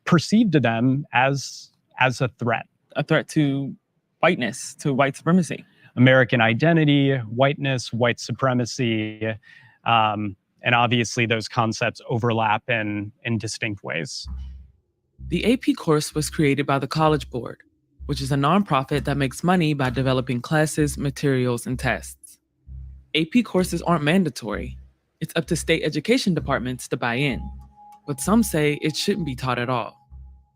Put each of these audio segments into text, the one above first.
perceived to them as a threat. A threat to whiteness, to white supremacy. American identity, whiteness, white supremacy, and obviously those concepts overlap in distinct ways. The AP course was created by the College Board, which is a nonprofit that makes money by developing classes, materials, and tests. AP courses aren't mandatory. It's up to state education departments to buy in, but some say it shouldn't be taught at all.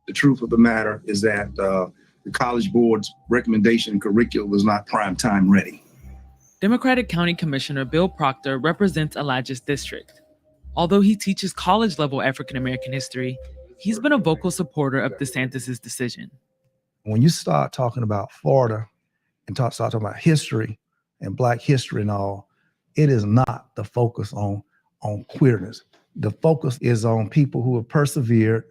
The truth of the matter is that the College Board's recommendation curriculum is not prime time ready. Democratic County Commissioner Bill Proctor represents Alach's district. Although he teaches college-level African-American history, he's been a vocal supporter of DeSantis' decision. When you start talking about Florida and start talking about history and Black history and all, it is not the focus on queerness. The focus is on people who have persevered,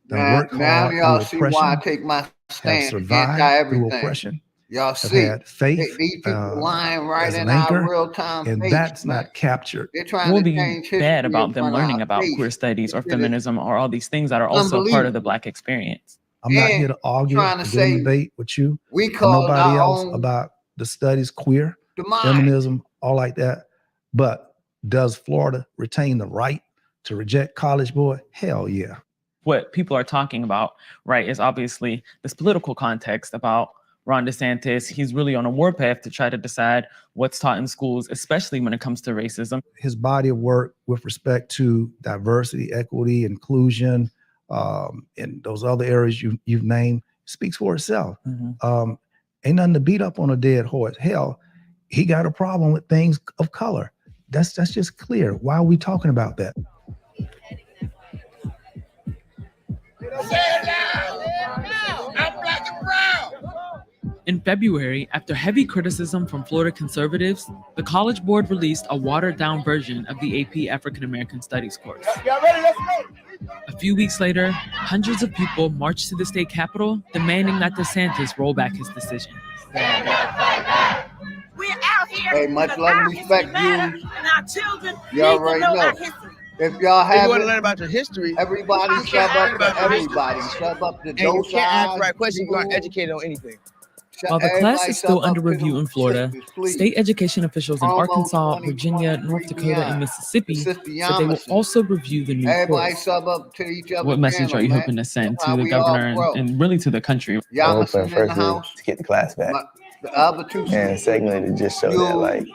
that work hard. Now y'all see why I take my stand anti-everything. Oppression. Y'all see, had faith, these people lying right in anchor, our real-time and face, that's man. not captured. They're trying We'll to be change bad history about in them front of learning our about face. queer studies or feminism or all these things that are also part of the Black experience. I'm not here to argue or debate with you. We call nobody else about the studies, queer, feminism, all like that. But does Florida retain the right to reject College Board? Hell yeah. What people are talking about, right, is obviously this political context about Ron DeSantis. He's really on a warpath to try to decide what's taught in schools, especially when it comes to racism. His body of work with respect to diversity, equity, inclusion, and those other areas you've named speaks for itself. Mm-hmm. Ain't nothing to beat up on a dead horse. Hell, he got a problem with things of color. That's just clear. Why are we talking about that? I'm Black and brown. In February, after heavy criticism from Florida conservatives, the College Board released a watered-down version of the AP African American Studies course. Y'all ready? Let's go. A few weeks later, hundreds of people marched to the state capitol demanding that DeSantis roll back his decision. We're out here. Hey, much love and respect, you. And our children y'all need already to know know. our history. If y'all have you want to learn about your history, everybody sub up to everybody. Sub up to and you those can't sides. answer right questions. You aren't educated on anything. While the class is still under review in Florida, state education officials in Arkansas, Virginia, North Dakota, and Mississippi said they will also review the new course. Sub up to each other. What message are you hoping to send to the governor and really to the country? Y'all hoping first to get the class back. The other two, and secondly, to just show that, like,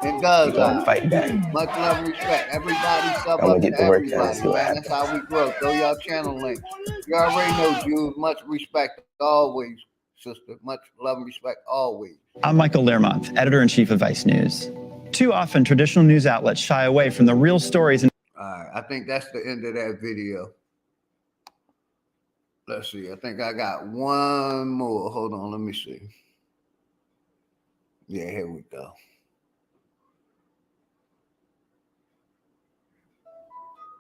it does. Fight back. Much love and respect. Everybody sub I'm gonna up get to to work everybody, man. That's how we grow. Throw y'all channel links. You already know, Jews. Much respect always, sister. Much love and respect always. I'm Michael Learmonth, editor-in-chief of Vice News. Too often, traditional news outlets shy away from the real stories. All right, I think that's the end of that video. Let's see. I think I got one more. Hold on. Let me see. Yeah, here we go.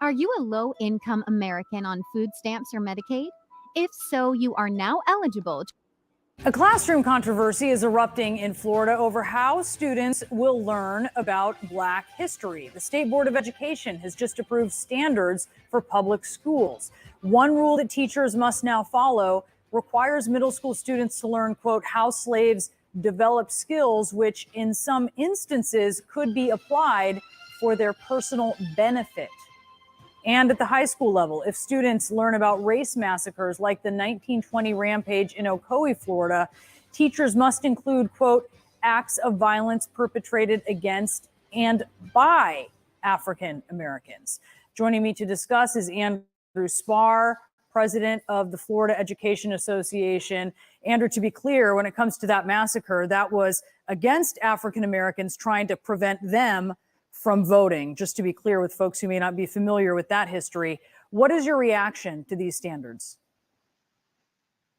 Are you a low-income American on food stamps or Medicaid? If so, you are now eligible. A classroom controversy is erupting in Florida over how students will learn about Black history. The State Board of Education has just approved standards for public schools. One rule that teachers must now follow requires middle school students to learn, quote, how slaves developed skills, which in some instances could be applied for their personal benefit. And at the high school level, if students learn about race massacres like the 1920 rampage in Ocoee, Florida, teachers must include, quote, acts of violence perpetrated against and by African Americans. Joining me to discuss is Andrew Spar, president of the Florida Education Association. Andrew, to be clear, when it comes to that massacre, that was against African Americans trying to prevent them from voting. Just to be clear with folks who may not be familiar with that history, what is your reaction to these standards?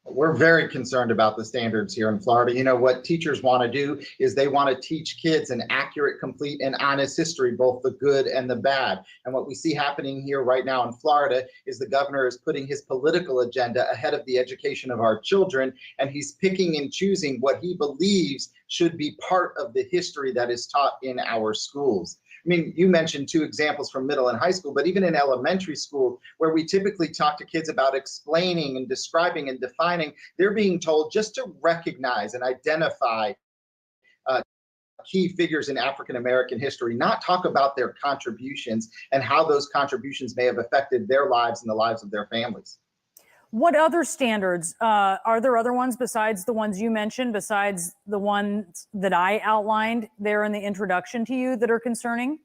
We're very concerned about the standards here in Florida. You know, what teachers want to do is they want to teach kids an accurate, complete, and honest history, both the good and the bad. And what we see happening here right now in Florida is the governor is putting his political agenda ahead of the education of our children, and he's picking and choosing what he believes should be part of the history that is taught in our schools. mean, you mentioned 2 examples from middle and high school, but even in elementary school, where we typically talk to kids about explaining and describing and defining, they're being told just to recognize and identify key figures in African American history, not talk about their contributions and how those contributions may have affected their lives and the lives of their families. What other standards? Are there other ones besides the ones you mentioned, besides the ones that I outlined there in the introduction to you that are concerning?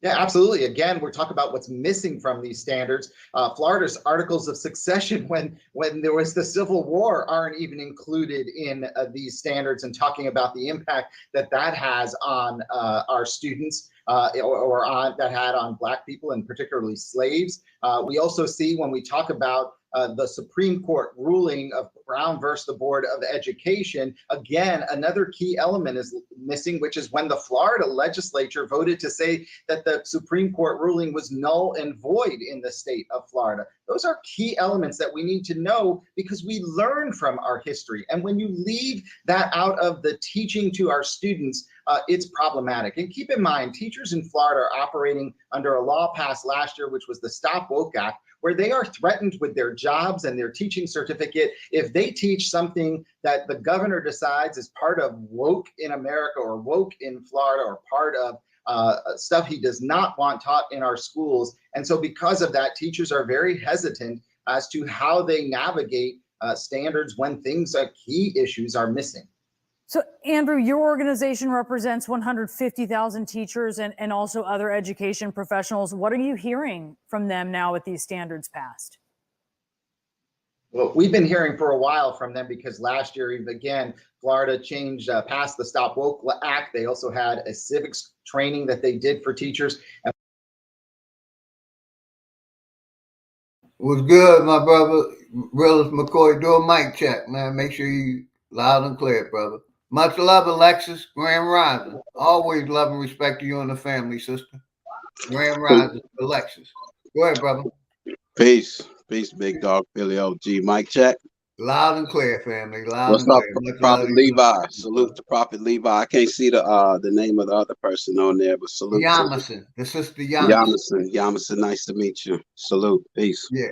Yeah, absolutely. Again, we're talking about what's missing from these standards. Florida's Articles of Succession, when there was the Civil War, aren't even included in these standards, and talking about the impact that that has on our students, or on that had on Black people, and particularly slaves. We also see, when we talk about the Supreme Court ruling of Brown versus the Board of Education, again, another key element is missing, which is when the Florida legislature voted to say that the Supreme Court ruling was null and void in the state of Florida. Those are key elements that we need to know, because we learn from our history. And when you leave that out of the teaching to our students, it's problematic. And keep in mind, teachers in Florida are operating under a law passed last year, which was the Stop Woke Act, where they are threatened with their jobs and their teaching certificate if they teach something that the governor decides is part of woke in America or woke in Florida, or part of stuff he does not want taught in our schools. And so because of that, teachers are very hesitant as to how they navigate standards when things like key issues are missing. So, Andrew, your organization represents 150,000 teachers and also other education professionals. What are you hearing from them now with these standards passed? Well, we've been hearing for a while from them, because last year, again, Florida passed the Stop Woke Act. They also had a civics training that they did for teachers. What's good, my brother? Realist McCoy, do a mic check, man. Make sure you loud and clear, brother. Much love, Alexis. Grand Rising. Always love and respect to you and the family, sister. Grand Rising, Alexis. Go ahead, brother. Peace. Peace, big dog, Billy OG. Mic check. Loud and clear, family. Loud What's and up, clear. Prophet Levi? Salute to Prophet Levi. I can't see the name of the other person on there, but salute Yahsinni, the sister Yahsinni. Yahsinni, nice to meet you. Salute. Peace. Yeah.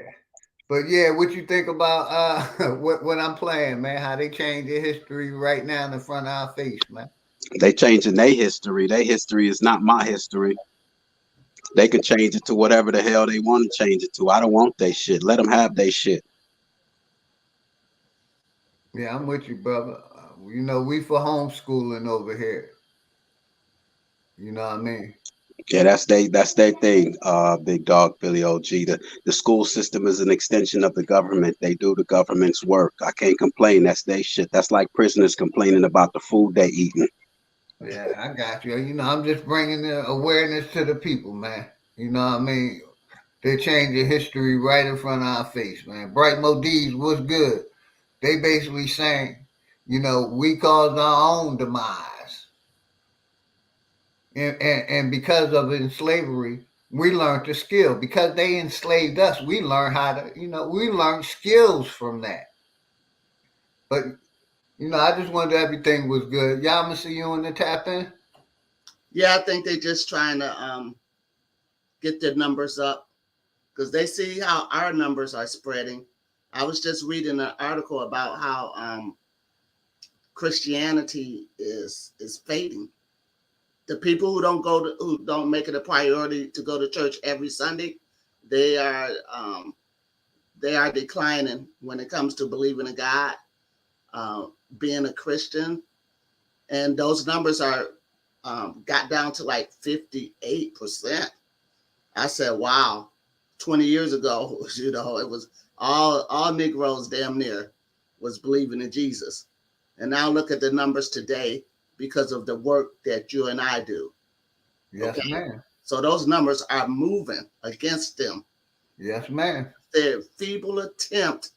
But yeah, what you think about what I'm playing, man? How they change their history right now in the front of our face, man. They changing their history. Their history is not my history. They can change it to whatever the hell they want to change it to. I don't want their shit. Let them have their shit. Yeah, I'm with you, brother. You know, we for homeschooling over here. You know what I mean? Yeah, that's their thing, big dog Billy OG. The school system is an extension of the government. They do the government's work. I can't complain. That's their shit. That's like prisoners complaining about the food they eating. Yeah, I got you. You know, I'm just bringing the awareness to the people, man. You know what I mean? They're changing history right in front of our face, man. Bright Modiz, what's good? They basically saying, you know, we caused our own demise. And because of it in slavery, we learned the skill. Because they enslaved us, we learned how to, you know, we learned skills from that. But, you know, I just wondered if everything was good. Y'all gonna see you in the tap in? Yeah, I think they're just trying to get their numbers up, because they see how our numbers are spreading. I was just reading an article about how Christianity is fading. The people who don't make it a priority to go to church every Sunday, they are declining when it comes to believing in God, being a Christian, and those numbers are got down to like 58%. I said, wow. 20 years ago, you know, it was all Negroes damn near was believing in Jesus. And now look at the numbers today because of the work that you and I do. Yes, okay? Ma'am. So those numbers are moving against them. Yes, ma'am. Their feeble attempt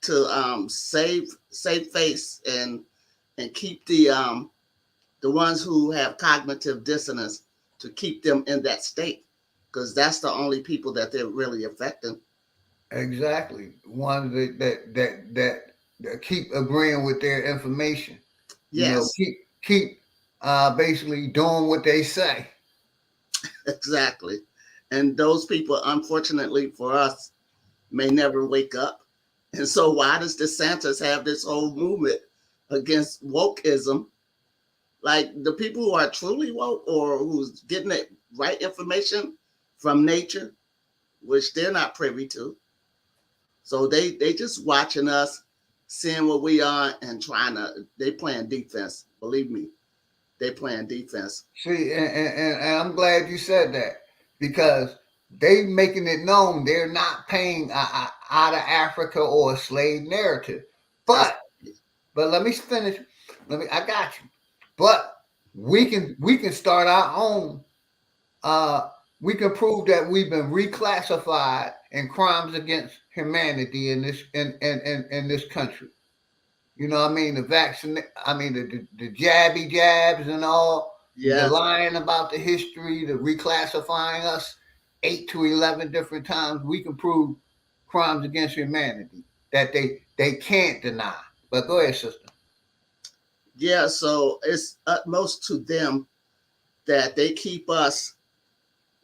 to save face and keep the ones who have cognitive dissonance, to keep them in that state, because that's the only people that they're really affecting. Exactly. Ones that keep agreeing with their information. Yes. You know, keep basically doing what they say. Exactly. And those people, unfortunately for us, may never wake up. And so why does DeSantis have this whole movement against wokeism? Like the people who are truly woke or who's getting the right information from nature, which they're not privy to. So they just watching us, seeing what we are and they playing defense. Believe me, they playing defense. See, and I'm glad you said that, because they making it known they're not paying out of Africa or a slave narrative. But let me finish. I got you. But we can start our own. We can prove that we've been reclassified in crimes against humanity in this country. You know what I mean? The jabby jabs and all. The lying about the history, the reclassifying us 8 to 11 different times. We can prove crimes against humanity that they can't deny. But go ahead, sister. Yeah, so it's utmost to them that they keep us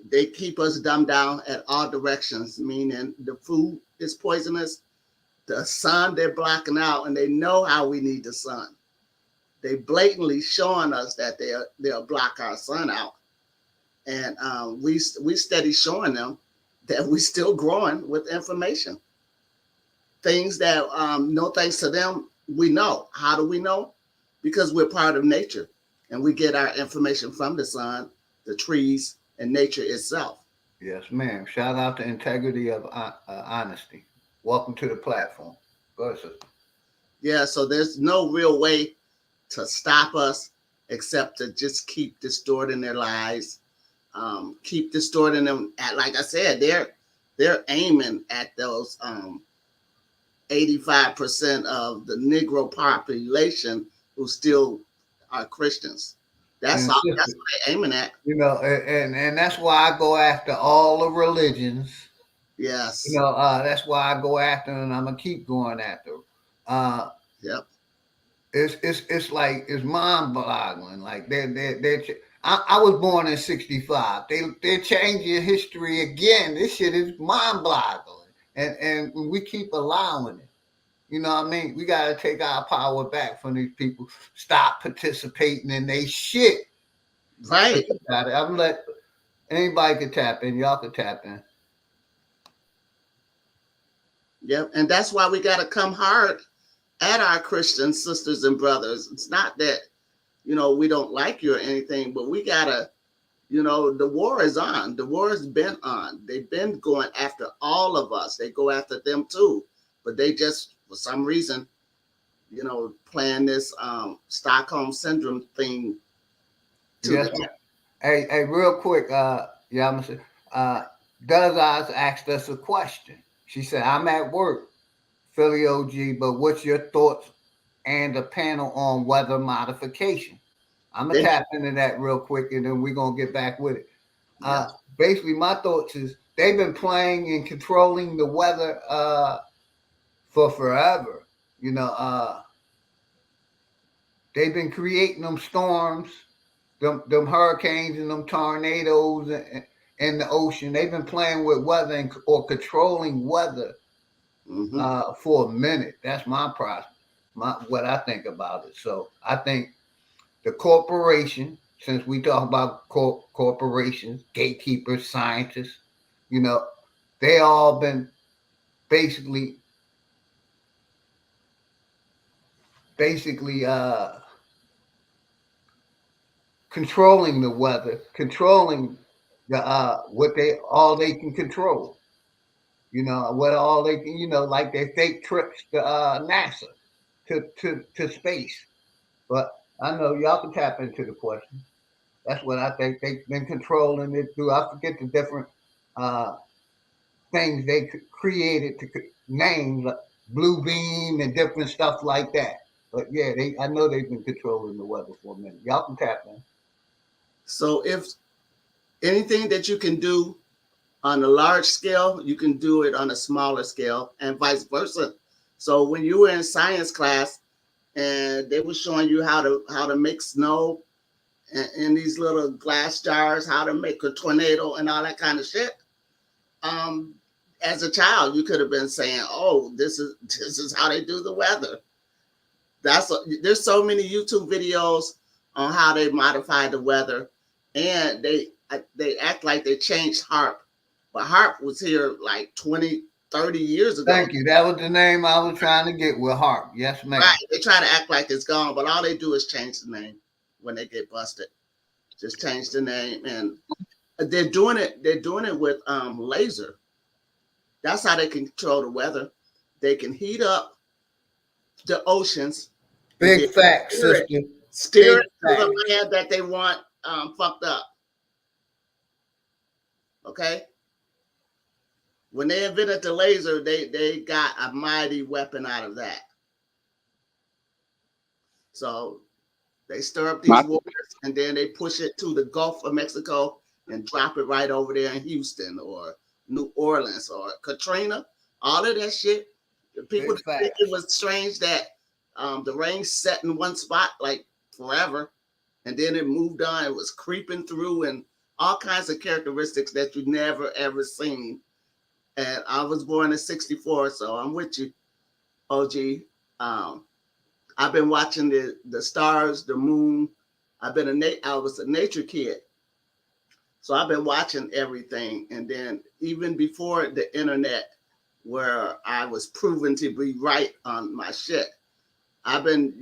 dumbed down at all directions, meaning the food is poisonous, the sun they're blocking out, and they know how we need the sun. They blatantly showing us that they'll block our sun out. And we steady showing them that we still growing with information. Things that no thanks to them, we know. How do we know? Because we're part of nature and we get our information from the sun, the trees, and nature itself. Yes, ma'am. Shout out to integrity of honesty. Welcome to the platform. Go ahead, sister. Yeah, so there's no real way to stop us except to just keep distorting their lies, keep distorting them. Like I said, they're aiming at those 85% of the Negro population who still are Christians. That's what they're aiming at. You know, and that's why I go after all the religions. Yes. You know, that's why I go after them, and I'm gonna keep going after them. Yep. It's like it's mind-boggling. Like I was born in '65. They're changing history again. This shit is mind-boggling, and we keep allowing it. You know what I mean? We got to take our power back from these people. Stop participating in they shit. Right. I'm let anybody can tap in. Y'all can tap in. Yep. And that's why we got to come hard at our Christian sisters and brothers. It's not that, we don't like you or anything, but we got to, the war is on. The war has been on. They've been going after all of us. They go after them too. But they just, for some reason, playing this Stockholm syndrome thing. Yes. Hey, real quick, Yahsinni, Does Oz asked us a question. She said, I'm at work, Philly OG, but what's your thoughts and the panel on weather modification? I'm going to tap into that real quick, and then we're going to get back with it. Basically, my thoughts is they've been playing and controlling the weather for forever. They've been creating them storms, them hurricanes and them tornadoes in the ocean. They've been playing with weather or controlling weather for a minute. That's my process, what I think about it. So I think the corporation, since we talk about corporations, gatekeepers, scientists, they all been basically controlling the weather, controlling the what they can control. What all they can, like their fake trips to NASA to space. But I know y'all can tap into the question. That's what I think they've been controlling it through. I forget the different things they created to names like blue beam and different stuff like that. But yeah, I know they've been controlling the weather for a minute. Y'all can tap in. So if anything that you can do on a large scale, you can do it on a smaller scale and vice versa. So when you were in science class and they were showing you how to make snow in these little glass jars, how to make a tornado and all that kind of shit. As a child, you could have been saying, "Oh, this is how they do the weather." There's so many YouTube videos on how they modify the weather, and they act like they changed HARP, but HARP was here like 20, 30 years ago. Thank you. That was the name I was trying to get with HARP. Yes, ma'am. Right. They try to act like it's gone, but all they do is change the name when they get busted. Just change the name, and they're doing it. They're doing it with laser. That's how they control the weather. They can heat up the oceans. Big facts, sister. Steer it to the land that they want fucked up. Okay. When they invented the laser, they got a mighty weapon out of that. So they stir up these waters and then they push it to the Gulf of Mexico and drop it right over there in Houston or New Orleans or Katrina. All of that shit. The people think it was strange that the rain set in one spot like forever, and then it moved on. It was creeping through and all kinds of characteristics that you never ever seen. And I was born in '64, so I'm with you, OG. I've been watching the stars, the moon. I was a nature kid, so I've been watching everything. And then even before the internet, where I was proven to be right on my shit, I've been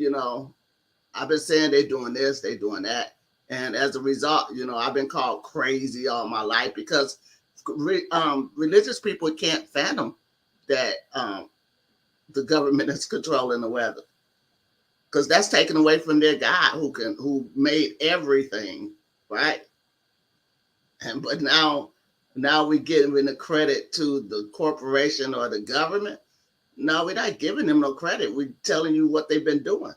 saying they're doing this, they're doing that, and as a result, I've been called crazy all my life because religious people can't fathom that the government is controlling the weather, because that's taken away from their God who made everything, right? But now we giving the credit to the corporation or the government. No, we're not giving them no credit. We're telling you what they've been doing.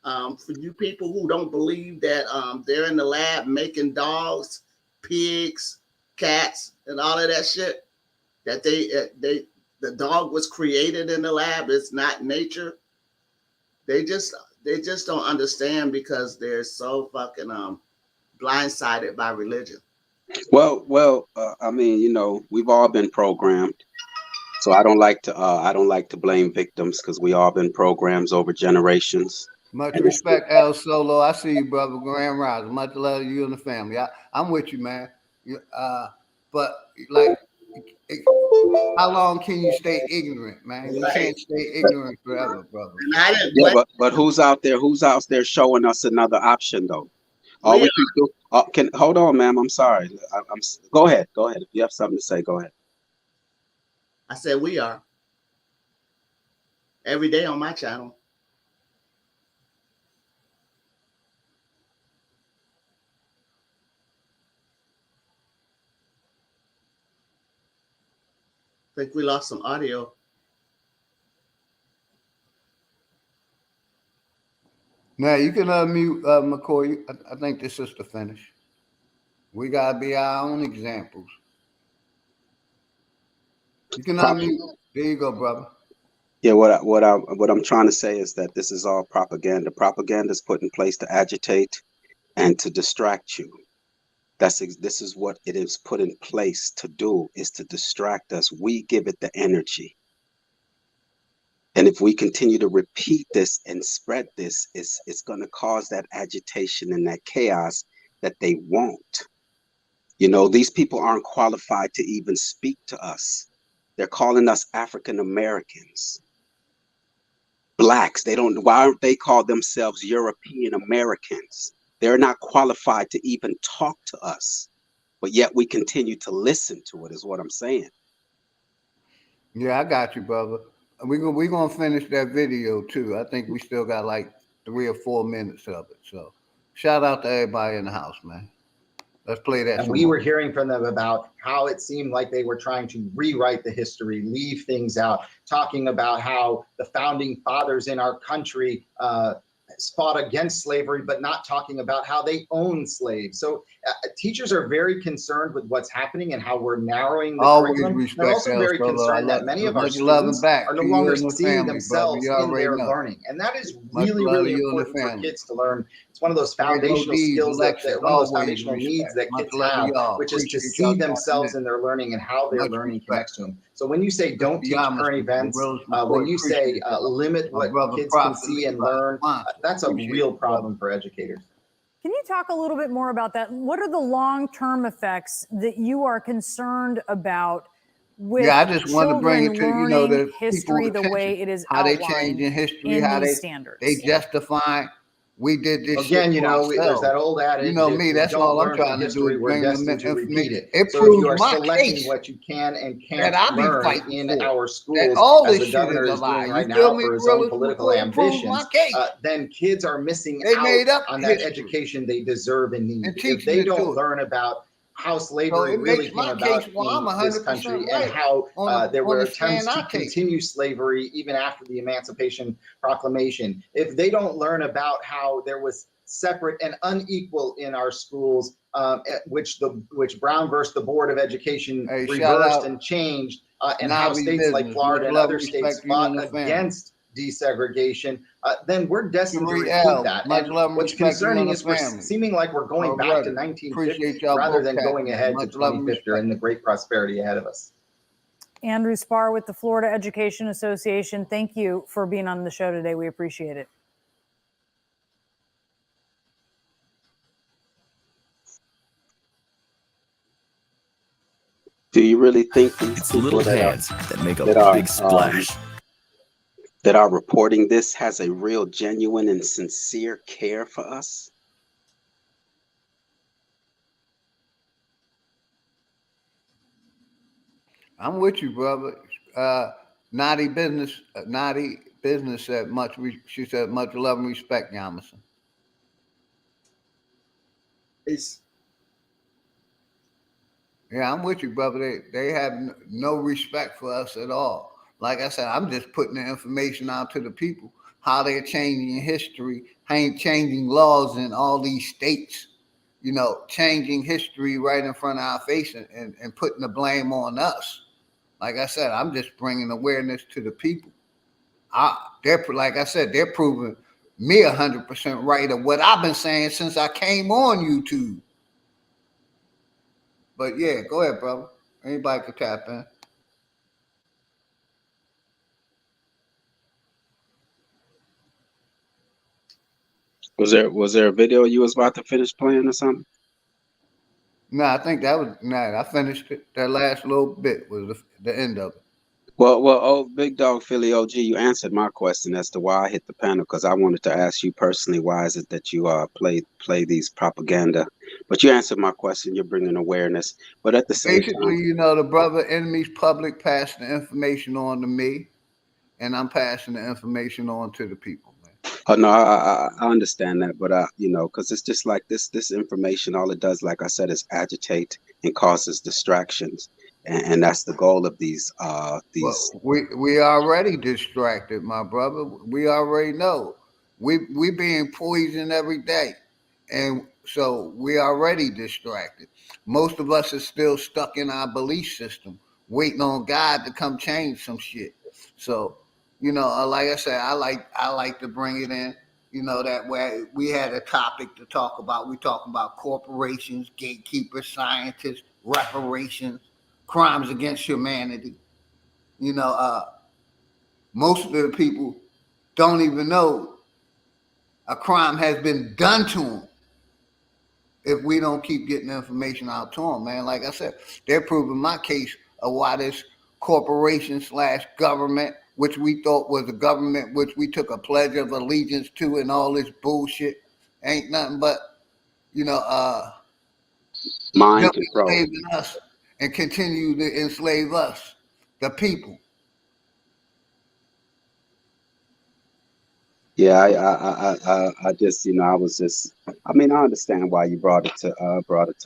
For you people who don't believe that they're in the lab making dogs, pigs, cats, and all of that shit, that the dog was created in the lab, it's not nature. They just don't understand because they're so fucking blindsided by religion. Well, I mean, we've all been programmed. So I don't like to blame victims because we all been programmed over generations. Much respect, El Solo. I see you, brother. Grand Rising. Much love to you and the family. I'm with you, man. But like, how long can you stay ignorant, man? You can't stay ignorant forever, brother. Yeah, but who's out there showing us another option though? All we can do. Hold on, ma'am. I'm sorry. Go ahead. If you have something to say, go ahead. I said we are. Every day on my channel. I think we lost some audio. Now you can unmute McCoy. I think this is the finish. We gotta be our own examples. You can unmute. There you go, brother. Yeah, what I'm trying to say is that this is all propaganda. Propaganda is put in place to agitate and to distract you. This is what it is put in place to do, is to distract us. We give it the energy. And if we continue to repeat this and spread this, it's going to cause that agitation and that chaos that they want. These people aren't qualified to even speak to us. They're calling us African Americans, blacks. Why aren't they call themselves European Americans? They're not qualified to even talk to us, but yet we continue to listen to it, is what I'm saying. Yeah, I got you, brother. We're gonna finish that video too. I think we still got like 3 or 4 minutes of it. So shout out to everybody in the house, man. Let's play that. And we were hearing from them about how it seemed like they were trying to rewrite the history, leave things out, talking about how the founding fathers in our country fought against slavery, but not talking about how they own slaves. So teachers are very concerned with what's happening and how we're narrowing the Always curriculum. respect They're also very brother. concerned that many of our Much love and students back are no to you longer and the seeing family, themselves brother. You in already their know. learning. And that is Much really, love to really you and the important for family. kids to learn. It's one of those Great foundational ODs, skills Alexis, one of those always foundational respect. needs that Much kids love to have, y'all. which is to Appreciate see y'all themselves tapping in their learning and how their Much learning respect. connects to them. So when you say don't teach Yahsinni, current events, realest when you say appreciate y'all. limit My what brother kids can Prophet see and Levi, learn, sponsor. that's a Appreciate real you, problem for educators. Can you talk a little bit more about that? What are the long-term effects that you are concerned about with Yeah, I just want to bring children it to learning the history people's the way attention. it is How they outlined changing history, in how these they standards? justify we did this Again, shit you for know, there's ourselves. that old adage, You know if me, we that's don't all I'm learn from trying to do history, is we're bring them destined to repeat information. it. It So if you proves are my selecting case what you can and that can't I be learn fighting in for. our That schools, all as this the shit governor is a is lie. doing You right feel now me, for his own realist political report? It proves my ambitions, case. then kids are missing They out made up on that history education they deserve and need. and If teaching they it to don't us. learn about how So slavery it really makes came my case about why I'm in this 100% country and right how there on were the stand attempts to I take. continue slavery even after the Emancipation Proclamation. If they don't learn about how there was separate and unequal in our schools, which Brown versus the Board of Education Hey, shout reversed out and changed, and how Navi states like Business. Florida Much and love other and states respect to you and fought the family. against desegregation, then we're destined to Sheree repeat L. that. Much And love and what's respect to you and concerning the is we're family. seeming like we're going back to Already. 1950 Appreciate y'all rather both than going tapping in. ahead to Much love and 2050 respect. and the great prosperity ahead of us. Andrew Spar with the Florida Education Association, thank you for being on the show today. We appreciate it. Do you really think these It's people little that are hands that make a that are big splash. that are reporting this has a real, genuine, and sincere care for us? I'm with you, brother. Naughty business said much. She said much love and respect, Yamison. Peace. Yeah, I'm with you, brother. They have no respect for us at all. Like I said, I'm just putting the information out to the people how they're changing history, changing laws in all these states. You know, changing history right in front of our face and putting the blame on us. Like I said, I'm just bringing awareness to the people. Like I said, they're proving me 100% right of what I've been saying since I came on YouTube. But yeah, go ahead, brother. Anybody could tap in. Was there a video you was about to finish playing or something? No, I think that was I finished it. That last little bit was the end of it. Well, oh, Big Dog Philly OG, you answered my question as to why I hit the panel, because I wanted to ask you personally, why is it that you play these propaganda? But you answered my question. You're bringing awareness, but at the same Basically, time, you know, the brother enemy's public passed the information on to me, and I'm passing the information on to the people. oh no, I understand that, but you know, because it's just like this information, all it does, like I said, is agitate and causes distractions, and that's the goal of these. Well, we already distracted, my brother. We already know we being poisoned every day, and so we already distracted. Most of us are still stuck in our belief system, waiting on God to come change some shit. So, you know, like I said, I like to bring it in. You know, that way we had a topic to talk about. We talk about corporations, gatekeeper, scientists, reparations, crimes against humanity. You know, most of the people don't even know a crime has been done to them if we don't keep getting information out to them, man. Like I said, they're proving my case of why this corporation / government, which we thought was a government, which we took a pledge of allegiance to and all this bullshit, ain't nothing but, you know, mind control, enslaving us and continue to enslave us, the people. Yeah, I just, you know, I mean, I understand why you brought it to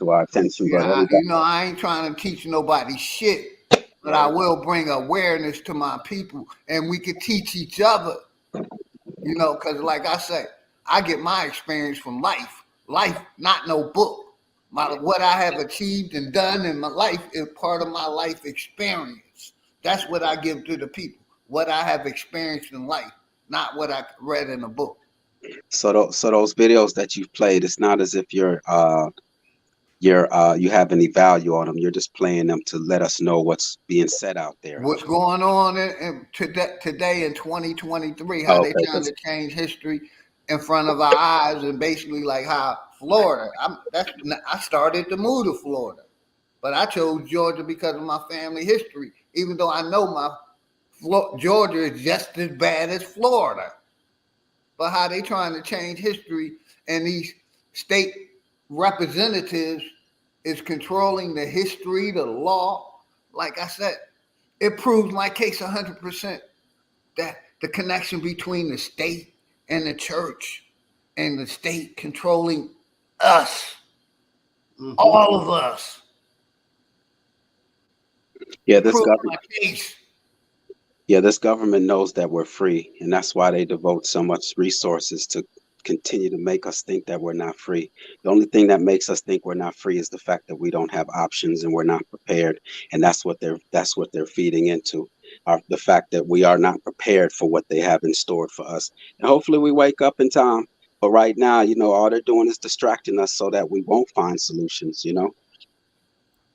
our attention, but Yeah, you know, I ain't trying to teach nobody shit, but I will bring awareness to my people, and we can teach each other. You know, because like I say, I get my experience from life. Life, not no book. What I have achieved and done in my life is part of my life experience. That's what I give to the people. What I have experienced in life, not what I read in a book. So those videos that you've played, it's not as if you have any value on them. You're just playing them to let us know what's being said out there. What's going on in today in 2023? How they trying to change history in front of our eyes, and basically like how Florida. I started to move to Florida, but I chose Georgia because of my family history. Even though I know Georgia is just as bad as Florida, but how they trying to change history, and these state representatives is controlling the history, the law. Like I said, it proves my case 100% that the connection between the state and the church and the state controlling us, all of us. Yeah, this government knows that we're free, and that's why they devote so much resources to continue to make us think that we're not free. The only thing that makes us think we're not free is the fact that we don't have options and we're not prepared, and that's what they're feeding into. The fact that we are not prepared for what they have in store for us, and hopefully we wake up in time. But right now, all they're doing is distracting us so that we won't find solutions.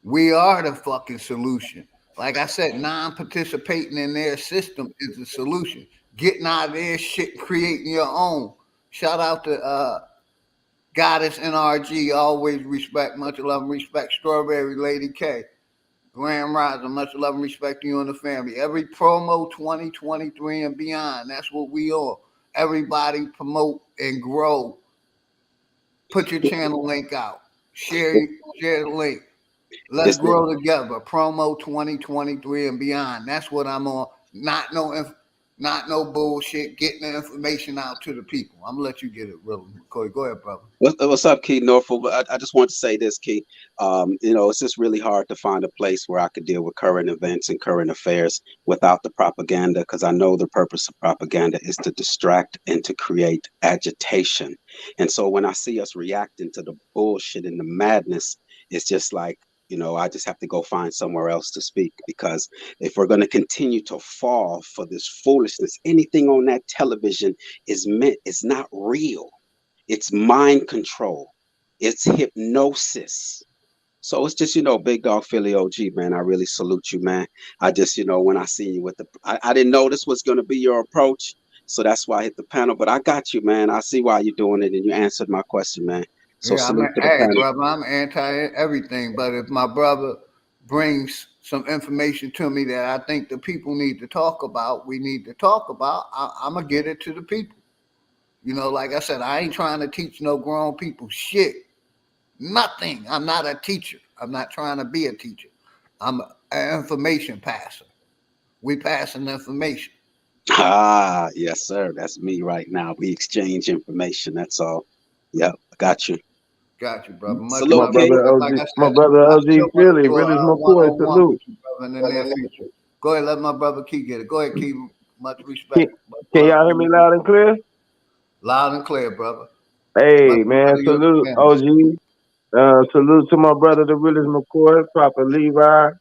We are the fucking solution. Like I said, non-participating in their system is the solution. Getting out of their shit, creating your own. Shout out to Goddess NRG, always respect, much love and respect. Strawberry Lady K, Grand Rising, much love and respect to you and the family. Every promo 2023 and beyond, that's what we are. Everybody promote and grow. Put your channel link out. Share the link. Let's grow together. Promo 2023 and beyond. That's what I'm on. Not no bullshit. Getting the information out to the people. I'm gonna let you get it, real McCoy. Go ahead, brother. What's up, Key Norfolk? I just want to say this, Key. It's just really hard to find a place where I could deal with current events and current affairs without the propaganda, because I know the purpose of propaganda is to distract and to create agitation. And so when I see us reacting to the bullshit and the madness, it's just like, I just have to go find somewhere else to speak, because if we're going to continue to fall for this foolishness, anything on that television is not real. It's mind control. It's hypnosis. So it's just, Big Dog Philly OG, man. I really salute you, man. I just, when I see you I didn't know this was going to be your approach. So that's why I hit the panel, but I got you, man. I see why you're doing it, and you answered my question, man. So salute to the panel. Brother, I'm anti everything, but if my brother brings some information to me that I think the people need to talk about, I'm going to get it to the people. Like I said, I ain't trying to teach no grown people shit. Nothing. I'm not a teacher. I'm not trying to be a teacher. I'm an information passer. We passing information. Ah, yes, sir. That's me right now. We exchange information. That's all. Yep, I got you. Got you, brother. Much salute, my brother OG Philly, really McCoy, salute. In the near future. Go ahead, let my brother Key get it. Go ahead, Key. Much respect. Can y'all hear me loud and clear? Loud and clear, brother. Hey, man, salute, OG. Salute to my brother, the realest McCoy, Papa Levi,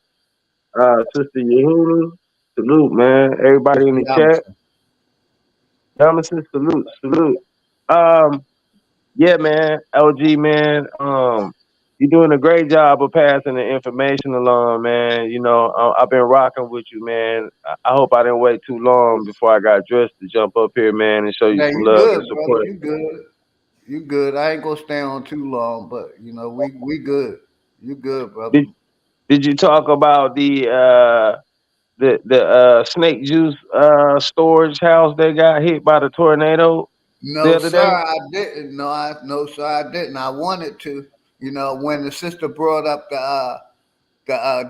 Sister Yahsinni. Salute, man. Everybody in the chat. Yamison, salute. Yeah, man, LG, man. You're doing a great job of passing the information along, man. I've been rocking with you, man. I hope I didn't wait too long before I got dressed to jump up here, man, and show you some love and support. Brother, you good. I ain't gonna stay on too long, but we good. You good, brother. Did you talk about the snake juice storage house that got hit by the tornado? No, sir, I didn't. No, sir, I didn't. I wanted to. When the sister brought up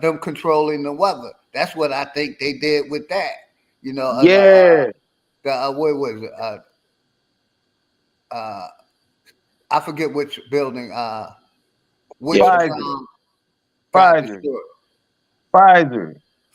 them controlling the weather, that's what I think they did with that. Yeah. What was it? I forget which building. Pfizer. Thank you.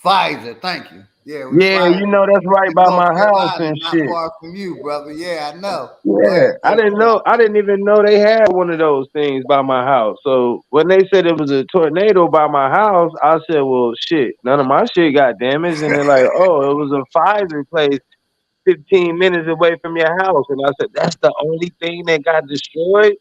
Pfizer. Thank you. Yeah, you know that's right by North my house Carolina, and not shit. far from you, brother. Yeah, I know. Go Yeah, ahead, I finish didn't it know. out. I didn't even know they had one of those things by my house. So when they said it was a tornado by my house, I said, "Well, shit, none of my shit got damaged." And they're like, "Oh, it was a Pfizer place 15 minutes away from your house." And I said, "That's the only thing that got destroyed,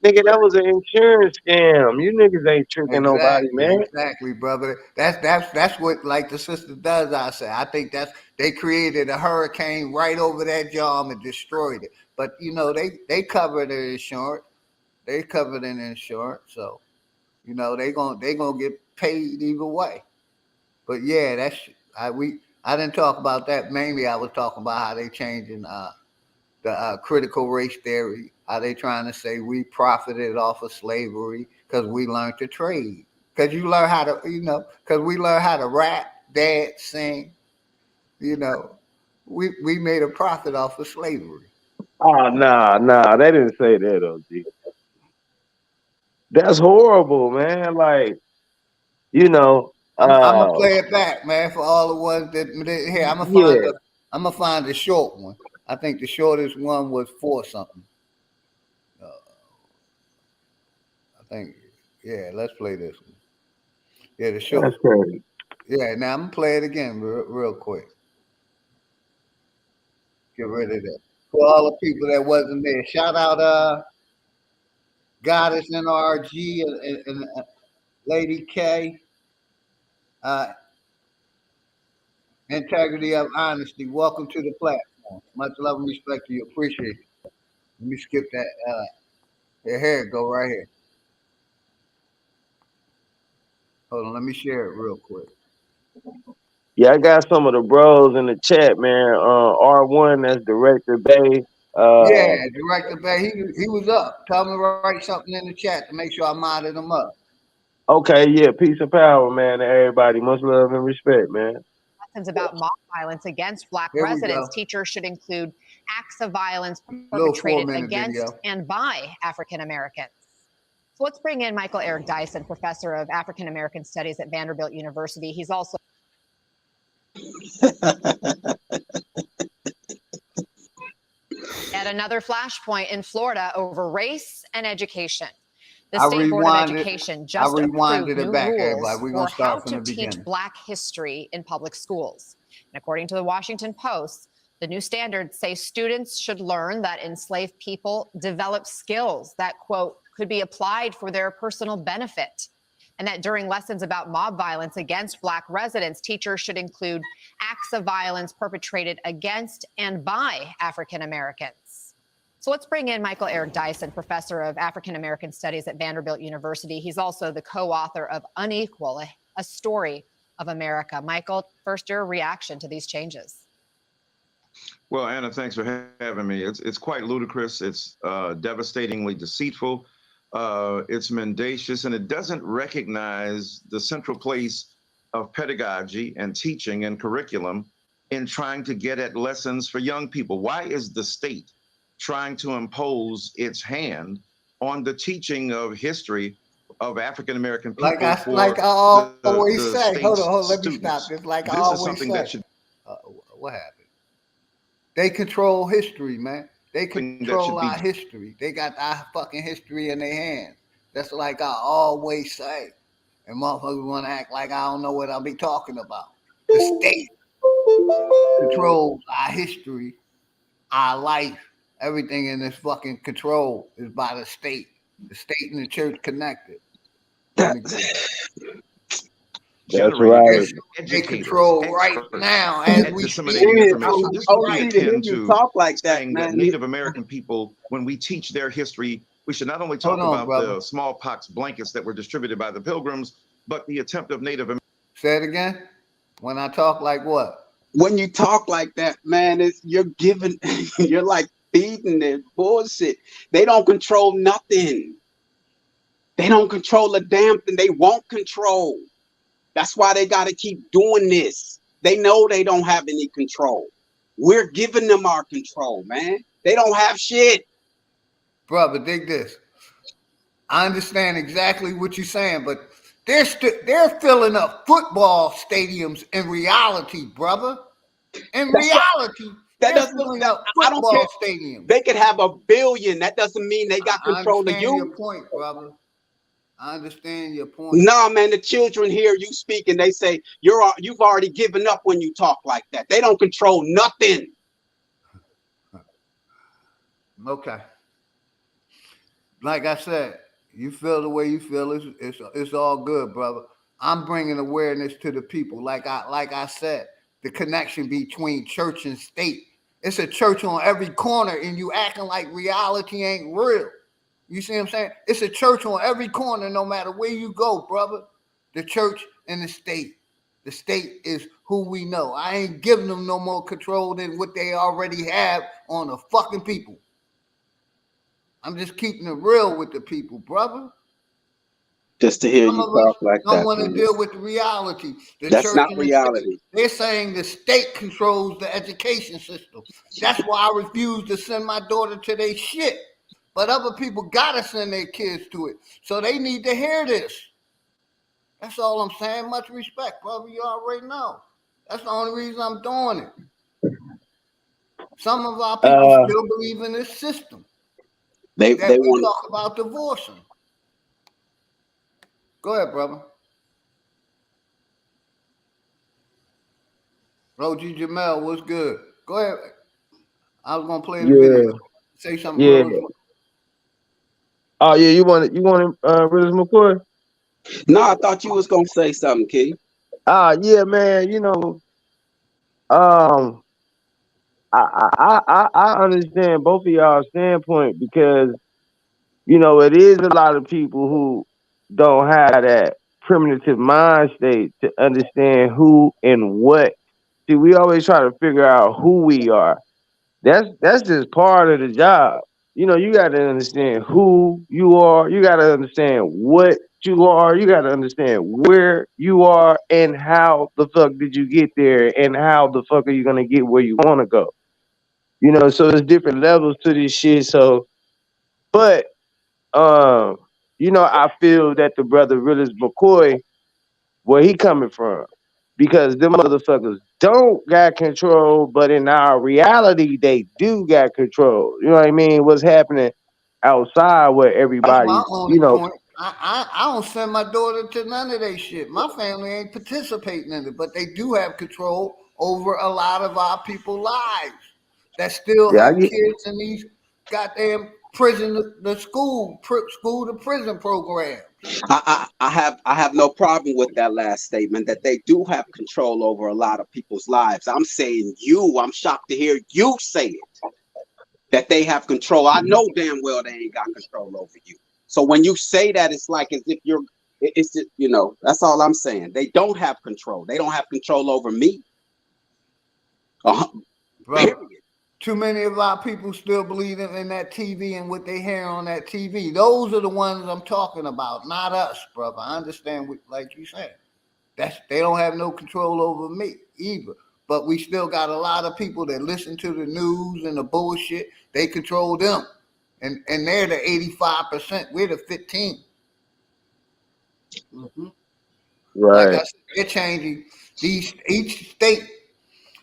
nigga. That was an insurance scam. You niggas ain't tricking nobody, man." Exactly, brother. That's what like the sister does. I say. I think they created a hurricane right over that job and destroyed it. But you know they covered their insurance. They covered in insurance, so you know they gonna get paid either way. But yeah, I didn't talk about that. Mainly, I was talking about how they changing the critical race theory. How they trying to say we profited off of slavery because we learned to trade. Because you learn how to, because we learn how to rap, dance, sing. You know, we made a profit off of slavery. Oh, nah, they didn't say that, OG. That's horrible, man. Like, you know, I'm gonna play it back, man, for all the ones that here. yeah. I'm gonna find the short one. I think the shortest one was 4 something. I think, yeah. Let's play this one. Yeah, the short. That's crazy. Yeah, now I'm gonna play it again real quick. Get rid of that. For all the people that wasn't there, shout out Goddess NRG and Lady K. Integrity of honesty. Welcome to the platform. Much love and respect to you. Appreciate it. Let me skip that. Here it go right here. Hold on, let me share it real quick. Yeah, I got some of the bros in the chat, man. R1, that's Director Bay. Yeah, Director Bay, he was up. Tell him to write something in the chat to make sure I modded him up. Okay, yeah, peace and power, man, to everybody. Much love and respect, man. Lessons about mob violence against Black Here we residents. go. Teachers should include acts of violence Little perpetrated 4-minute against video. and by African Americans. So let's bring in Michael Eric Dyson, professor of African American Studies at Vanderbilt University. He's also at another flashpoint in Florida over race and education. The State Board of Education just approved new rules for how to teach Black history in public schools. And according to the Washington Post, the new standards say students should learn that enslaved people developed skills that, quote, could be applied for their personal benefit. And that during lessons about mob violence against Black residents, teachers should include acts of violence perpetrated against and by African Americans. So let's bring in Michael Eric Dyson, professor of African American Studies at Vanderbilt University. He's also the co-author of Unequal, a story of America. Michael, first, your reaction to these changes. Well, Anna, thanks for having me. It's quite ludicrous. It's devastatingly deceitful. It's mendacious, and it doesn't recognize the central place of pedagogy and teaching and curriculum in trying to get at lessons for young people. Why is the state trying to impose its hand on the teaching of history of African American people? Like I always say. Hold on, let me stop this. Like I always say. What happened? They control history, man. They control our history. They got our fucking history in their hands. That's like I always say. And motherfuckers want to act like I don't know what I'll be talking about. The state controls our history, our life. Everything in this fucking control is by the state. The state and the church connected. That's right. They control right now as we speak. Information. This would be akin to talk like that, saying man. that Native American people, when we teach their history, we should not only talk about the smallpox blankets that were distributed by the Pilgrims, but the attempt of Native Americans. Say it again. When I talk like what? When you talk like that, man, you're giving, you're like feeding their bullshit. They don't control nothing. They don't control a damn thing. They won't control. That's why they got to keep doing this. They know they don't have any control. We're giving them our control, man. They don't have shit. Brother, dig this. I understand exactly what you're saying, but They're filling up football stadiums in reality, brother. In reality, they're filling up I don't care. football stadiums. They could have 1 billion. That doesn't mean they got control of you. I understand your point, brother. I understand your point. Nah, man, the children hear you speak and they say you've already given up when you talk like that. They don't control nothing. Okay. Like I said, you feel the way you feel. It's all good, brother. I'm bringing awareness to the people. Like I said, the connection between church and state. It's a church on every corner, and you acting like reality ain't real. You see what I'm saying? It's a church on every corner, no matter where you go, brother. The church and the state. The state is who we know. I ain't giving them no more control than what they already have on the fucking people. I'm just keeping it real with the people, brother. Just to hear you talk like that. Don't want to deal with the reality. That's not reality. They're saying the state controls the education system. That's why I refuse to send my daughter to their shit. But other people gotta send their kids to it. So they need to hear this. That's all I'm saying. Much respect, brother. You already know. That's the only reason I'm doing it. Some of our people still believe in this system. They want to talk about divorcing. Go ahead, brother. Roji Jamel, what's good? Go ahead. I was gonna play the video. Say something. Yeah. Real. Oh yeah, you want Willis McCoy? No, I thought you was gonna say something, Key. Yeah, man. I understand both of y'all's standpoint because it is a lot of people who don't have that primitive mind state to understand who and what. See, we always try to figure out who we are. That's just part of the job. You got to understand who you are. You got to understand what you are. You got to understand where you are and how the fuck did you get there and how the fuck are you going to get where you want to go. So there's different levels to this shit. So, but, I feel that the brother Willis McCoy, where he coming from, because them motherfuckers don't got control, but in our reality, they do got control. You know what I mean? What's happening outside where everybody, That's my only point. I don't send my daughter to none of that shit. My family ain't participating in it, but they do have control over a lot of our people's lives that still have kids in these goddamn prison, the school to prison program. I have no problem with that last statement that they do have control over a lot of people's lives. I'm saying I'm shocked to hear you say it, that they have control. I know damn well they ain't got control over you. So when you say that, it's like as if it's just, that's all I'm saying. They don't have control. They don't have control over me. Period. Too many of our people still believe in that TV and what they hear on that TV. Those are the ones I'm talking about, not us, brother. I understand like you said. They don't have no control over me either. But we still got a lot of people that listen to the news and the bullshit. They control them. And they're the 85%. We're the 15%. Mm-hmm. Right. Like I said, they're changing. Each state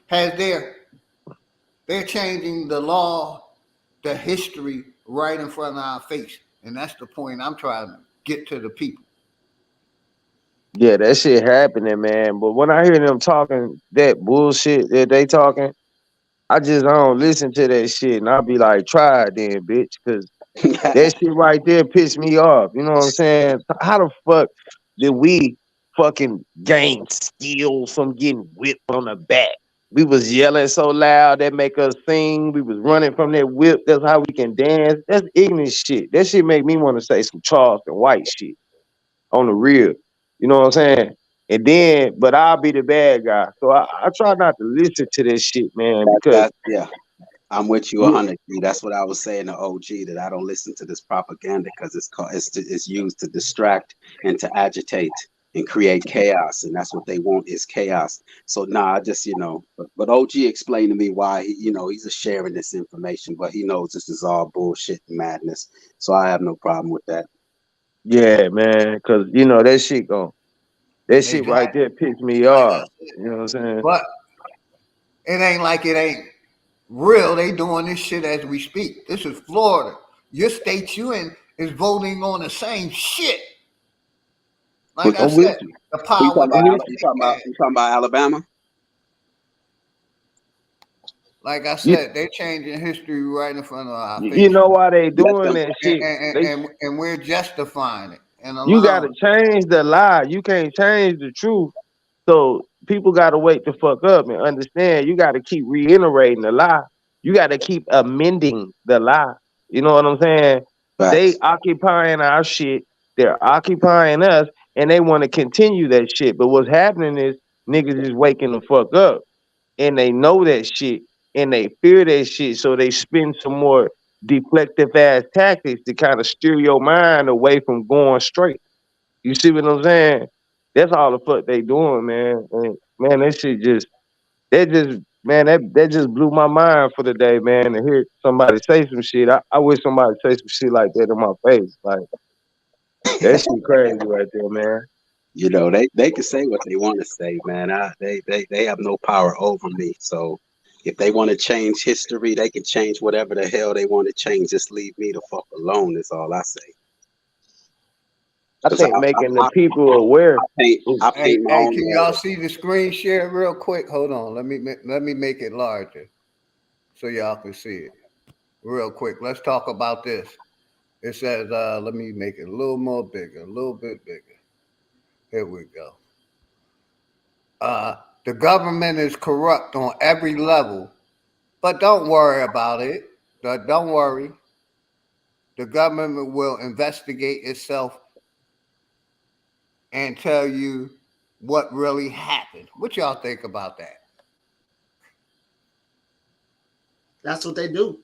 has they're changing the law, the history right in front of our face. And that's the point I'm trying to get to the people. Yeah, that shit happening, man. But when I hear them talking that bullshit that they talking, I don't listen to that shit. And I'll be like, try it then, bitch. Because that shit right there pissed me off. You know what I'm saying? How the fuck did we fucking gain skills from getting whipped on the back? We was yelling so loud that make us sing. We was running from that whip. That's how we can dance. That's ignorant shit. That shit make me want to say some Charleston White shit on the real. You know what I'm saying? And then, but I'll be the bad guy. So I try not to listen to this shit, man, because I'm with you 100. That's what I was saying to OG, that I don't listen to this propaganda because it's used to distract and to agitate and create chaos, and that's what they want is chaos. So I just but OG explained to me why he's just sharing this information, but he knows this is all bullshit and madness. So I have no problem with that. Yeah, man, because you know that shit Exactly. right there pissed me Like I off. said. You know what I'm saying? But it ain't like it ain't real. They doing this shit as we speak. This is Florida. Your state you in is voting on the same shit. Like I I'm with said, you. the You power that you talking about Alabama? like I You, said, they changing history right in front of our you face. know why they Let doing them. that shit? And we're justifying it and You gotta allowing it. change the lie. You can't change the truth. So people gotta wake the fuck up and understand. You gotta keep reiterating the lie. You gotta keep amending the lie. You know what I'm saying? They Facts. occupying our shit. They're occupying us, and they want to continue that shit. But what's happening is niggas is waking the fuck up, and they know that shit, and they fear that shit. So they spend some more deflective ass tactics to kind of steer your mind away from going straight. You see what I'm saying? That's all the fuck they doing, man. And man, that just blew my mind for the day, man. To hear somebody say some shit. I wish somebody say some shit like that in my face. Like that shit crazy right there, man. You know, they can say what they want to say, man. They have no power over me. So if they want to change history, they can change whatever the hell they want to change. Just leave me the fuck alone. Is all I say. I think making the people aware. Hey, I paint my own can y'all narrative. see the screen share real quick? Hold on. Let me make it larger so y'all can see it real quick. Let's talk about this. It says, let me make it a little more bigger, a little bit bigger. Here we go. The government is corrupt on every level, but don't worry about it. Don't worry. The government will investigate itself and tell you what really happened. What y'all think about that? That's what they do.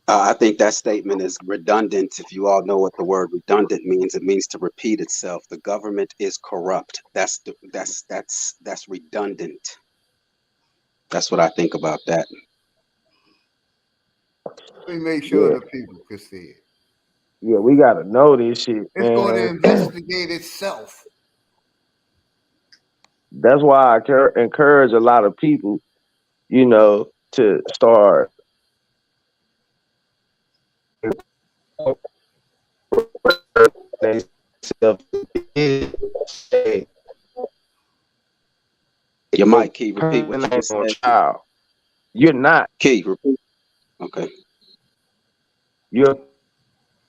I think that statement is redundant. If you all know what the word redundant means, it means to repeat itself. The government is corrupt. That's redundant. That's what I think about that. Let me make sure Yeah. the people can see it. Yeah, we gotta know this shit, It's going to man. investigate itself. That's why I encourage a lot of people, you know, to start Your mic, Key, repeat what you just said. Child. You're not. Key, repeat. Okay. Your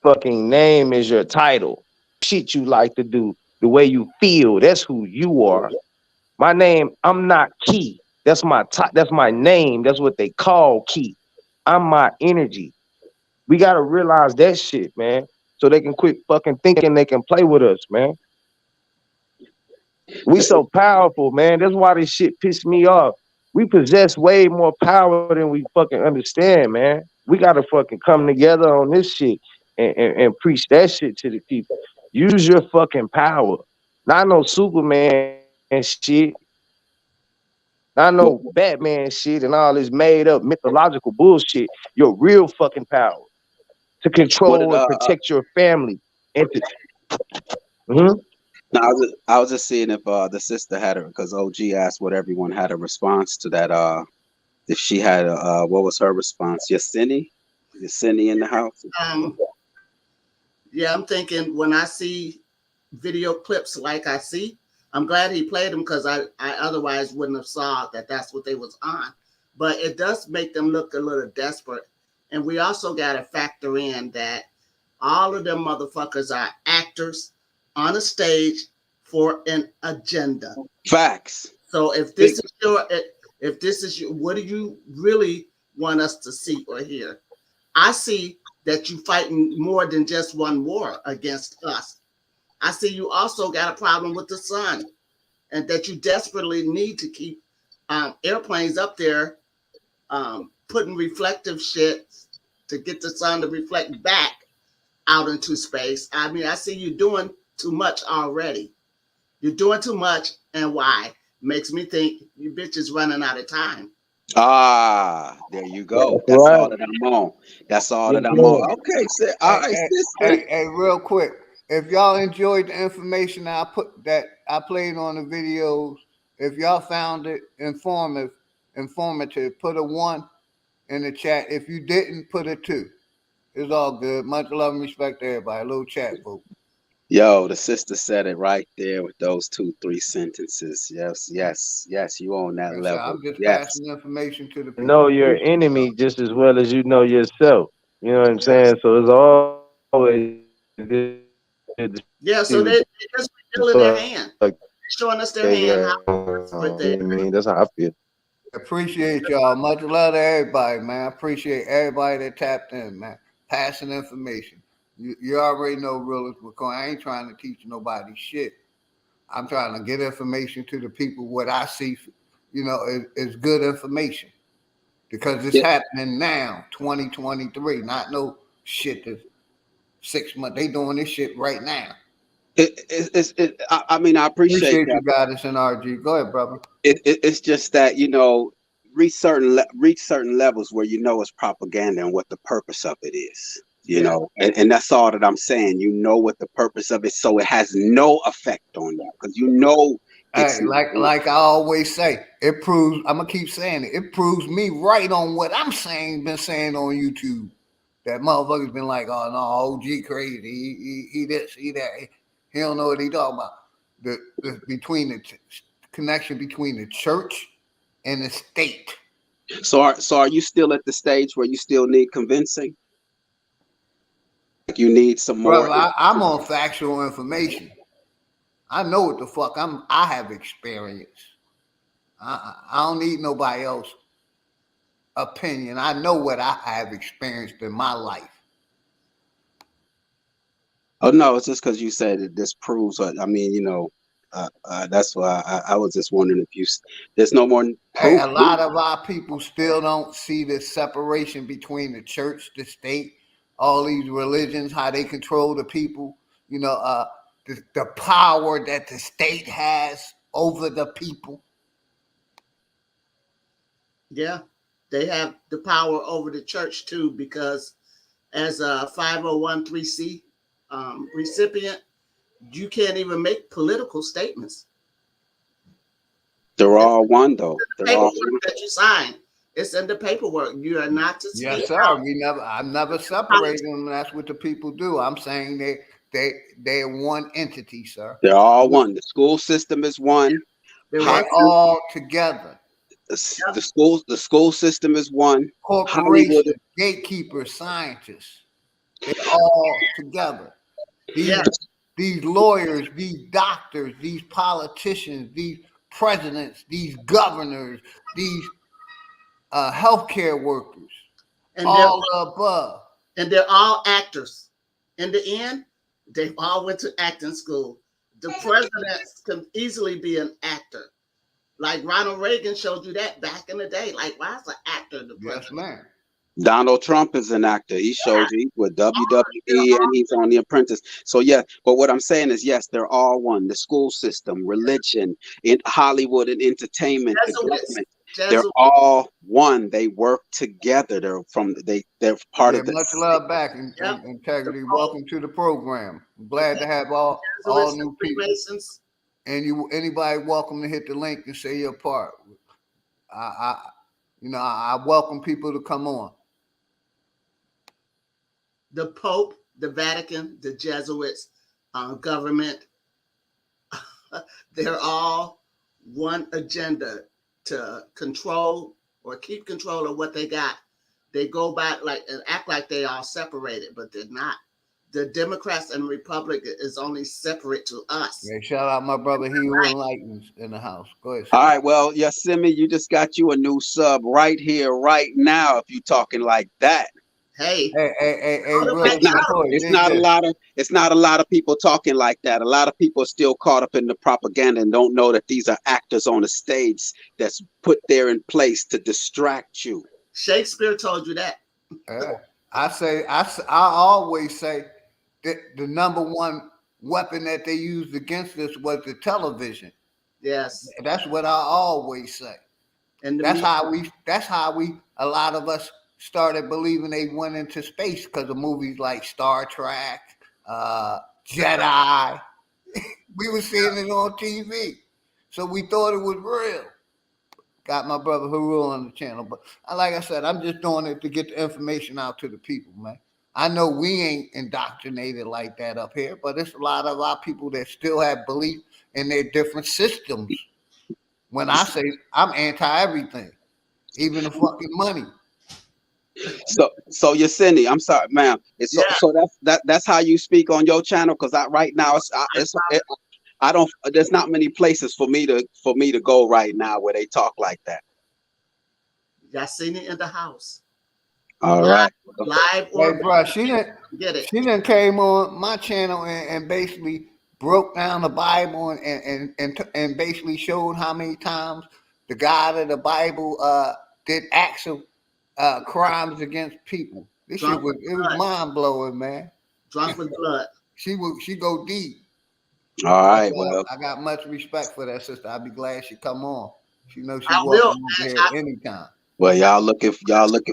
fucking name is your title. Shit you like to do, the way you feel, that's who you are. My name, I'm not Key. That's that's my name. That's what they call Key. I'm my energy. We gotta realize that shit, man. So they can quit fucking thinking they can play with us, man. We so powerful, man. That's why this shit pissed me off. We possess way more power than we fucking understand, man. We gotta fucking come together on this shit and preach that shit to the people. Use your fucking power. Not no Superman shit. Not no Batman shit and all this made up mythological bullshit. Your real fucking power to control and protect your family. And to, No, I was just seeing if the sister had her, because OG asked what everyone had a response to that. If she had what was her response? Yahsinni in the house. Yeah, I'm thinking when I see video clips like I see, I'm glad he played them because I otherwise wouldn't have saw that that's what they was on. But it does make them look a little desperate. And we also got to factor in that all of them motherfuckers are actors on a stage for an agenda. Facts. So if this is your, what do you really want us to see or hear? I see that you fighting more than just one war against us. I see you also got a problem with the sun, and that you desperately need to keep airplanes up there putting reflective shit to get the sun to reflect back out into space. I mean, I see you doing too much already. You're doing too much, and why? Makes me think you bitches running out of time. Ah, there you go. That's all that I'm on. That's all that I'm on. Okay, all right, sister. Hey, real quick. if y'all enjoyed the information I played on the videos, if y'all found it informative, put a 1 in the chat. If you didn't, put a 2. It's all good. Much love and respect to everybody. A little chat vote. Yo, the sister said it right there with those 2-3 sentences. Yes, you on that So level. I'm just Yes. passing information to the people. Know your enemy just as well as you know yourself. You know what I'm saying? So it's always good to Yeah, see so what they just revealing their hand. They're showing us their hand. I mean, that's how I feel. Appreciate y'all. Much love to everybody, man. I appreciate everybody that tapped in, man. Passing information. You already know realist McCoy. I ain't trying to teach nobody shit. I'm trying to get information to the people. What I see, is good information. Because it's happening now, 2023. Not no shit that's 6 months. They doing this shit right now. I mean, I appreciate that. You guys in RG. Go ahead, brother. It's just that, reach certain levels where it's propaganda and what the purpose of it is. And that's all that I'm saying. What the purpose of it, so it has no effect on you because it's hey, like I always say, it proves. I'm gonna keep saying it. It proves me right on what I'm saying. Been saying on YouTube. That motherfucker's been like, oh no, OG crazy. He this, he that. He don't know what he talking about. The connection between the church and the state. So are you still at the stage where you still need convincing? Like you need some more? Brother, I'm on factual information. I know what the fuck I have experience. I don't need nobody else's opinion. I know what I have experienced in my life. Oh no, it's just because you said it disproves. I mean, that's why I was just wondering if there's no more proof. Hey, a lot of our people still don't see the separation between the church, the state, all these religions, how they control the people. The power that the state has over the people. Yeah, they have the power over the church too, because as a 501(c) recipient, you can't even make political statements. They're all one though. They're all one. That you sign. It's in the paperwork. You are not to speak. Yes, sir. I've never separated them. That's what the people do. I'm saying they're one entity, sir. They're all one. The school system is one. They're all together. The school system is one. Corporation, gatekeeper, scientists. They're all together. These lawyers, these doctors, these politicians, these presidents, these governors, these healthcare workers, and all the above. And they're all actors. In the end, they all went to acting school. The presidents can easily be an actor. Like Ronald Reagan showed you that back in the day. Like, why is an actor the president? Yes, ma'am. Donald Trump is an actor. He showed you with WWE and he's on The Apprentice. So yeah, but what I'm saying is, yes, they're all one. The school system, religion, in Hollywood and entertainment, they're all one. They work together. They're part of the. Much love back, Integrity. Welcome to the program. I'm glad to have all new people. And anybody welcome to hit the link and say your part. I welcome people to come on. The Pope, the Vatican, the Jesuits, government, they're all one agenda to control or keep control of what they got. They go back and act like they all separated, but they're not. The Democrats and Republic is only separate to us. Yeah, shout out my brother, he who enlightens in the house. Go ahead. All right, well, Yahsinni, you just got you a new sub right here, right now. If you talking like that. Hey, it's not a lot of people talking like that. A lot of people are still caught up in the propaganda and don't know that these are actors on the stage that's put there in place to distract you. Shakespeare told you that. I always say that the number one weapon that they used against us was the television. Yes, that's what I always say. And that's how we a lot of us started believing they went into space because of movies like Star Trek, Jedi. We were seeing it on TV. So we thought it was real. Got my brother Haru on the channel. But like I said, I'm just doing it to get the information out to the people, man. I know we ain't indoctrinated like that up here, but it's a lot of our people that still have belief in their different systems. When I say I'm anti-everything, even the fucking money. So Yahsinni, I'm sorry, ma'am. So that's how you speak on your channel, because right now I don't. There's not many places for me to go right now where they talk like that. Yahsinni in the house. All right. Live or bro, she done came on my channel and basically broke down the Bible and basically showed how many times the God of the Bible did acts of crimes against people. It was mind blowing, man. Drunk with blood. She go deep. All right, well, I got much respect for that sister. I'd be glad she come on. She knows she I welcome will, over here anytime. Well, y'all looking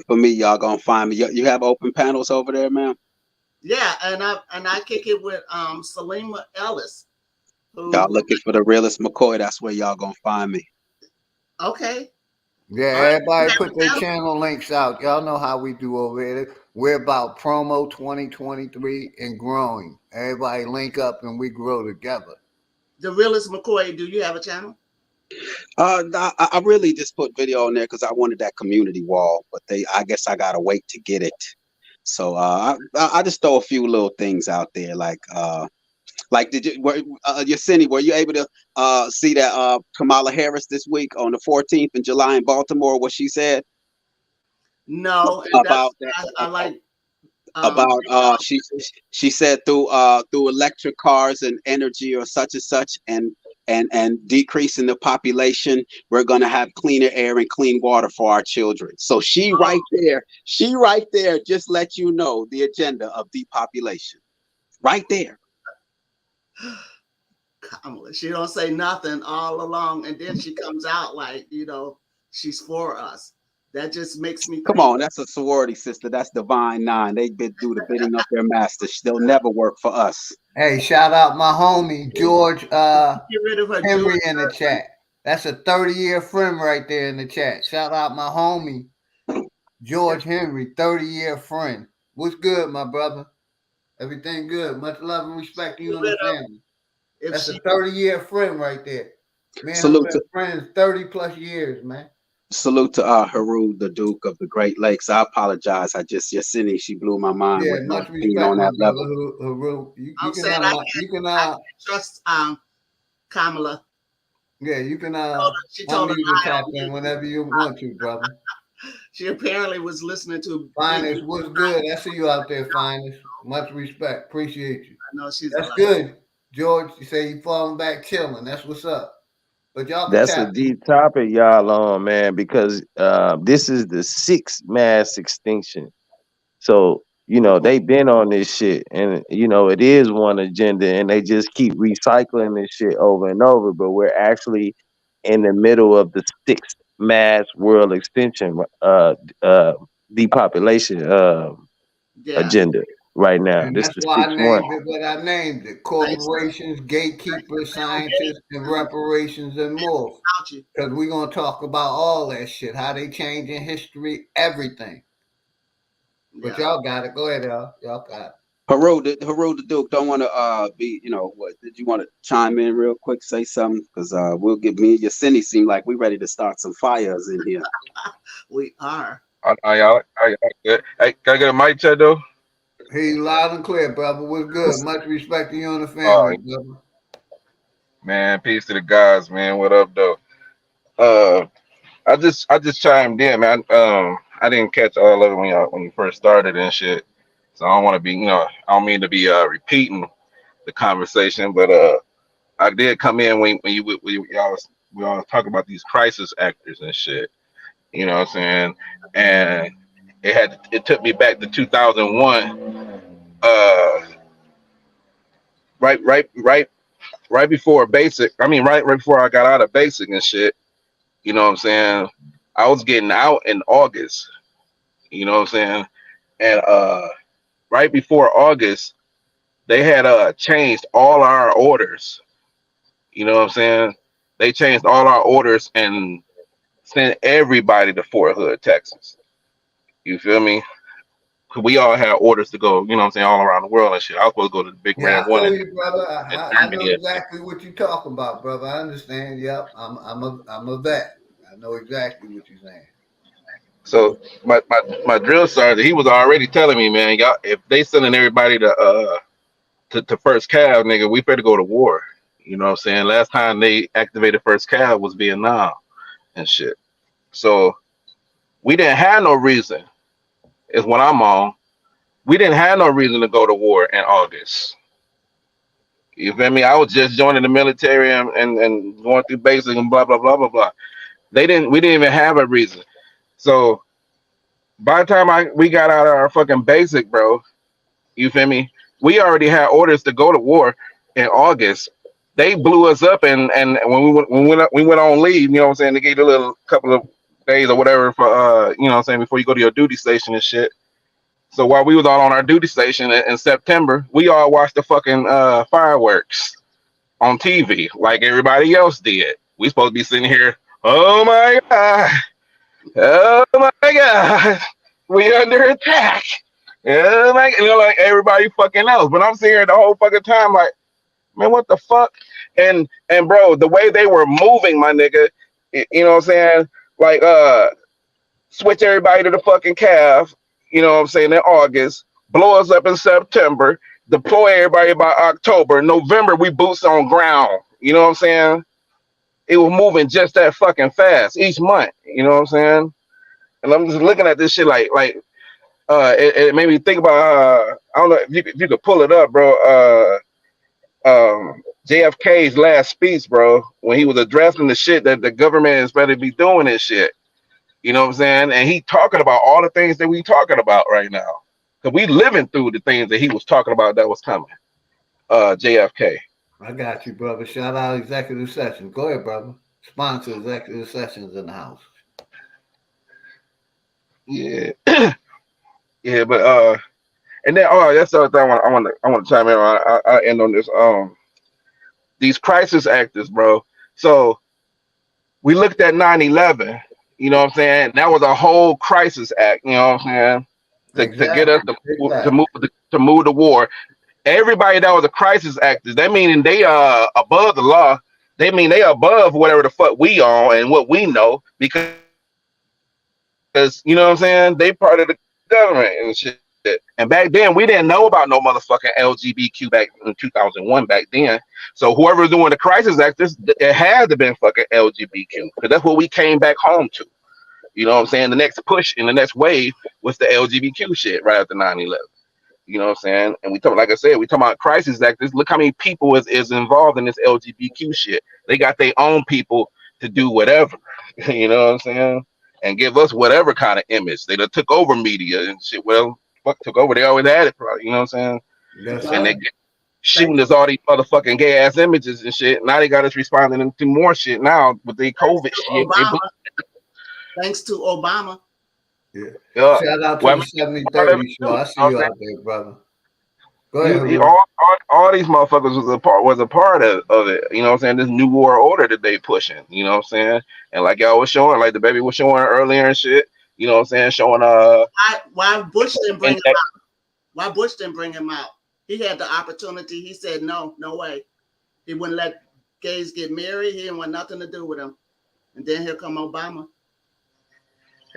for me, y'all gonna find me. You have open panels over there, ma'am? Yeah, and I kick it with Salima Ellis. Y'all looking for the realest McCoy, that's where y'all gonna find me. Okay. Yeah, everybody put their channel links out. Y'all know how we do over here. We're about promo 2023 and growing. Everybody link up and we grow together. The realest McCoy, do you have a channel? I really just put video on there because I wanted that community wall, but I guess I gotta wait to get it. So I just throw a few little things out there, like Yahsinni, were you able to see that Kamala Harris this week on the 14th in July in Baltimore, what she said? No, about that. I like about she said through electric cars and energy or such and such and decreasing the population, we're going to have cleaner air and clean water for our children. So she right there just let you know the agenda of depopulation right there. Kamala, she don't say nothing all along, and then she comes out like, she's for us. That just makes me come on. That's a sorority sister. That's Divine Nine. They do the bidding of their masters. They'll never work for us. Hey, shout out my homie George Henry in the chat. That's a 30-year friend right there in the chat. Shout out my homie George Henry, 30-year friend. What's good, my brother? Everything good. Much love and respect to you and the family. That's a 30-year friend right there. Man, I've been friends 30 plus years, man. Salute to Haru, the Duke of the Great Lakes. I apologize. Yahsinni, she blew my mind with much being on that level. Haru. I'm saying I can trust Kamala. Yeah, you can she told her to tap in whenever you want to, brother. She apparently was listening to Finest. What's good? I see you out there, Finest. Much respect. Appreciate you. I know she's that's good. George, you say you falling back chilling. That's what's up. But y'all that's a deep topic y'all on, man, because this is the 6th mass extinction. So, they've been on this shit, and it is one agenda, and they just keep recycling this shit over and over. But we're actually in the middle of the 6th mass world extinction depopulation agenda right now. And this that's is why I 6th named one. it what I named it. Corporations, gatekeepers, scientists, and reparations and more. Because we're going to talk about all that shit, how they change in history, everything. But y'all got it. Go ahead, y'all. Y'all got it. Haru the Duke don't want to be, what did you want to chime in real quick, say something? Because we'll give me and Yahsinni seem like we're ready to start some fires in here. We are. Y'all good. Hey, can I get a mic check though? Hey, loud and clear, brother. What's good? Much respect to you and the family, brother. Man, peace to the guys, man. What up, though? I just chimed in, man. I didn't catch all of it when you first started and shit. So I don't want to be, I don't mean to be repeating the conversation, but I did come in when we all talk about these crisis actors and shit. You know what I'm saying? And it took me back to 2001. Right before basic. I mean, right before I got out of basic and shit. You know what I'm saying? I was getting out in August. You know what I'm saying? And right before August, they had changed all our orders. You know what I'm saying? They changed all our orders and sent everybody to Fort Hood, Texas. You feel me? 'Cause we all had orders to go, you know what I'm saying, all around the world and shit. I was supposed to go to the big Yeah, red I one feel in you, brother. I know Germany. exactly what you're talking about, brother. I understand. Yep, I'm a vet. I know exactly what you're saying. So my drill sergeant, he was already telling me, man, y'all, if they sending everybody to first cav, nigga, we better go to war. You know what I'm saying? Last time they activated first cav was Vietnam and shit. So we didn't have no reason, is what I'm on. We didn't have no reason to go to war in August. You feel me? I was just joining the military and going through basic and blah blah blah blah blah. We didn't even have a reason. So by the time we got out of our fucking basic, bro, you feel me? We already had orders to go to war in August. They blew us up, and when we went on leave, you know what I'm saying? They gave you a little couple of days or whatever for you know what I'm saying, before you go to your duty station and shit. So while we was all on our duty station in September, we all watched the fucking fireworks on TV like everybody else did. We supposed to be sitting here, oh my god, oh my god, we under attack. Yeah, like, you know, like everybody fucking else. But I'm sitting here the whole fucking time, like, man, what the fuck? And bro, the way they were moving, my nigga, you know what I'm saying? Like, switch everybody to the fucking calf, you know what I'm saying, in August, blow us up in September, deploy everybody by October, November, we boots on ground. You know what I'm saying? It was moving just that fucking fast each month. You know what I'm saying? And I'm just looking at this shit like it made me think about I don't know if you could pull it up, bro. JFK's last speech, bro, when he was addressing the shit that the government is better be doing this shit. You know what I'm saying? And he talking about all the things that we talking about right now. Cause we living through the things that he was talking about that was coming. JFK. I got you, brother. Shout out executive sessions. Go ahead, brother. Sponsor executive sessions in the house. Yeah. Yeah, but and then that's the other thing I want to chime in on. I end on this. These crisis actors, bro. So we looked at 9/11. You know what I'm saying? That was a whole crisis act. You know what I'm saying? To get us to move the war. Everybody that was a crisis actors, that meaning they are above the law. They mean they above whatever the fuck we on and what we know, because you know what I'm saying? They part of the government and shit. And back then we didn't know about no motherfucking LGBTQ back in 2001 back then. So whoever's doing the crisis actors, it had to been fucking LGBTQ, because that's what we came back home to. You know what I'm saying? The next push and the next wave was the LGBTQ shit right after 9/11. You know what I'm saying? And we talk, like I said, we talk about crisis actors. Look how many people is involved in this LGBTQ shit. They got their own people to do whatever. You know what I'm saying? And give us whatever kind of image. They done took over media and shit. Well, fuck took over. They always had it, probably. You know what I'm saying? That's and they get shooting us all these motherfucking gay ass images and shit. Now they got us responding to more shit now with the COVID shit. Thanks to Obama. Yeah. Shout out to the 70-30 show. I see you out there, brother. Go ahead. All these motherfuckers was a part of it. You know what I'm saying? This new war order that they pushing. You know what I'm saying? And like y'all was showing, like the baby was showing earlier and shit. You know what I'm saying? Showing why Bush didn't bring him out? Why Bush didn't bring him out? He had the opportunity. He said no way. He wouldn't let gays get married. He didn't want nothing to do with them. And then here come Obama.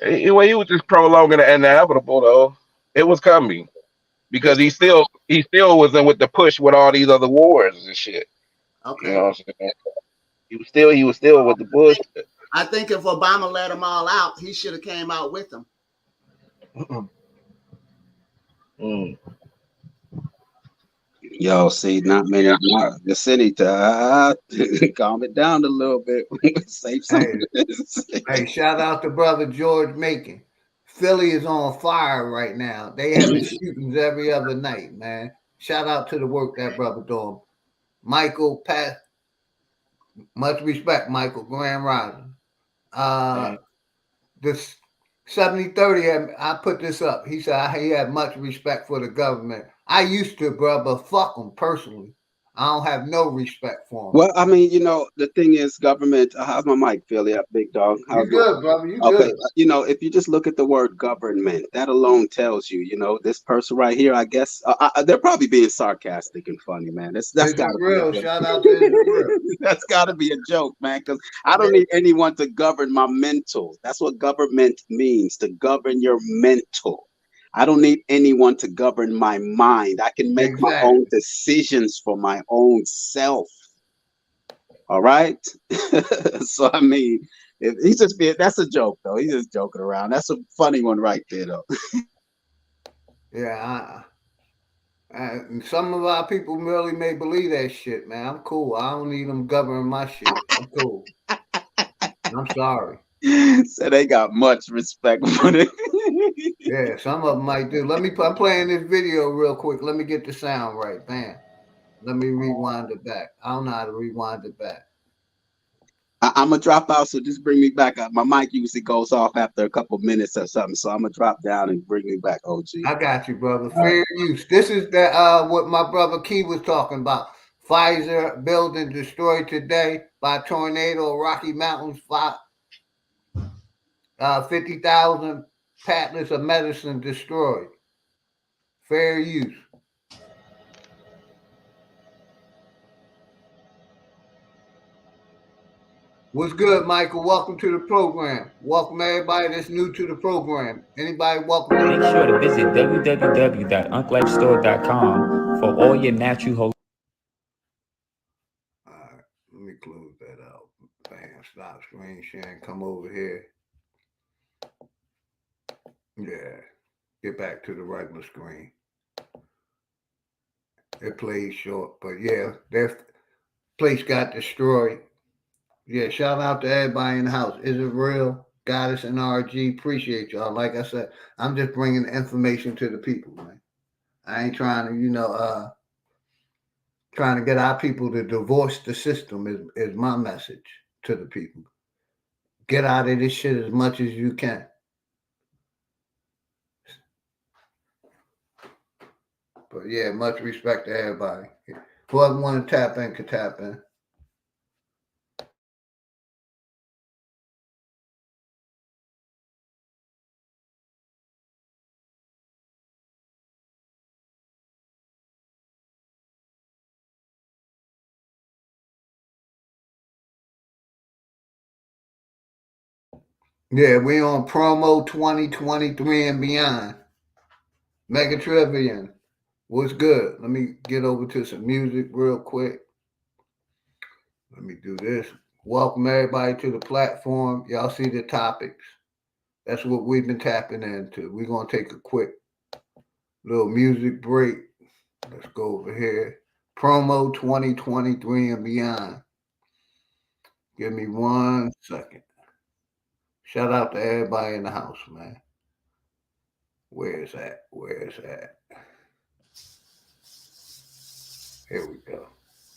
He was just prolonging the inevitable though. It was coming because he still was in with the push with all these other wars and shit. Okay. You know what I'm saying? He was still with the Bush. I think if Obama let them all out, he should have came out with them. Yo, see, not many. The city to calm it down a little bit. Save some. Hey, shout out to brother George Macon. Philly is on fire right now. They have shootings every other night, man. Shout out to the work that brother doing. Michael, Pat, much respect, Michael, Grand Rising. This 70-30, I put this up. He said he had much respect for the government. I used to, bro, but fuck them personally. I don't have no respect for them. Well, I mean, the thing is, government. How's my mic, Philly? Up, big dog. You good, brother? You Okay, good? if you just look at the word government, that alone tells you, this person right here. I guess they're probably being sarcastic and funny, man. That's got to be real. Shout out to Israel. That's got to be a joke, man. Because I don't need anyone to govern my mental. That's what government means, to govern your mental. I don't need anyone to govern my mind. I can make my own decisions for my own self. All right. So I mean, that's a joke though. He's just joking around. That's a funny one right there though. Yeah. And some of our people really may believe that shit, man. I'm cool. I don't need them governing my shit. I'm cool. I'm sorry. So they got much respect for it. Yeah, some of them might do. I'm playing this video real quick. Let me get the sound right. Bam. Let me rewind it back. I don't know how to rewind it back. I'm going to drop out, so just bring me back up. My mic usually goes off after a couple minutes or something, so I'm going to drop down and bring me back, OG. I got you, brother. Fair use. This is what my brother Key was talking about. Pfizer building destroyed today by tornado, Rocky Mountains, 50,000 patlets of medicine destroyed. Fair use. What's good, Michael? Welcome to the program. Welcome everybody that's new to the program. Anybody welcome? Make sure to visit www.unklifestore.com for all your natural All right, let me close that out. Bam, stop screen sharing. Come over here. Yeah, get back to the regular screen. It plays short, but yeah, their place got destroyed. Yeah, shout out to everybody in the house. Is it real? Goddess and RG, appreciate y'all. Like I said, I'm just bringing the information to the people, man. I ain't trying to, trying to get our people to divorce the system is my message to the people. Get out of this shit as much as you can. But yeah, much respect to everybody. Whoever want to tap in can tap in. Yeah, we on promo 2023 and beyond. Mega Trivian. What's good? Let me get over to some music real quick. Let me do this. Welcome everybody to the platform. Y'all see the topics. That's what we've been tapping into. We're going to take a quick little music break. Let's go over here. Promo 2023 and beyond. Give me 1 second. Shout out to everybody in the house, man. Where's that? Here we go.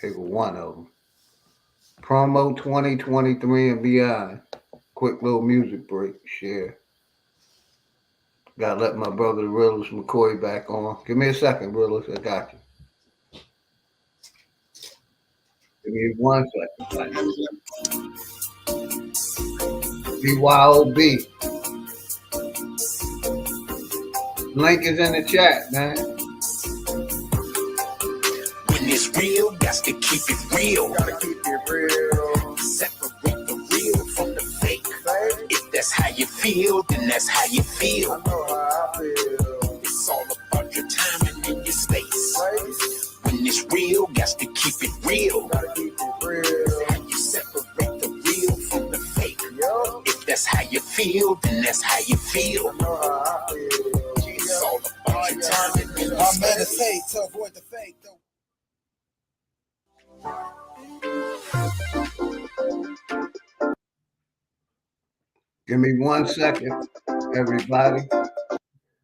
Here was one of them. Promo 2023 and beyond. Quick little music break. Share. Gotta let my brother Rillis McCoy back on. Give me a second, Rillis. I got you. Give me 1 second. BYOB. Link is in the chat, man. When it's real, got to keep it real. Gotta keep it real. Separate the real from the fake. If that's how you feel, then that's how you feel. I know how I feel. It's all about your timing and your space. When it's real, got to keep it real. Gotta keep it real. How you separate the real from the fake. If that's how you feel, then that's how you feel. I know how I feel. It's all about your timing and your I space. meditate to avoid the fake, though. Give me 1 second, everybody.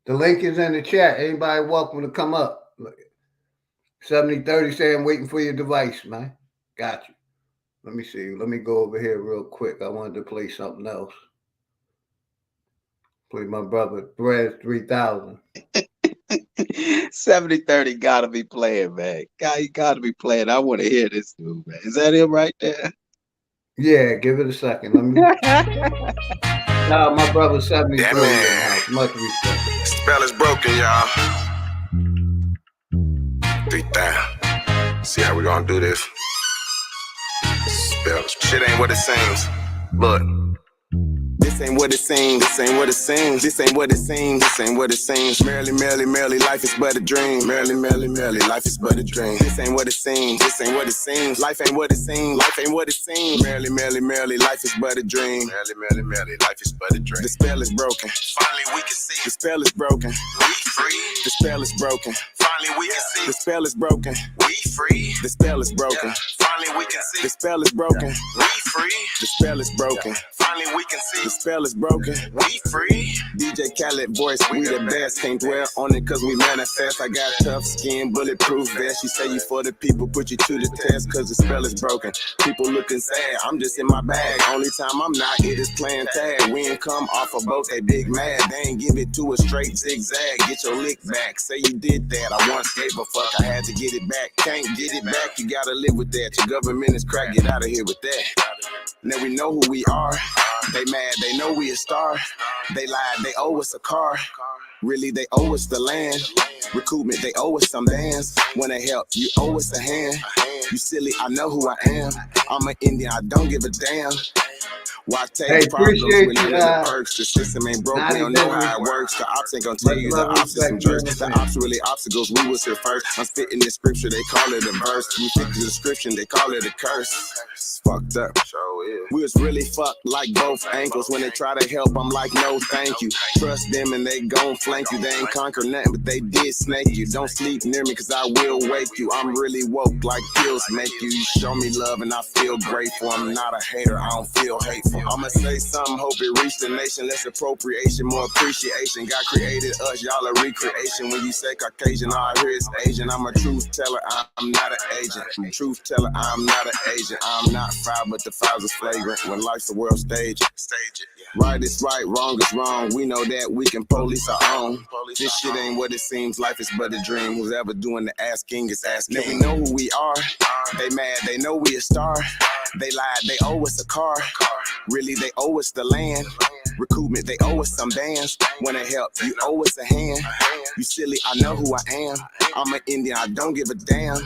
The link is in the chat. Anybody welcome to come up. 7030 saying waiting for your device, man. Got you. Let me see. Let me go over here real quick. I wanted to play something else. Play my brother Threads 3000. 7030 gotta be playing, man. Guy, you gotta be playing. I want to hear this dude, man. Is that him right there? Yeah, give it a second. Let me. My brother 73 in the house. Much respect. Spell is broken, y'all. 3,000. See how we gonna do this? Spell. Shit ain't what it seems. Look. This ain't what it seems, this ain't what it seems, this ain't what it seems, this ain't what it seems. Merrily, merrily, merrily, life is but a dream. Merrily, merrily, merrily, life is but a dream. This ain't what it seems, this ain't what it seems. Life ain't what it seems, life ain't what it seems. Merrily, merrily, merrily, life is but a dream. Merrily, merrily, merrily, life is but a dream. The spell is broken. Finally we can see. The spell is broken. We free. The spell is broken. Finally we can see. The spell is broken. We free. The spell is broken. Finally we can see. The spell is broken. We free. The spell is broken. Finally we can see. The spell is broken. We free. DJ Khaled voice, we the best. Can't dwell on it cause we manifest. I got tough skin, bulletproof vest. She say you for the people, put you to the test cause the spell is broken. People looking sad, I'm just in my bag. Only time I'm not, it is playing tag. We ain't come off a boat, they big mad. They ain't give it to a straight zigzag. Get your lick back, say you did that. I once gave a fuck, I had to get it back. Can't get it back, you gotta live with that. Your government is crack, get out of here with that. Now we know who we are. They mad, they know we a star. They lied, they owe us a car. Really, they owe us the land. Recruitment, they owe us some bands. Wanna help, you owe us a hand. You silly, I know who I am. I'm an Indian, I don't give a damn. Why take problems when you the perks? The system ain't broke, we don't know how it works. The ops ain't gonna tell you the ops is some jerks. The ops really obstacles, we was here first. I'm spitting the scripture, they call it a verse. We fit the description, they call it a curse. It's fucked up. We was really fucked like both ankles. When they try to help, I'm like, no thank you. Trust them and they gon' flank you. They ain't conquer nothing, but they did snake you. Don't sleep near me cause I will wake you. I'm really woke like pills make you. You show me love and I feel grateful. I'm not a hater, I don't feel hateful. I'ma say something, hope it reach the nation. Less appropriation, more appreciation. God created us, y'all a recreation. When you say Caucasian, all I hear is Asian. I'm a truth teller, I'm not an agent. I'm a truth teller, I'm not an agent. I'm not foul, but the fouls is flagrant. When life's a world stage, stage it. Right is right, wrong is wrong. We know that we can police our own. This shit ain't what it seems. Life is but a dream. Who's ever doing the asking is asking. Now we know who we are. They mad, they know we a star. They lied, they owe us a car. Really, they owe us the land. Recruitment, they owe us some bands. Wanna help, you owe us a hand. You silly, I know who I am. I'm an Indian, I don't give a damn.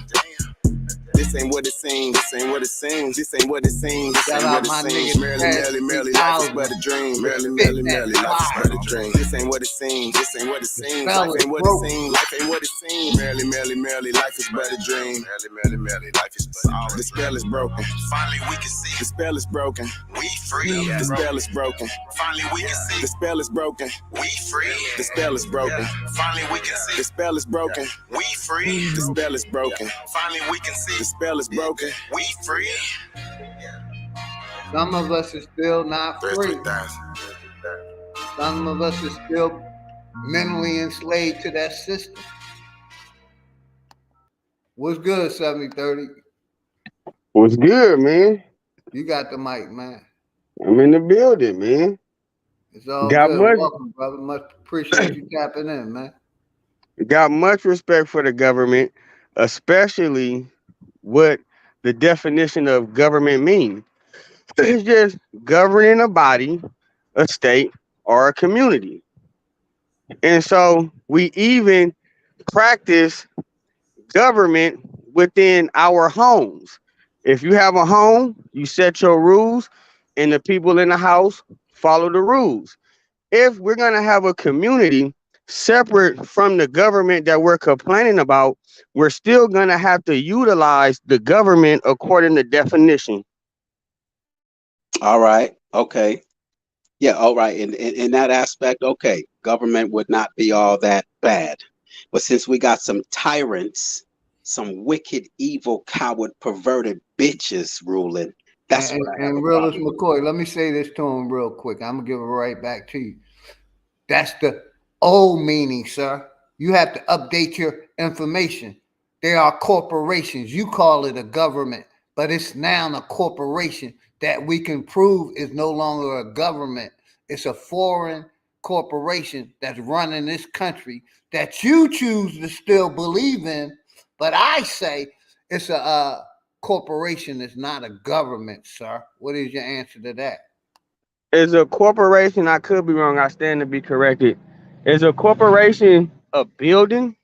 This ain't what it seems, this ain't what it seems, this ain't what it seems, this ain't what it seems. Merrily, merrily, merrily, life is but a dream. Merrily, merrily, merrily, life is but a dream. This ain't what it seems, this ain't what it seems, life ain't what it seems, life ain't what it seems. Merrily, merrily, merrily, life is but a dream. Merrily, merrily, merrily, life is but a dream. The spell is broken. Finally we can see. The spell is broken. We free. The spell is broken. Finally we can see. The spell is broken. We free. The spell is broken. Finally we can see. The spell is broken. We free. The spell is broken. Finally we can see. The spell is broken. We free. Some of us is still not free. Some of us is still mentally enslaved to that system. What's good, 7030? What's good, man? You got the mic, man. I'm in the building, man. It's all got good. Much, welcome, brother. Much appreciate you tapping in, man. Got much respect for the government, especially what the definition of government means. It's just governing a body, a state, or a community. And so we even practice government within our homes. If you have a home, you set your rules, and the people in the house follow the rules. If we're going to have a community separate from the government that we're complaining about, we're still going to have to utilize the government according to definition. All right. Okay. Yeah. All right. In that aspect, okay, government would not be all that bad. But since we got some tyrants, some wicked, evil, coward, perverted bitches ruling, that's what I have. And Realist McCoy, let me say this to him real quick. I'm going to give it right back to you. That's the old meaning, sir. You have to update your information. They are corporations. You call it a government, but it's now a corporation that we can prove is no longer a government. It's a foreign corporation that's running this country that you choose to still believe in. But I say it's a corporation. It's not a government, sir. What is your answer to that? Is a corporation, I could be wrong, I stand to be corrected. Is a corporation a building?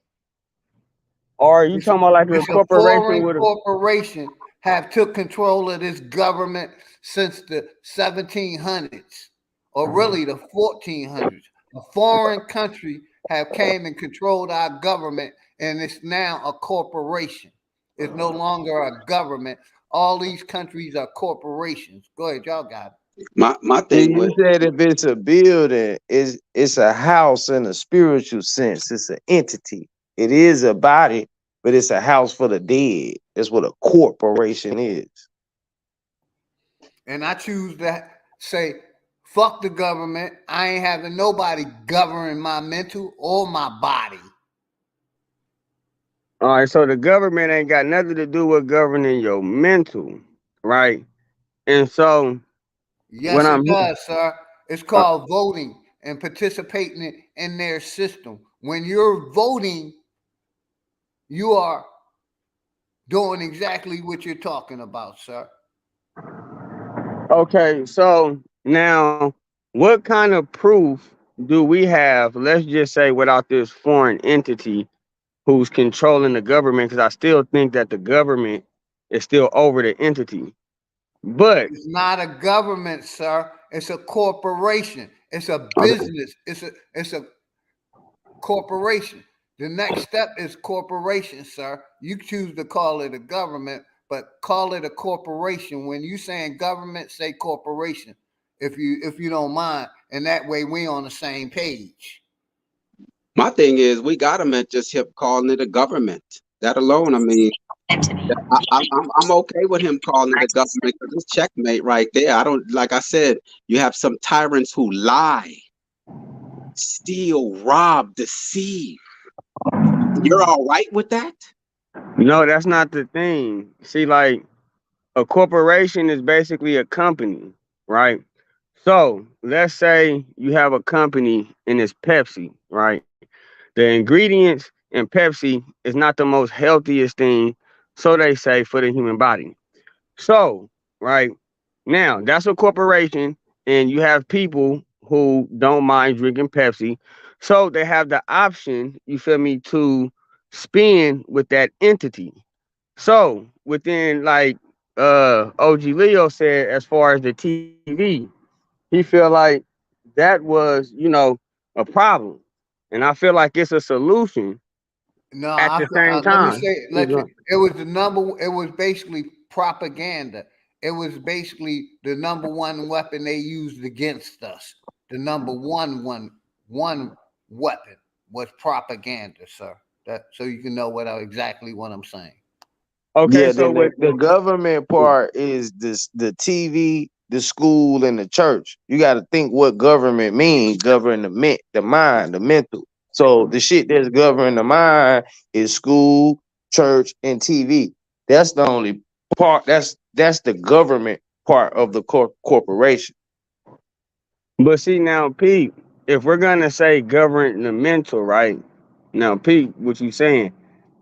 Or are you talking about like a corporation foreign with a corporation have took control of this government since the 1700s, or really the 1400s. A foreign country have came and controlled our government, and it's now a corporation. It's no longer a government. All these countries are corporations. Go ahead, y'all got it. My thing You with said if it's a building, it's a house in a spiritual sense. It's an entity. It is a body, but it's a house for the dead. That's what a corporation is. And I choose to say, fuck the government. I ain't having nobody govern my mental or my body. All right, so the government ain't got nothing to do with governing your mental, right? And so, yes, it does, sir. It's called voting and participating in their system. When you're voting, you are doing exactly what you're talking about, sir. Okay, so now what kind of proof do we have, let's just say without this foreign entity who's controlling the government, because I still think that the government is still over the entity. But it's not a government, sir. It's a corporation. It's a business. It's a corporation. The next step is corporation, sir. You choose to call it a government, but call it a corporation. When you saying government, say corporation, if you don't mind, and that way we on the same page. my thing is we got him at just him calling it a government. That alone, I mean, I'm okay with him calling it a government because it's checkmate right there. I don't, like I said, you have some tyrants who lie, steal, rob, deceive. You're all right with that? no, that's not the thing. See, like a corporation is basically a company, right? So let's say you have a company and it's Pepsi, right? The ingredients in Pepsi is not the most healthiest thing, so they say, for the human body. So, right now, that's a corporation, and you have people who don't mind drinking Pepsi. So they have the option, you feel me, to spend with that entity. So within like OG Leo said, as far as the TV, he feel like that was, a problem. And I feel like it's a solution No, at the same let me time. say, it was the number. It was basically propaganda. It was basically the number one weapon they used against us. The number one weapon was propaganda, sir. That so you can know exactly what I'm saying. Okay, Yeah, so then the government part is the TV, the school, and the church. You got to think what government means. Govern the mind, the mental. So the shit that's governing the mind is school, church, and TV. That's the only part. That's the government part of the corporation. But see now, Pete, if we're gonna say govern the mental, right? Now, Pete, what you saying?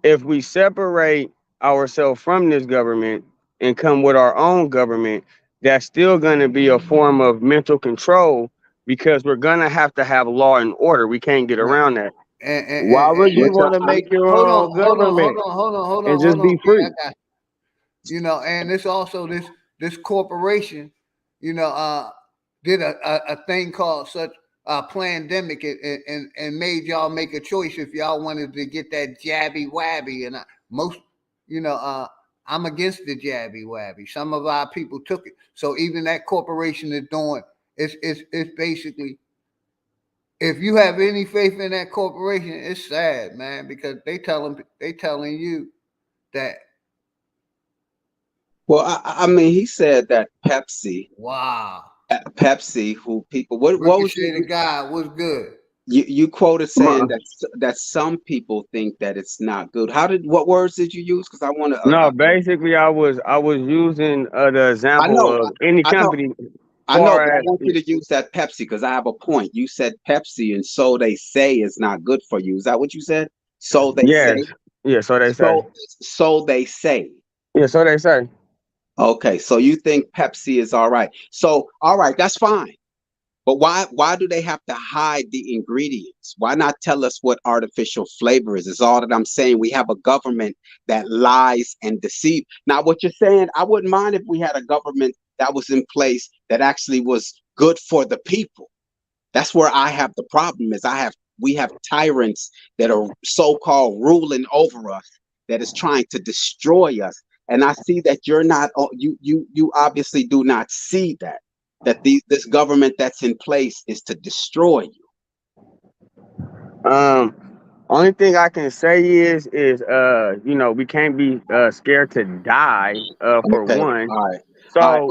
If we separate ourselves from this government and come with our own government, that's still gonna be a form of mental control because we're gonna have to have law and order. We can't get around that. Why would you want to make your own government Hold and on, just be free? I got and it's also this corporation, did a thing called such a pandemic and made y'all make a choice if y'all wanted to get that jabby wabby. And I'm against the jabby wabby. Some of our people took it. So even that corporation is doing it's basically, if you have any faith in that corporation, it's sad, man, because they telling you that. Well, I mean, he said that Pepsi. Wow. Pepsi, who people, what was Ricochet the guy was good. You quoted saying that some people think that it's not good. What words did you use? Because I want to. No, basically, I was using the example of any company. I know, far but I as want you to use that Pepsi because I have a point. You said Pepsi, and so they say is not good for you. Is that what you said? So they yes, say. yeah, so they say. So they say. Yeah, so they say. Okay, so you think Pepsi is all right. So all right, that's fine. But why do they have to hide the ingredients? Why not tell us what artificial flavor is all that I'm saying. We have a government that lies and deceives. Now, what you're saying, I wouldn't mind if we had a government that was in place that actually was good for the people. That's where I have the problem is we have tyrants that are so-called ruling over us that is trying to destroy us. And I see that you're not you obviously do not see that this government that's in place is to destroy you. Only thing I can say is you know, we can't be scared to die for Okay, one. all right. So All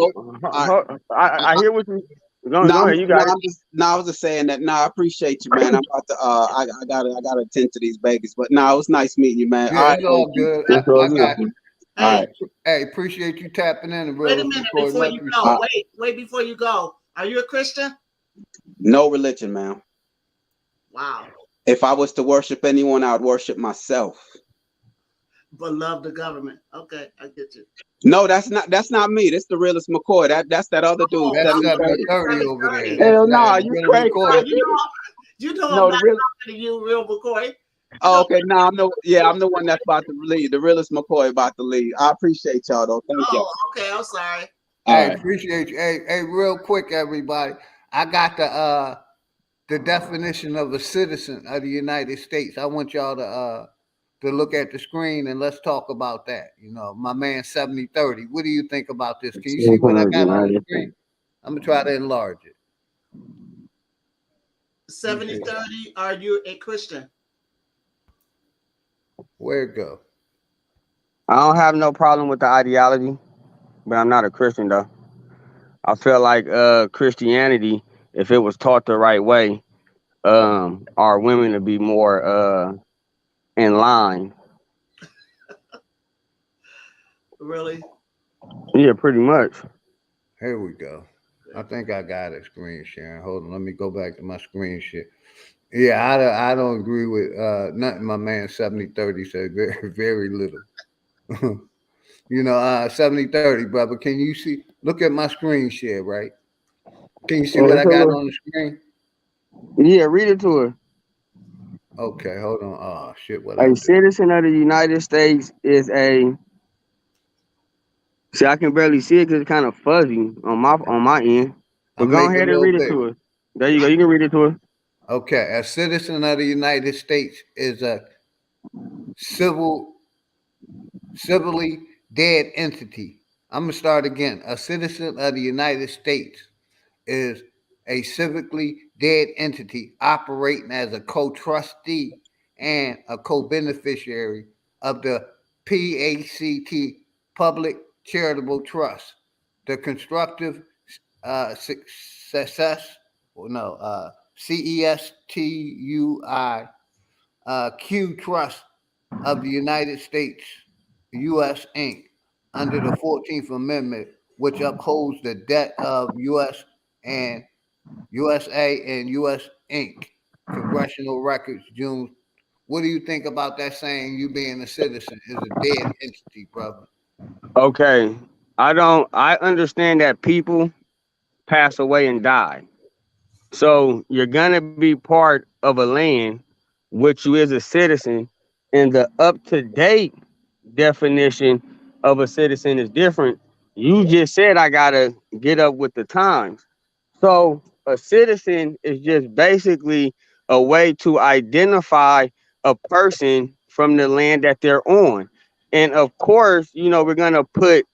right. I hear what you go No, ahead, you got it. I was just saying that. No, I appreciate you, man. I'm about to. I gotta attend to these babies. But no, it was nice meeting you, man. Yeah, All it's right, all OG. good. It's all I good. got you. All Hey, right. hey, appreciate you tapping in and Wait a real minute McCoy. before Much you respect. go. Wait before you go. Are you a Christian? No religion, man. Wow. If I was to worship anyone, I would worship myself. But love the government. Okay, I get you. No, that's not me. That's the realest McCoy. That's that other dude. That's 7030. 7030 over there. Hell no, That's you really crazy. McCoy. You know No, I'm the not real. talking to you, real McCoy. Oh, okay, no, I'm the one that's about to leave. The realest McCoy about to leave. I appreciate y'all though. Thank y'all. Oh, okay. I'm sorry. All Hey, right. appreciate you. Hey, real quick, everybody. I got the definition of a citizen of the United States. I want y'all to look at the screen and let's talk about that. You know, my man 7030. What do you think about this? Can you see what I got on the screen? I'm gonna try to enlarge it. 7030, are you a Christian? Where it go? I don't have no problem with the ideology, but I'm not a Christian though. I feel like Christianity, if it was taught the right way, our women to be more in line. Really? Yeah, pretty much. Here we go. I think I got it screen sharing. Hold on, let me go back to my screen share. Yeah, I don't agree with nothing my man 7030 said. Very, very little. You know, 7030, brother. Can you see? Look at my screen share, right? Can you see what I got on the screen? Yeah, read it to her. Okay, hold on. Oh shit, what A citizen of the United States is a. See, I can barely see it because it's kind of fuzzy on my end. But I'll go make it ahead a and little read it bigger. to her. There you go. You can read it to her. Okay, a citizen of the United States is a civilly dead entity. I'm gonna start again. A citizen of the United States is a civically dead entity operating as a co-trustee and a co-beneficiary of the PACT Public Charitable Trust, the Constructive Success, CESTUI Q Trust of the United States, U.S. Inc., under the 14th Amendment, which upholds the debt of U.S. and USA and U.S. Inc. Congressional records, June. What do you think about that saying you being a citizen is a dead entity, brother? Okay. I understand that people pass away and die. So you're gonna be part of a land which you is a citizen, and the up-to-date definition of a citizen is different. You just said I gotta get up with the times. So a citizen is just basically a way to identify a person from the land that they're on. And of course, you know, we're gonna put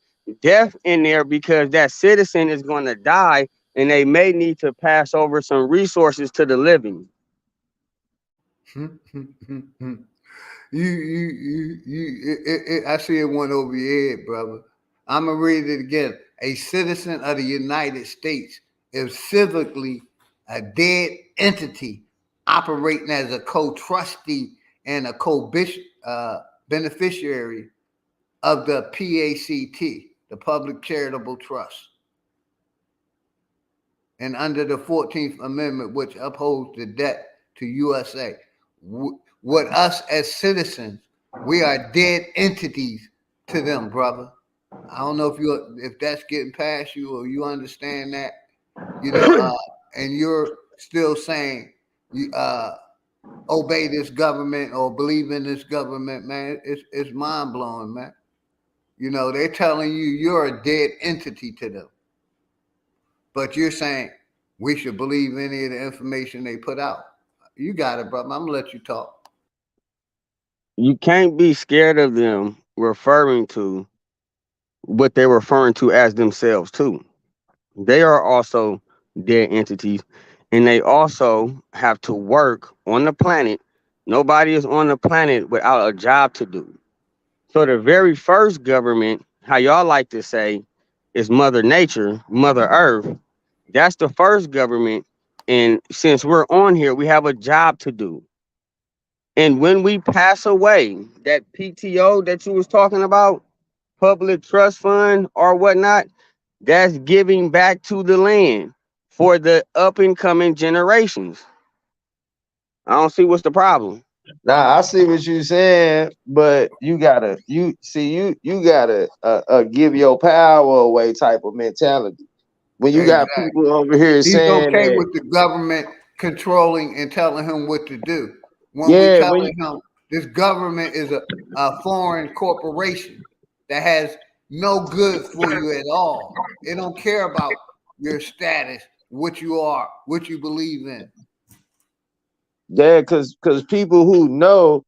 death in there because that citizen is gonna die and they may need to pass over some resources to the living. I see it went over your head, brother. I'm gonna read it again. A citizen of the United States is civically a dead entity operating as a co-trustee and a co-beneficiary of the PACT, the Public Charitable Trust. and under the 14th Amendment, which upholds the debt to USA. What us as citizens, we are dead entities to them, brother. I don't know if that's getting past you or you understand that, and you're still saying you obey this government or believe in this government, man. It's mind blowing, man. They're telling you you're a dead entity to them, but you're saying we should believe any of the information they put out. You got it, brother. I'm gonna let you talk. You can't be scared of them referring to what they're referring to as themselves too. They are also dead entities, and they also have to work on the planet. Nobody is on the planet without a job to do. So the very first government, how y'all like to say, is Mother Nature, Mother Earth. That's the first government. And since we're on here, we have a job to do. And when we pass away, that PTO that you was talking about, public trust fund or whatnot, that's giving back to the land for the up and coming generations. I don't see what's the problem. Nah, I see what you're saying, but you gotta give your power away type of mentality. When you got people over here He's saying okay that, with the government controlling and telling him what to do. When we yeah, telling him this government is a foreign corporation that has no good for you at all. It don't care about your status, what you are, what you believe in. yeah, because people who know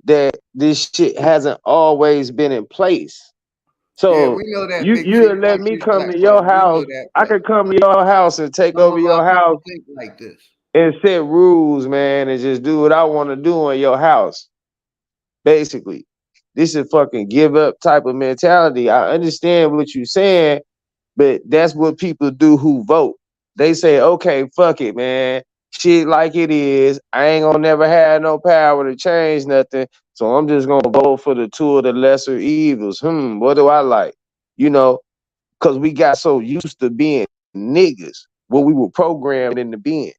that this shit hasn't always been in place. Yeah, So we know that you big shit let like me this, come Black to brother. your We know house. that. I could come to your house and take Some over of your our house people think like this. and set rules, man, and just do what I want to do in your house. Basically, this is fucking give up type of mentality. I understand what you're saying, but that's what people do who vote. They say, okay, fuck it, man. Shit like it is. I ain't gonna never have no power to change nothing. So I'm just gonna vote for the two of the lesser evils. What do I like? Because we got so used to being niggas, what we were programmed into being.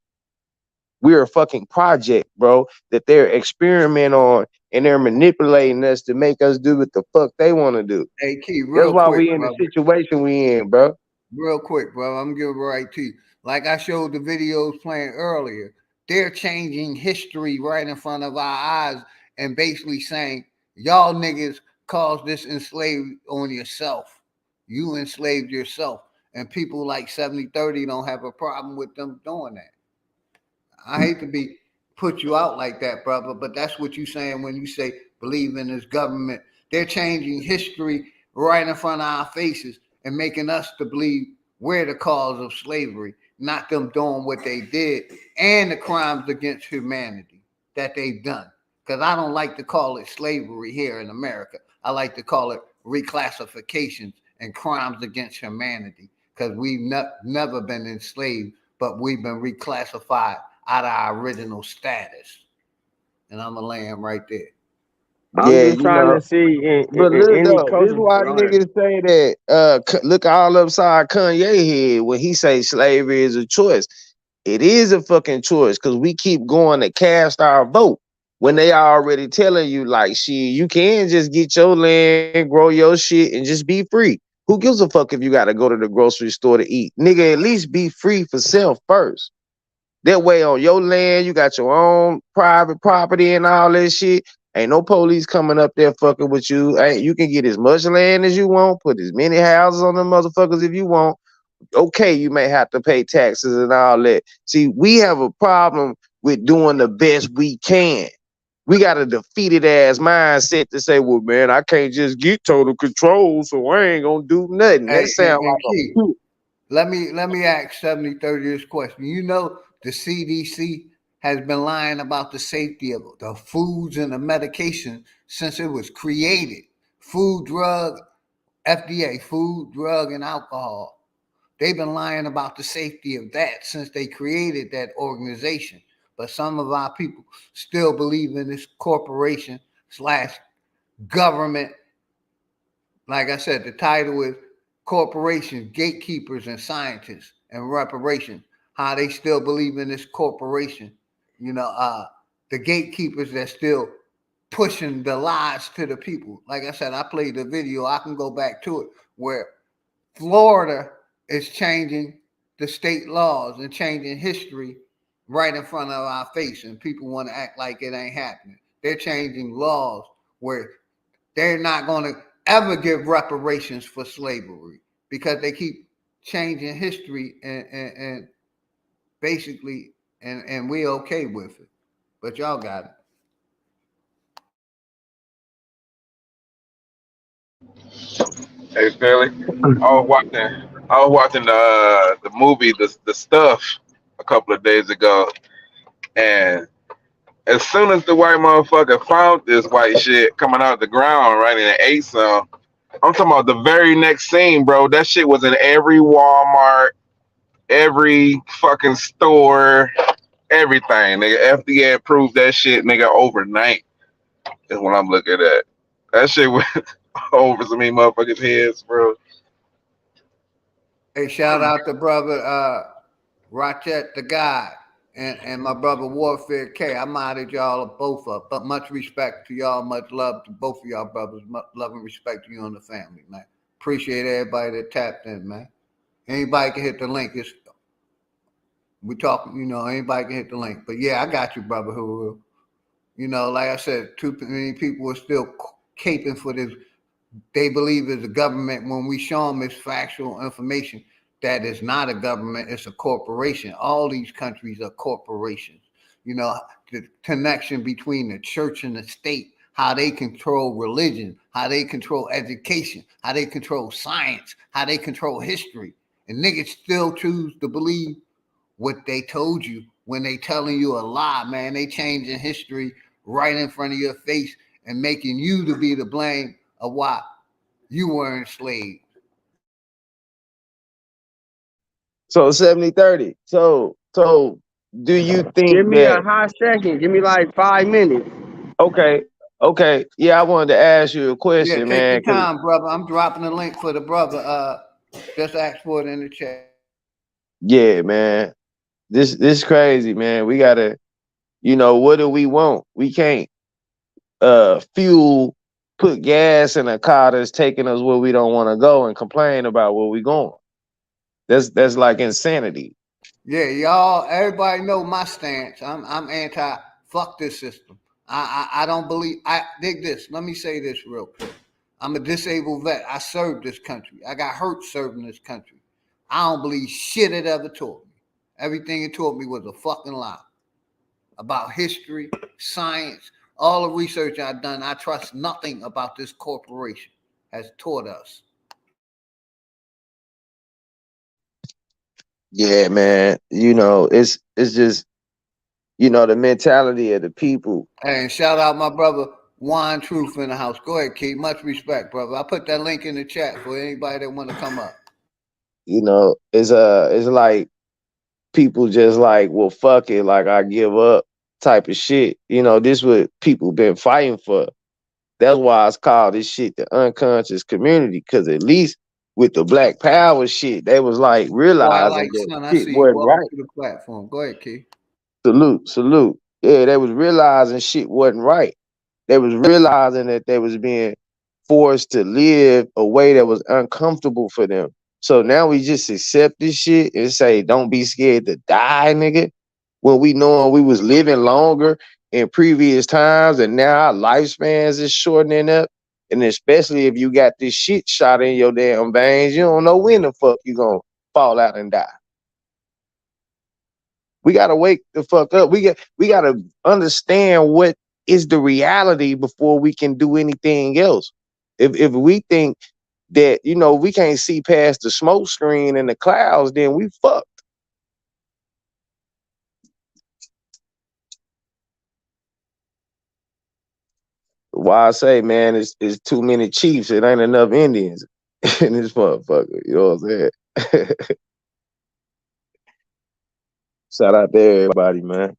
We're a fucking project, bro, that they're experimenting on and they're manipulating us to make us do what the fuck they want to do. Hey, Key, That's real why quick, we in brother. the situation we in, bro. Real quick, bro. I'm giving it right to you. Like I showed the videos playing earlier, they're changing history right in front of our eyes and basically saying, y'all niggas caused this enslaved on yourself. You enslaved yourself. And people like 7030 don't have a problem with them doing that. I hate to put you out like that, brother, but that's what you're saying when you say believe in this government. They're changing history right in front of our faces and making us to believe we're the cause of slavery, not them doing what they did and the crimes against humanity that they've done. Because I don't like to call it slavery here in America. I like to call it reclassifications and crimes against humanity because we've never been enslaved, but we've been reclassified out of our original status. And I'm going to land right there. I'm just trying to see But in look any though, this is culture. why Go ahead. niggas say that. Look all upside Kanye head when he say slavery is a choice. It is a fucking choice because we keep going to cast our vote when they already telling you like, shit, you can just get your land, grow your shit, and just be free. Who gives a fuck if you got to go to the grocery store to eat? Nigga, at least be free for self first. That way on your land, you got your own private property and all that shit. Ain't no police coming up there fucking with you. Hey, you can get as much land as you want, put as many houses on them motherfuckers if you want. Okay, you may have to pay taxes and all that. See, we have a problem with doing the best we can. We got a defeated ass mindset to say, well, man, I can't just get total control, so I ain't gonna do nothing. Hey, That sound and like Key, let me ask 7030 this question. You know the CDC has been lying about the safety of the foods and the medication since it was created. Food, drug, FDA, food, drug, and alcohol. They've been lying about the safety of that since they created that organization. But some of our people still believe in this corporation / government. Like I said, the title is Corporations, Gatekeepers, and Scientists and Reparation. how they still believe in this corporation. The gatekeepers that still pushing the lies to the people. Like I said, I played the video. I can go back to it where Florida is changing the state laws and changing history right in front of our face, and people want to act like it ain't happening. They're changing laws where they're not going to ever give reparations for slavery because they keep changing history and basically, and we're okay with it. But y'all got it. Hey Philly, I was watching the movie the Stuff a couple of days ago, and as soon as the white motherfucker found this white shit coming out of the ground, right, and it ate some, I'm talking about the very next scene, bro. That shit was in every Walmart, every fucking store, everything. Nigga, FDA approved that shit, nigga, overnight. Is what I'm looking at. That shit went over so many motherfuckers' heads, bro. Hey, shout out to brother Rachet the guy and my brother Warfare K. I modded y'all both up, but much respect to y'all, much love to both of y'all brothers, much love and respect to you and the family, man. Appreciate everybody that tapped in, man. Anybody can hit the link. We talking, anybody can hit the link. But yeah, I got you, brother. Like I said, too many people are still caping for this. They believe it's a government when we show them it's factual information that is not a government, it's a corporation. All these countries are corporations. The connection between the church and the state, how they control religion, how they control education, how they control science, how they control history. And niggas still choose to believe what they told you when they telling you a lie, man. They changing history right in front of your face and making you to be the blame of why you were enslaved. So 70-30. So do you think Give me a hot second. Give me like 5 minutes. Okay. Yeah, I wanted to ask you a question, Yeah, take man. your time, brother. I'm dropping the link for the brother. Just ask for it in the chat. Yeah, man. This crazy, man. We gotta, what do we want? We can't put gas in a car that's taking us where we don't want to go and complain about where we going. That's like insanity. Yeah, y'all, everybody know my stance. I'm anti fuck this system. I don't believe I dig this. Let me say this real quick. I'm a disabled vet. I served this country. I got hurt serving this country. I don't believe shit it ever taught me. Everything it taught me was a fucking lie. About history, science, all the research I've done, I trust nothing about this corporation has taught us. Yeah, man. It's just, the mentality of the people. And shout out my brother Juan Truth in the house. Go ahead, Keith. Much respect, brother. I put that link in the chat for anybody that want to come up. It's like people just like, well, fuck it, like I give up type of shit. This what people been fighting for. That's why it's called this shit the unconscious community, because at least with the Black Power shit, they was like realizing that Son, I shit see you. wasn't Welcome right. to the platform. Go ahead, Keith. Salute. Yeah, they was realizing shit wasn't right. They was realizing that they was being forced to live a way that was uncomfortable for them. So now we just accept this shit and say, don't be scared to die, nigga. When we knowing we was living longer in previous times and now our lifespans is shortening up. And especially if you got this shit shot in your damn veins, you don't know when the fuck you gonna fall out and die. We gotta wake the fuck up. We gotta understand what is the reality before we can do anything else. If we think that we can't see past the smoke screen and the clouds, then we fucked. Why I say, man, it's too many chiefs. It ain't enough Indians in this motherfucker. You know what I'm saying? Shout out to everybody, man.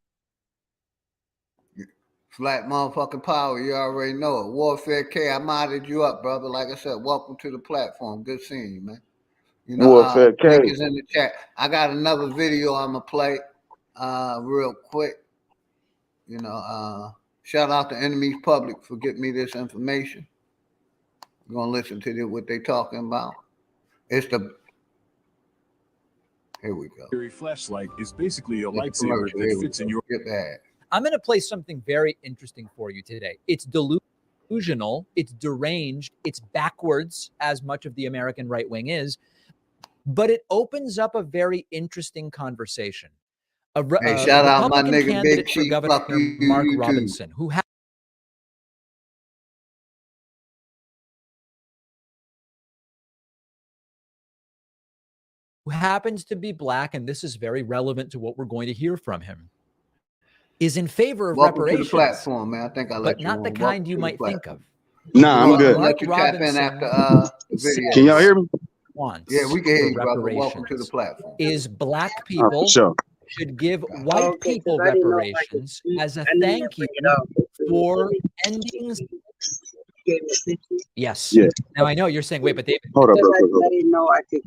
Flat motherfucking power. You already know it. Warfare K, I modded you up, brother. Like I said, welcome to the platform. Good seeing you, man. You know, More fair link case. is in the chat. I got another video I'm gonna play real quick. You know, shout out to Enemies Public for getting me this information. I'm gonna listen to what they talking about. It's the here we go. Flashlight is basically a It's the lightsaber commercial. Here that we fits in go. your. Get that. I'm going to play something very interesting for you today. It's delusional, it's deranged, it's backwards, as much of the American right wing is, but it opens up a very interesting conversation. Hey, shout out my Republican nigga Big candidate for Chief. Governor Fuck you, Mark you too. Robinson, who happens to be black, and this is very relevant to what we're going to hear from him, is in favor of Welcome reparations, to the platform, man. I think I let but you not the on. kind Welcome you to the might think platform. of. Nah, I'm What good. I'll Mark let you tap in Robinson after the video. Can y'all hear me? Wants Yeah, we can hear for you, brother. Welcome to the reparations platform. is black For people sure. should give white Okay, people 'cause I didn't know if I could reparations speak. as a I knew you thank you bring it up. for ending. Yes. Yeah. Now I know you're saying, wait, but David, Hold up, Because bro. I didn't know I could.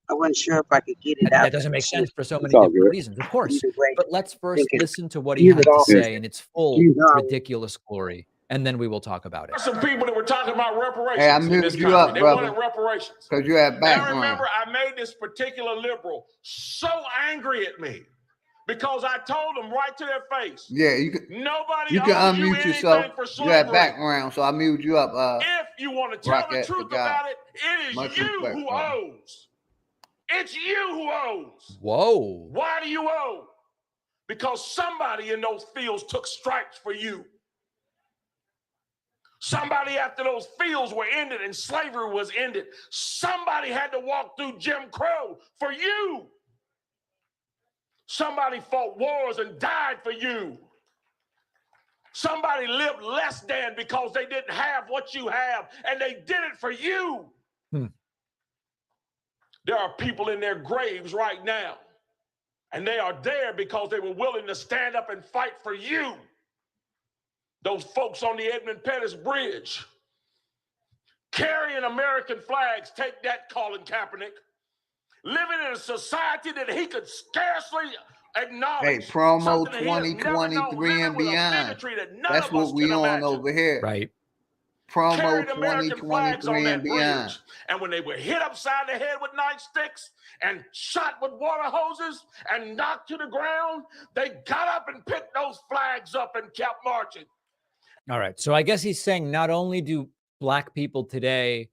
I wasn't sure if I could get it out. that doesn't make sense for so It's many all different good. reasons, of course. Either way, But let's first thinking, listen to what he hear had it to all. say in its full You know, ridiculous glory, and then we will talk about it. Some people that were talking about reparations Hey, I in muted this you country. up, They brother, wanted reparations. because you have And I background. remember I made this particular liberal so angry at me because I told them right to their face. Yeah, you can. Nobody You can owes you unmute anything yourself. for You have slavery. background, so I muted you up. If you want to tell the Rocket, truth the guy. about it, it is Much you respect, who brother. owes. It's you who owes. Whoa. Why do you owe? Because somebody in those fields took stripes for you. Somebody after those fields were ended and slavery was ended, somebody had to walk through Jim Crow for you. Somebody fought wars and died for you. Somebody lived less than because they didn't have what you have, and they did it for you. There are people in their graves right now, and they are there because they were willing to stand up and fight for you. Those folks on the Edmund Pettus Bridge carrying American flags, take that, Colin Kaepernick, living in a society that he could scarcely acknowledge. Hey, promo something that he has never known, 2023 and living with a beyond. bigotry that none That's of what us we can on imagine. over here. Right. Promo Carried American flags on 2023 that and beyond. bridge. And when they were hit upside the head with nightsticks and shot with water hoses and knocked to the ground, they got up and picked those flags up and kept marching. All right. So I guess he's saying not only do black people today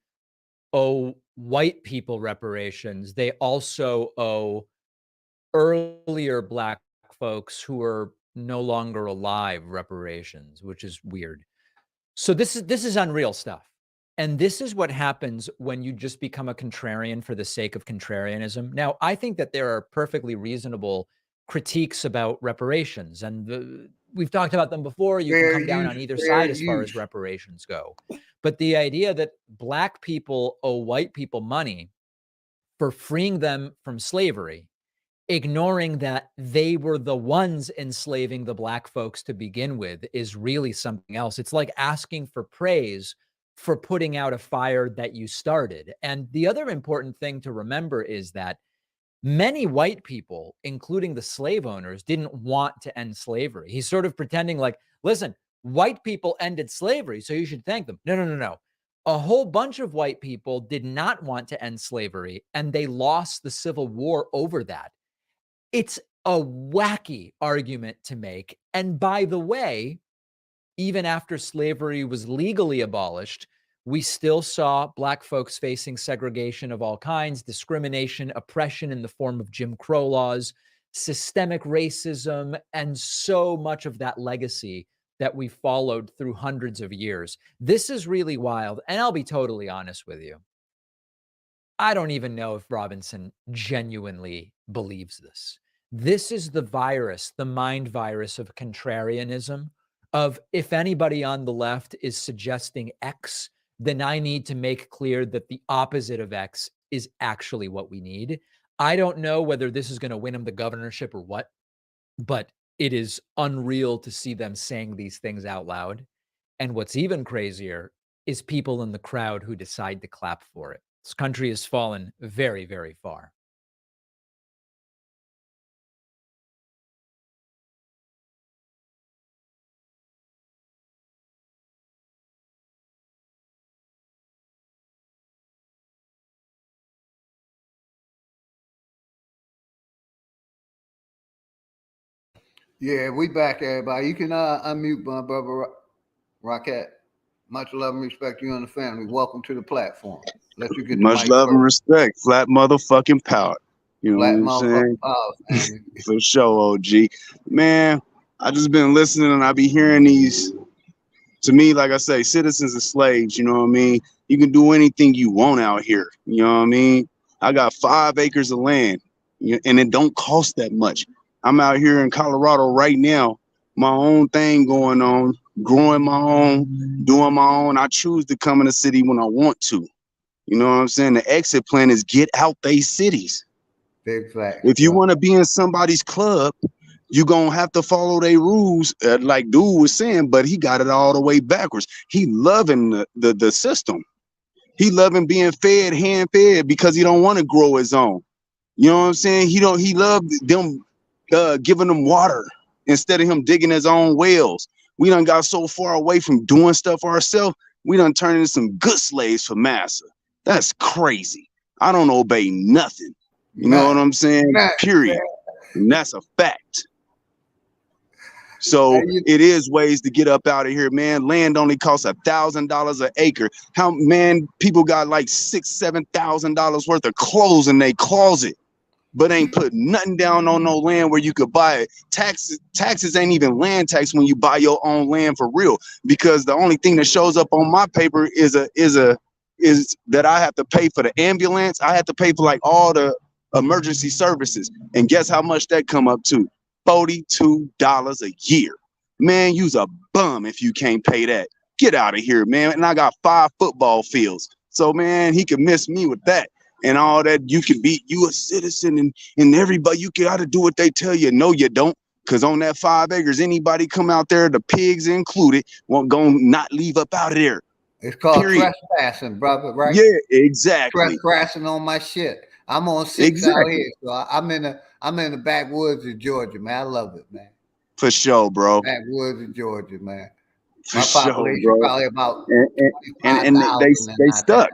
owe white people reparations, they also owe earlier black folks who are no longer alive reparations, which is weird. So this is unreal stuff. And this is what happens when you just become a contrarian for the sake of contrarianism. Now, I think that there are perfectly reasonable critiques about reparations, and we've talked about them before. You can come down on either side as far as reparations go. But the idea that black people owe white people money for freeing them from slavery, ignoring that they were the ones enslaving the black folks to begin with, is really something else. It's like asking for praise for putting out a fire that you started. And the other important thing to remember is that many white people, including the slave owners, didn't want to end slavery. He's sort of pretending like, listen, white people ended slavery, so you should thank them. No. A whole bunch of white people did not want to end slavery, and they lost the Civil War over that. It's a wacky argument to make. And by the way, even after slavery was legally abolished, we still saw black folks facing segregation of all kinds, discrimination, oppression in the form of Jim Crow laws, systemic racism, and so much of that legacy that we followed through hundreds of years. This is really wild. And I'll be totally honest with you. I don't even know if Robinson genuinely believes this. This is the virus, the mind virus of contrarianism, of if anybody on the left is suggesting X, then I need to make clear that the opposite of X is actually what we need. I don't know whether this is going to win him the governorship or what, but it is unreal to see them saying these things out loud. And what's even crazier is people in the crowd who decide to clap for it. This country has fallen very, very far. Yeah, we back, everybody. You can unmute my brother Rocket. Much love and respect to you and the family. Welcome to the platform. Let you get the Much mic love and first. respect. Flat motherfucking power. You know Flat what I'm motherfucking saying? power, family. For sure, OG. Man, I just been listening and I be hearing these. To me, like I say, citizens are slaves. You know what I mean? You can do anything you want out here. You know what I mean? I got 5 acres of land, and it don't cost that much. I'm out here in Colorado right now, my own thing going on, growing my own, doing my own. I choose to come in the city when I want to. You know what I'm saying? The exit plan is get out they cities. Big fact. If you want to be in somebody's club, you're going to have to follow their rules, like dude was saying, but he got it all the way backwards. He loving the system. He loving being fed, hand fed, because he don't want to grow his own. You know what I'm saying? He loved them giving them water instead of him digging his own wells. We done got so far away from doing stuff ourselves, we done turned into some good slaves for massa. That's crazy. I don't obey nothing. You know what I'm saying? Period. And that's a fact. So it is ways to get up out of here, man. Land only costs $1,000 an acre. How, man, people got like $6,000, $7,000 worth of clothes in their closet, but ain't put nothing down on no land where you could buy it. Taxes ain't even land tax when you buy your own land for real, because the only thing that shows up on my paper is that I have to pay for the ambulance. I have to pay for like all the emergency services, and guess how much that come up to? $42 a year. Man, you's a bum if you can't pay that. Get out of here, man. And I got 5 football fields, so man, he can miss me with that. And all that, you can be you a citizen, and everybody, you gotta do what they tell you. No, you don't, because on that 5 acres, anybody come out there, the pigs included, won't go not leave up out of there. It's called trespassing, brother, right? Yeah, exactly. Trespassing on my shit. I'm on 6 out here, so I'm in the backwoods of Georgia, man. I love it, man. For sure, bro. Backwoods of Georgia, man. For My sure, population bro. probably about And they stuck.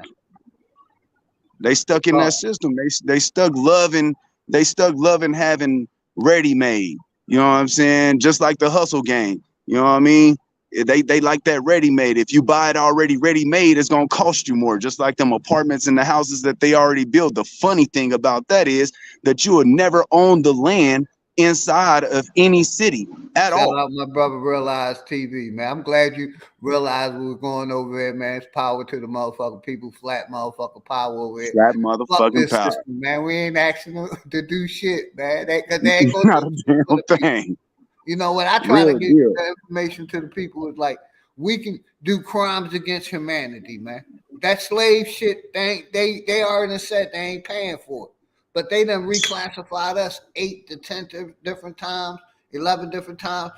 They stuck in Oh. that system. They stuck loving having ready made. You know what I'm saying? Just like the hustle game. You know what I mean? They like that ready made. If you buy it already ready made, it's gonna cost you more. Just like them apartments and the houses that they already built. The funny thing about that is that you will never own the land inside of any city at all. Shout out my brother Realize TV, man. I'm glad you realized we were going over there, man. It's power to the motherfucking people, flat motherfucking power over here. Flat Fuck motherfucking this power. system, man. We ain't asking them to do shit, man. They ain't Not gonna a damn thing. You know, when I try to Real get deal. the information to the people, it's like we can do crimes against humanity, man. That slave shit, they already said they ain't paying for it. But they done reclassified us 8 to 10 different times, 11 different times,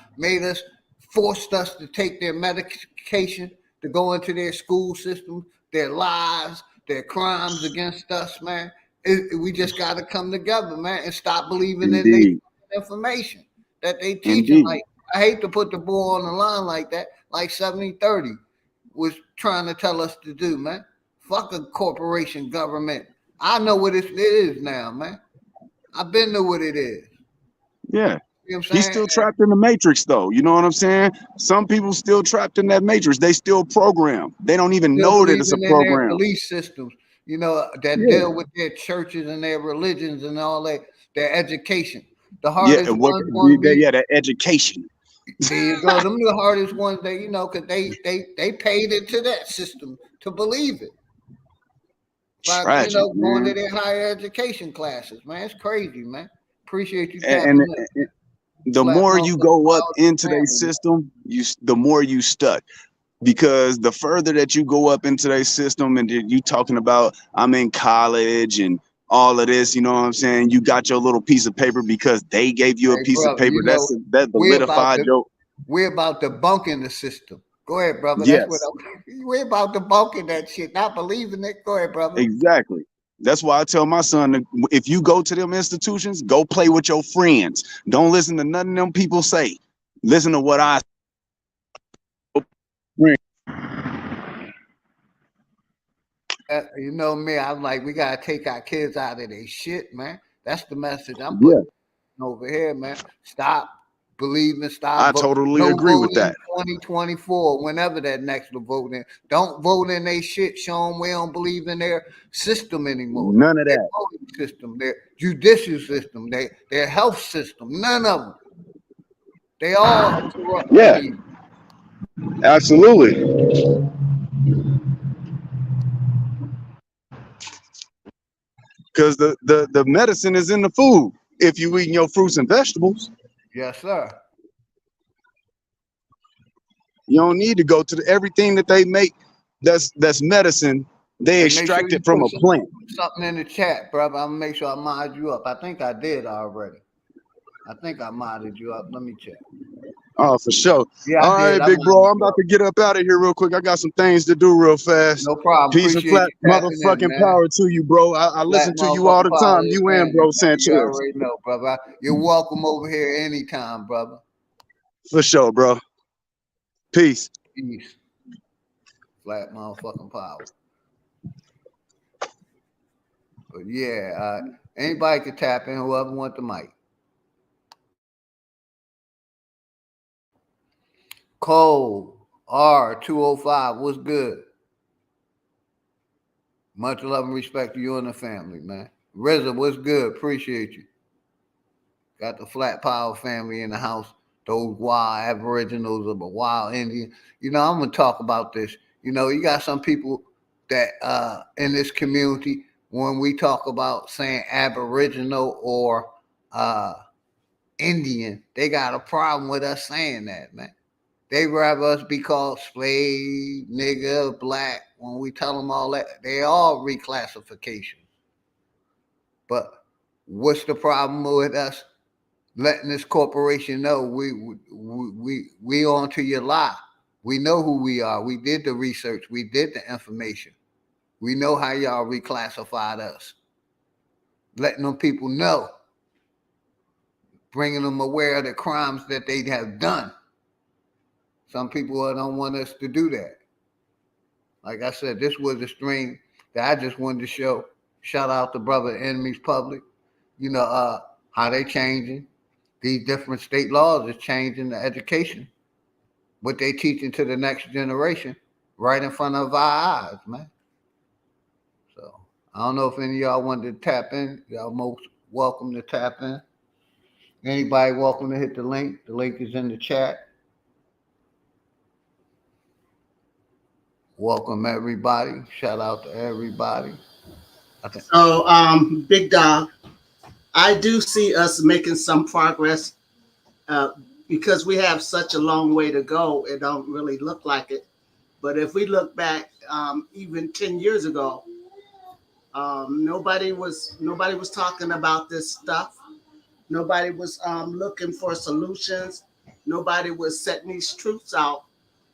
forced us to take their medication, to go into their school system, their lies, their crimes against us, man. We just got to come together, man, and stop believing in their information that they teaching. Indeed. Like, I hate to put the ball on the line like that, like 70-30 was trying to tell us to do, man. Fuck a corporation government. I know what it is now, man. I've been to what it is. Yeah. You know what I'm He's saying? still trapped in the matrix, though. You know what I'm saying? Some people still trapped in that matrix. They still programmed. They don't even Still know that it's a believing in their program. belief systems, you know, that Yeah. deal with their churches and their religions and all that, their education. The Yeah, hardest ones want to be. yeah, that education. There you go. Them the hardest ones that, you know, because they paid into that system to believe it. By, Tragic, going to man. their higher education classes, man. It's crazy, man. Appreciate you And tapping in. the Flat more you motherfucking go up power to into their family. system, the more you stuck. Because the further that you go up into their system, and you talking about I'm in college and all of this, you know what I'm saying? You got your little piece of paper because they gave you a Hey, piece of brother, paper you know, that we're validified your. about debunking the system. Go ahead, brother. Yes. That's what we're about debunking that shit, not believing it. Go ahead, brother. Exactly. That's why I tell my son, if you go to them institutions, go play with your friends. Don't listen to none of them people say. Listen to what I. You know me, I'm like, we gotta take our kids out of their shit, man. That's the message I'm Yeah. putting over here, man. Stop believing, stop I voting. totally No agree with voting that. 2024, whenever that next voting. Don't vote in their shit. Show them we don't believe in their system anymore. None of Their that. voting system, their judicial system, their health system. None of them. They all are corrupt. Yeah. Absolutely. Because the medicine is in the food. If you eating your fruits and vegetables, Yes, sir. you don't need to go to everything that they make. That's medicine. They Hey, make sure extract you it from put a plant. something in the chat, brother. I'm gonna make sure I mod you up. I think I did already. I think I modded you up. Let me check. Oh, for sure. Yeah, All I did. right, I big bro. modded I'm you about up. to get up out of here real quick. I got some things to do real fast. No problem. Peace and Appreciate flat you tapping in, motherfucking man. power to you, bro. I Flat listen to you all motherfucking the power time. to the You and family, bro man. Sanchez. You already know, brother. You're welcome over here anytime, brother. For sure, bro. Peace. Peace. Flat motherfucking power. But yeah, anybody can tap in, whoever want the mic. Cole R205, what's good? Much love and respect to you and the family, man. RZA, what's good? Appreciate you. Got the Flat Power family in the house. Those wild Aboriginals or the wild Indian. You know, I'm gonna talk about this. You know, you got some people that in this community, when we talk about saying Aboriginal or Indian, they got a problem with us saying that, man. They rather us be called slave, nigga, black. When we tell them all that, they all reclassification. But what's the problem with us letting this corporation know we on to your lie? We know who we are. We did the research. We did the information. We know how y'all reclassified us. Letting them people know, bringing them aware of the crimes that they have done. Some people don't want us to do that. Like I said, this was a stream that I just wanted to show. Shout out to Brother Enemies Public. You know, how they changing. These different state laws is changing the education. What they teaching to the next generation right in front of our eyes, man. So I don't know if any of y'all wanted to tap in. Y'all most welcome to tap in. Anybody welcome to hit the link. The link is in the chat. Welcome everybody. Shout out to everybody. So, Big Dog, I do see us making some progress because we have such a long way to go. It don't really look like it. But if we look back, even 10 years ago, nobody was talking about this stuff. Nobody was looking for solutions. Nobody was setting these truths out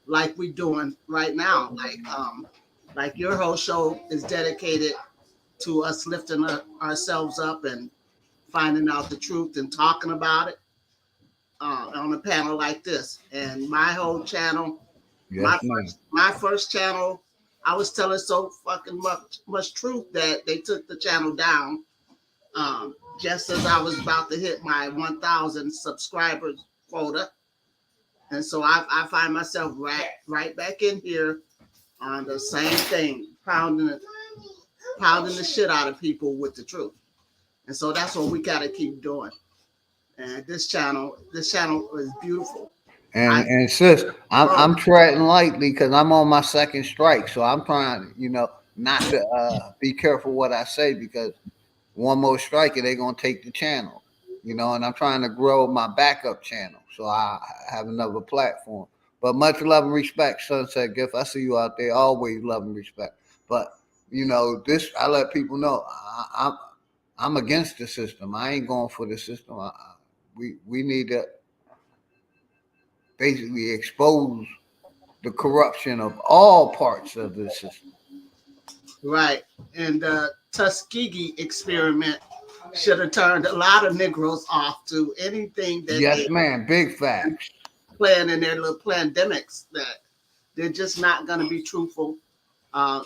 like we doing right now. Like your whole show is dedicated to us lifting ourselves up and finding out the truth and talking about it on a panel like this. And my whole channel, yes, my first channel, I was telling so fucking much truth that they took the channel down just as I was about to hit my 1,000 subscribers quota. And so I find myself right back in here on the same thing, pounding the shit out of people with the truth. And so that's what we gotta keep doing. And this channel is beautiful. And sis, I'm treading lightly because I'm on my second strike. So I'm trying, not to be careful what I say because one more strike and they're gonna take the channel. And I'm trying to grow my backup channel. So I have another platform. But much love and respect, Sunset Gift. I see you out there. Always love and respect. But this I let people know I'm against the system. I ain't going for the system. We need to basically expose the corruption of all parts of the system. Right. And the Tuskegee experiment should have turned a lot of Negroes off to anything that yes, ma'am. Big facts. Playing in their little pandemics that they're just not going to be truthful.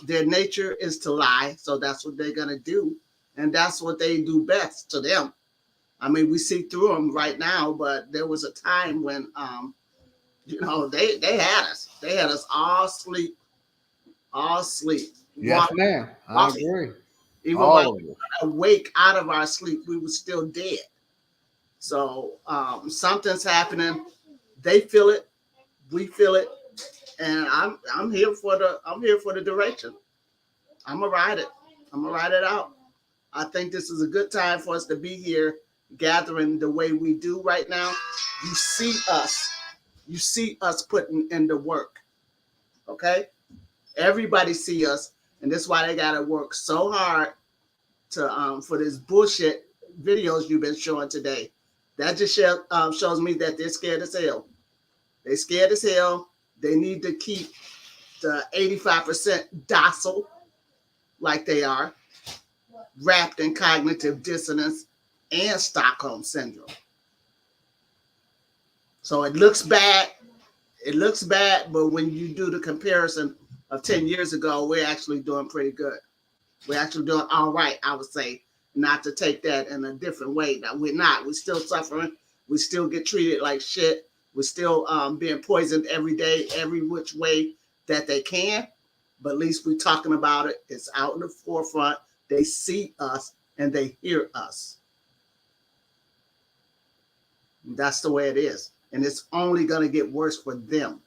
Their nature is to lie, so that's what they're going to do, and that's what they do best to them. I mean, we see through them right now, but there was a time when, they had us. They had us all asleep. Yes, ma'am. I agree. Even while we were awake out of our sleep, we were still dead. So something's happening. They feel it. We feel it. And I'm here for the direction. I'm gonna ride it. I'm gonna ride it out. I think this is a good time for us to be here gathering the way we do right now. You see us putting in the work. Okay? Everybody see us, and that's why they gotta work so hard to for this bullshit videos you've been showing today. That just shows me that they're scared as hell. They're scared as hell. They need to keep the 85% docile like they are, wrapped in cognitive dissonance and Stockholm syndrome. So it looks bad. It looks bad, but when you do the comparison of 10 years ago, we're actually doing pretty good. We're actually doing all right, I would say, not to take that in a different way. That we're not. We're still suffering. We still get treated like shit. We're still being poisoned every day, every which way that they can. But at least we're talking about it. It's out in the forefront. They see us and they hear us. That's the way it is. And it's only going to get worse for them.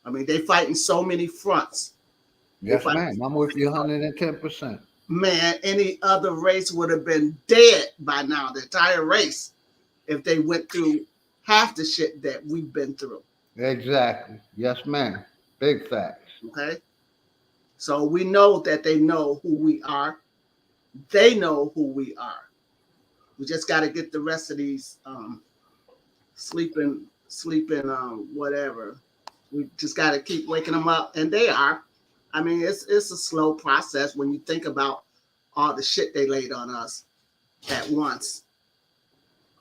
I mean, they fighting so many fronts. Yes, ma'am. I'm with you 110%. Man, any other race would have been dead by now, the entire race, if they went through half the shit that we've been through. Exactly. Yes, ma'am. Big facts. Okay? So we know that they know who we are. They know who we are. We just got to get the rest of these sleeping, whatever. We just got to keep waking them up, and they are. I mean, it's a slow process when you think about all the shit they laid on us at once.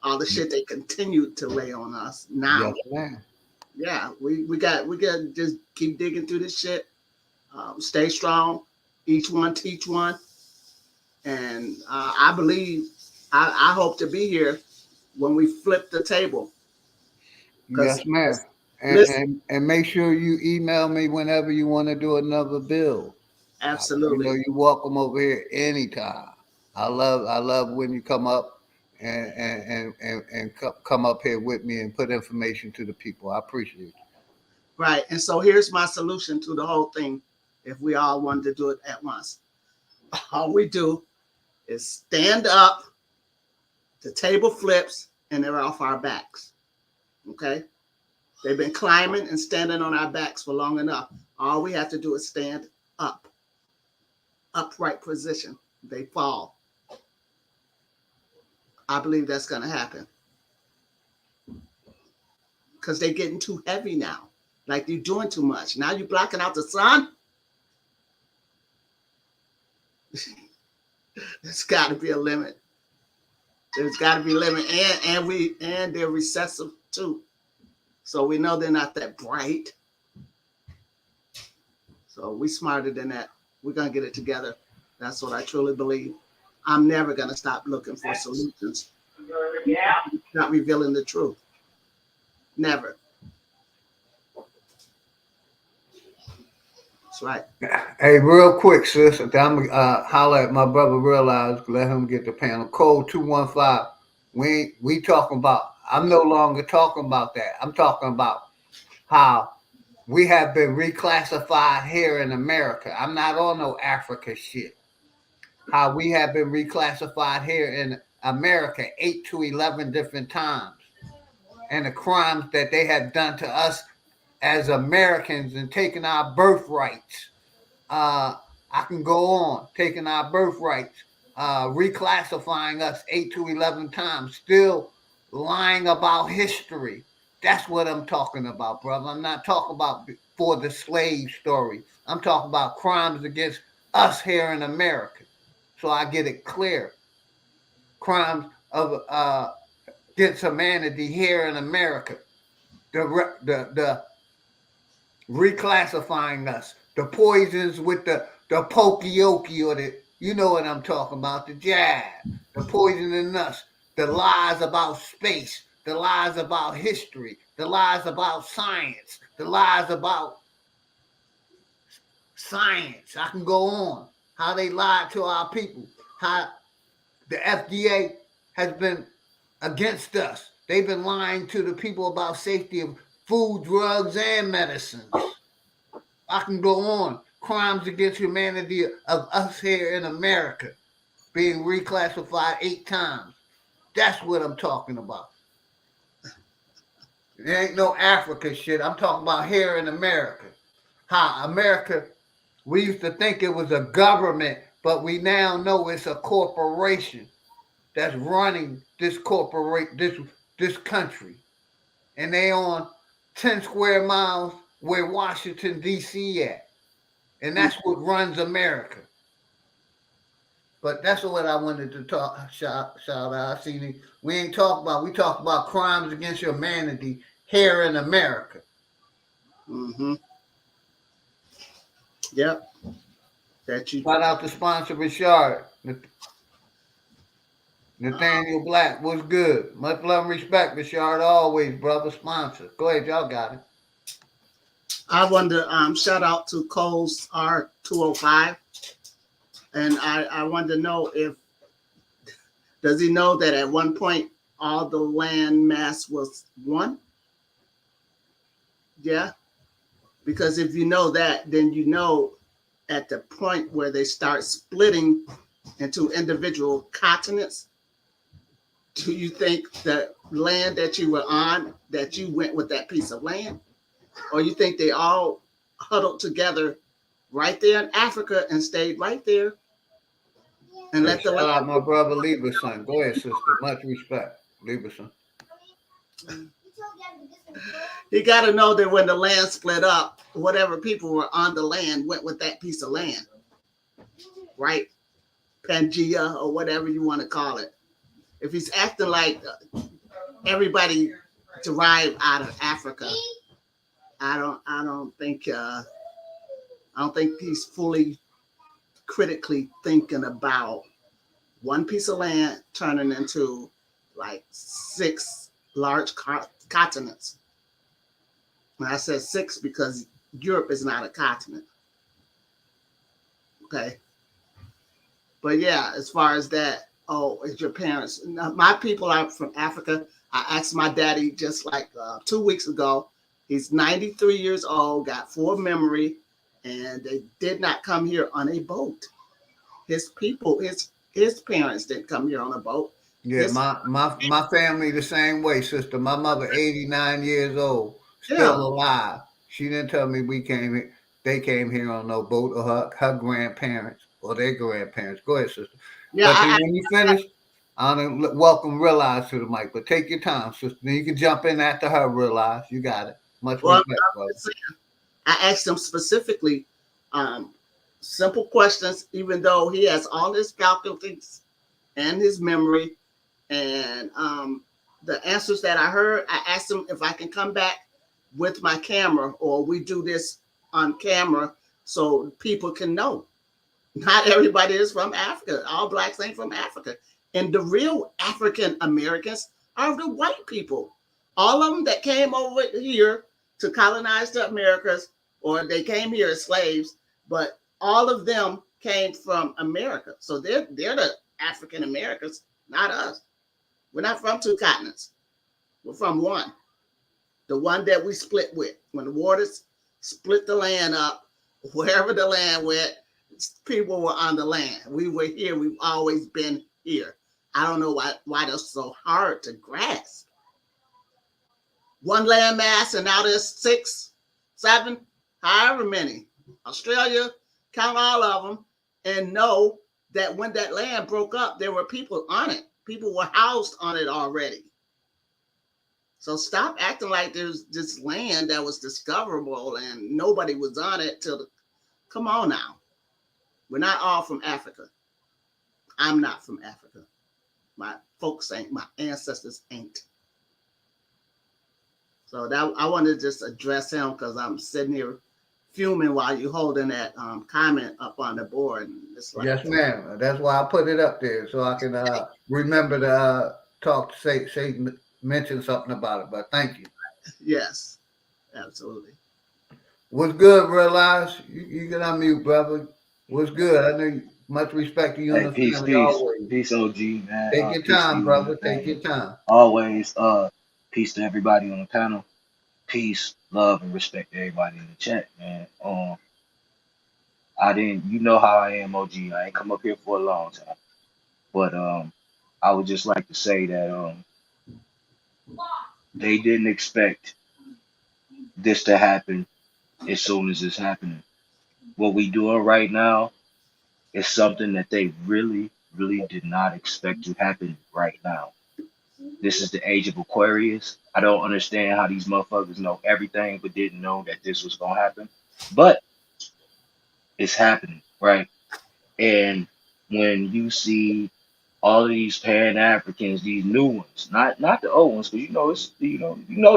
All the shit they continued to lay on us now. Yes, ma'am. Yeah, we got to just keep digging through this shit. Stay strong. Each one teach one. And I believe, I hope to be here when we flip the table. Yes, ma'am. And make sure you email me whenever you want to do another bill. Absolutely. You're welcome over here anytime. I love when you come up and come up here with me and put information to the people. I appreciate it. Right. And so here's my solution to the whole thing. If we all wanted to do it at once, all we do is stand up, the table flips, and they're off our backs. Okay? They've been climbing and standing on our backs for long enough. All we have to do is stand up. Upright position. They fall. I believe that's going to happen. Because they're getting too heavy now. Like you're doing too much. Now you're blocking out the sun. There's got to be a limit. There's got to be a limit. And they're recessive too. So we know they're not that bright. So we smarter than that. We're going to get it together. That's what I truly believe. I'm never going to stop looking for solutions. Not revealing the truth. Never. That's right. Hey, real quick, sis. I'm going to holler at my brother Realize, let him get the panel. Code 215. We talking about, I'm no longer talking about that. I'm talking about how we have been reclassified here in America. I'm not on no Africa shit. How we have been reclassified here in America 8 to 11 different times. And the crimes that they have done to us as Americans and taking our birthrights. I can go on, taking our birthrights, reclassifying us 8 to 11 times, still lying about history. That's what I'm talking about, brother. I'm not talking about for the slave story. I'm talking about crimes against us here in America. So I get it clear. Crimes of against humanity here in America. The reclassifying us, the poisons with the pokey or the, you know what I'm talking about, the jab, the poison in us, the lies about space, the lies about history, the lies about science, the lies about science. I can go on. How they lied to our people, how the FDA has been against us. They've been lying to the people about safety of food, drugs, and medicines. I can go on. Crimes against humanity of us here in America being reclassified 8 times. That's what I'm talking about. It ain't no Africa shit. I'm talking about here in America. How America, we used to think it was a government, but we now know it's a corporation that's running this this country. And they on 10 square miles where Washington, D.C. at. And that's what runs America. But that's what I wanted to shout out. See, we ain't talk about, we talk about crimes against humanity here in America. Mm-hmm. Yep. Shout out to sponsor Richard. Nathaniel Black, what's good? Much love and respect, Richard, always, brother, sponsor. Go ahead, y'all got it. I wanted to shout out to Coles R205. And I wanted to know does he know that at one point all the land mass was one? Yeah. Because if you know that, then you know at the point where they start splitting into individual continents, do you think the land that you were on, that you went with that piece of land? Or you think they all huddled together right there in Africa and stayed right there? And let the shout out my brother Lieberson. Go ahead, sister. Much respect, Lieberson. You got to know that when the land split up, whatever people were on the land went with that piece of land, right? Pangea or whatever you want to call it. If he's acting like everybody derived out of Africa, I don't think he's fully critically thinking about one piece of land turning into like 6 large continents. And I said 6 because Europe is not a continent. Okay. But yeah, as far as that, it's your parents. Now, my people are from Africa. I asked my daddy just like 2 weeks ago. He's 93 years old, got full memory, and they did not come here on a boat. His people, his parents didn't come here on a boat. Yeah, my family the same way, sister. My mother, 89 years old, still alive. She didn't tell me they came here on no boat, or her grandparents or their grandparents. Go ahead, sister. Yeah, but when you finish, I don't welcome Realize to the mic, but take your time, sister. Then you can jump in after her, Realize. You got it. Much respect, brother. I asked him specifically simple questions, even though he has all his faculties and his memory. And the answers that I heard, I asked him if I can come back with my camera, or we do this on camera so people can know. Not everybody is from Africa. All blacks ain't from Africa. And the real African Americans are the white people. All of them that came over here to colonize the Americas, or they came here as slaves, but all of them came from America. So they're the African Americans, not us. We're not from 2 continents. We're from one. The one that we split with. When the waters split the land up, wherever the land went, people were on the land. We were here. We've always been here. I don't know why that's so hard to grasp. One land mass, and now there's 6, 7, however many. Australia, count all of them, and know that when that land broke up, there were people on it. People were housed on it already. So stop acting like there's this land that was discoverable and nobody was on it come on now. We're not all from Africa. I'm not from Africa. My folks ain't, my ancestors ain't. So that I wanted to just address him because I'm sitting here fuming while you holding that comment up on the board. And it's like, yes, ma'am. That's why I put it up there so I can remember to mention something about it. But thank you. Yes, absolutely. What's good, Realize? You can unmute, brother. What's good? I know much respect to you and the Peace, family peace, always. peace, OG, man. Take your Peace to time, you and the brother. Take family. your time. Always, peace to everybody on the panel. Peace, love, and respect to everybody in the chat, man. You know how I am, OG. I ain't come up here for a long time, but I would just like to say that they didn't expect this to happen as soon as it's happening. What we doing right now is something that they really, really did not expect to happen right now. This is the age of Aquarius. I don't understand how these motherfuckers know everything but didn't know that this was gonna happen. But it's happening, right? And when you see all of these Pan Africans, these new ones, not the old ones, because it's the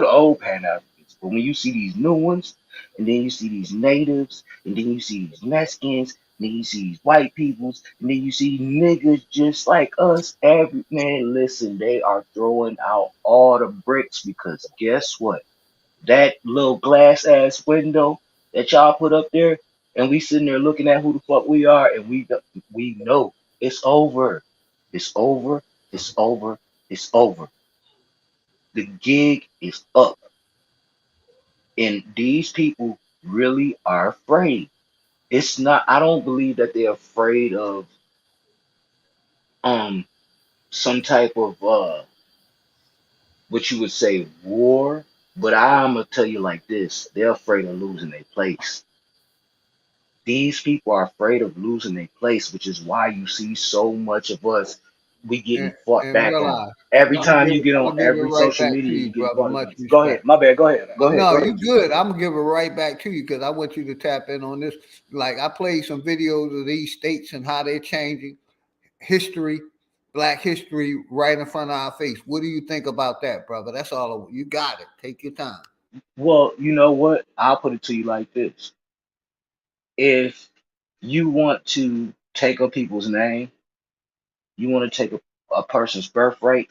old Pan Africans. But when you see these new ones, and then you see these natives, and then you see these Mexicans, and then you see these white peoples, and then you see niggas just like us. Every man, listen, they are throwing out all the bricks because guess what? That little glass ass window that y'all put up there, and we sitting there looking at who the fuck we are, and we know it's over. It's over. It's over. It's over. The gig is up. And these people really are afraid. It's not, I don't believe that they're afraid of some type of what you would say war, but I'm gonna tell you like this, they're afraid of losing their place. These people are afraid of losing their place, which is why you see so much of us, we getting fought And back on. Realize. Every I'm gonna time give you it, get I'm on gonna give it every right social back to media, you you, get brother. fought Much against. Go ahead, respect. my bad. Go ahead. Go ahead. No, Go you ahead. good. I'm gonna give it right back to you because I want you to tap in on this. Like I played some videos of these states and how they're changing history, Black history, right in front of our face. What do you think about that, brother? That's all. You got it. Take your time. Well, you know what? I'll put it to you like this. If you want to take a people's name, you want to take a person's birthright,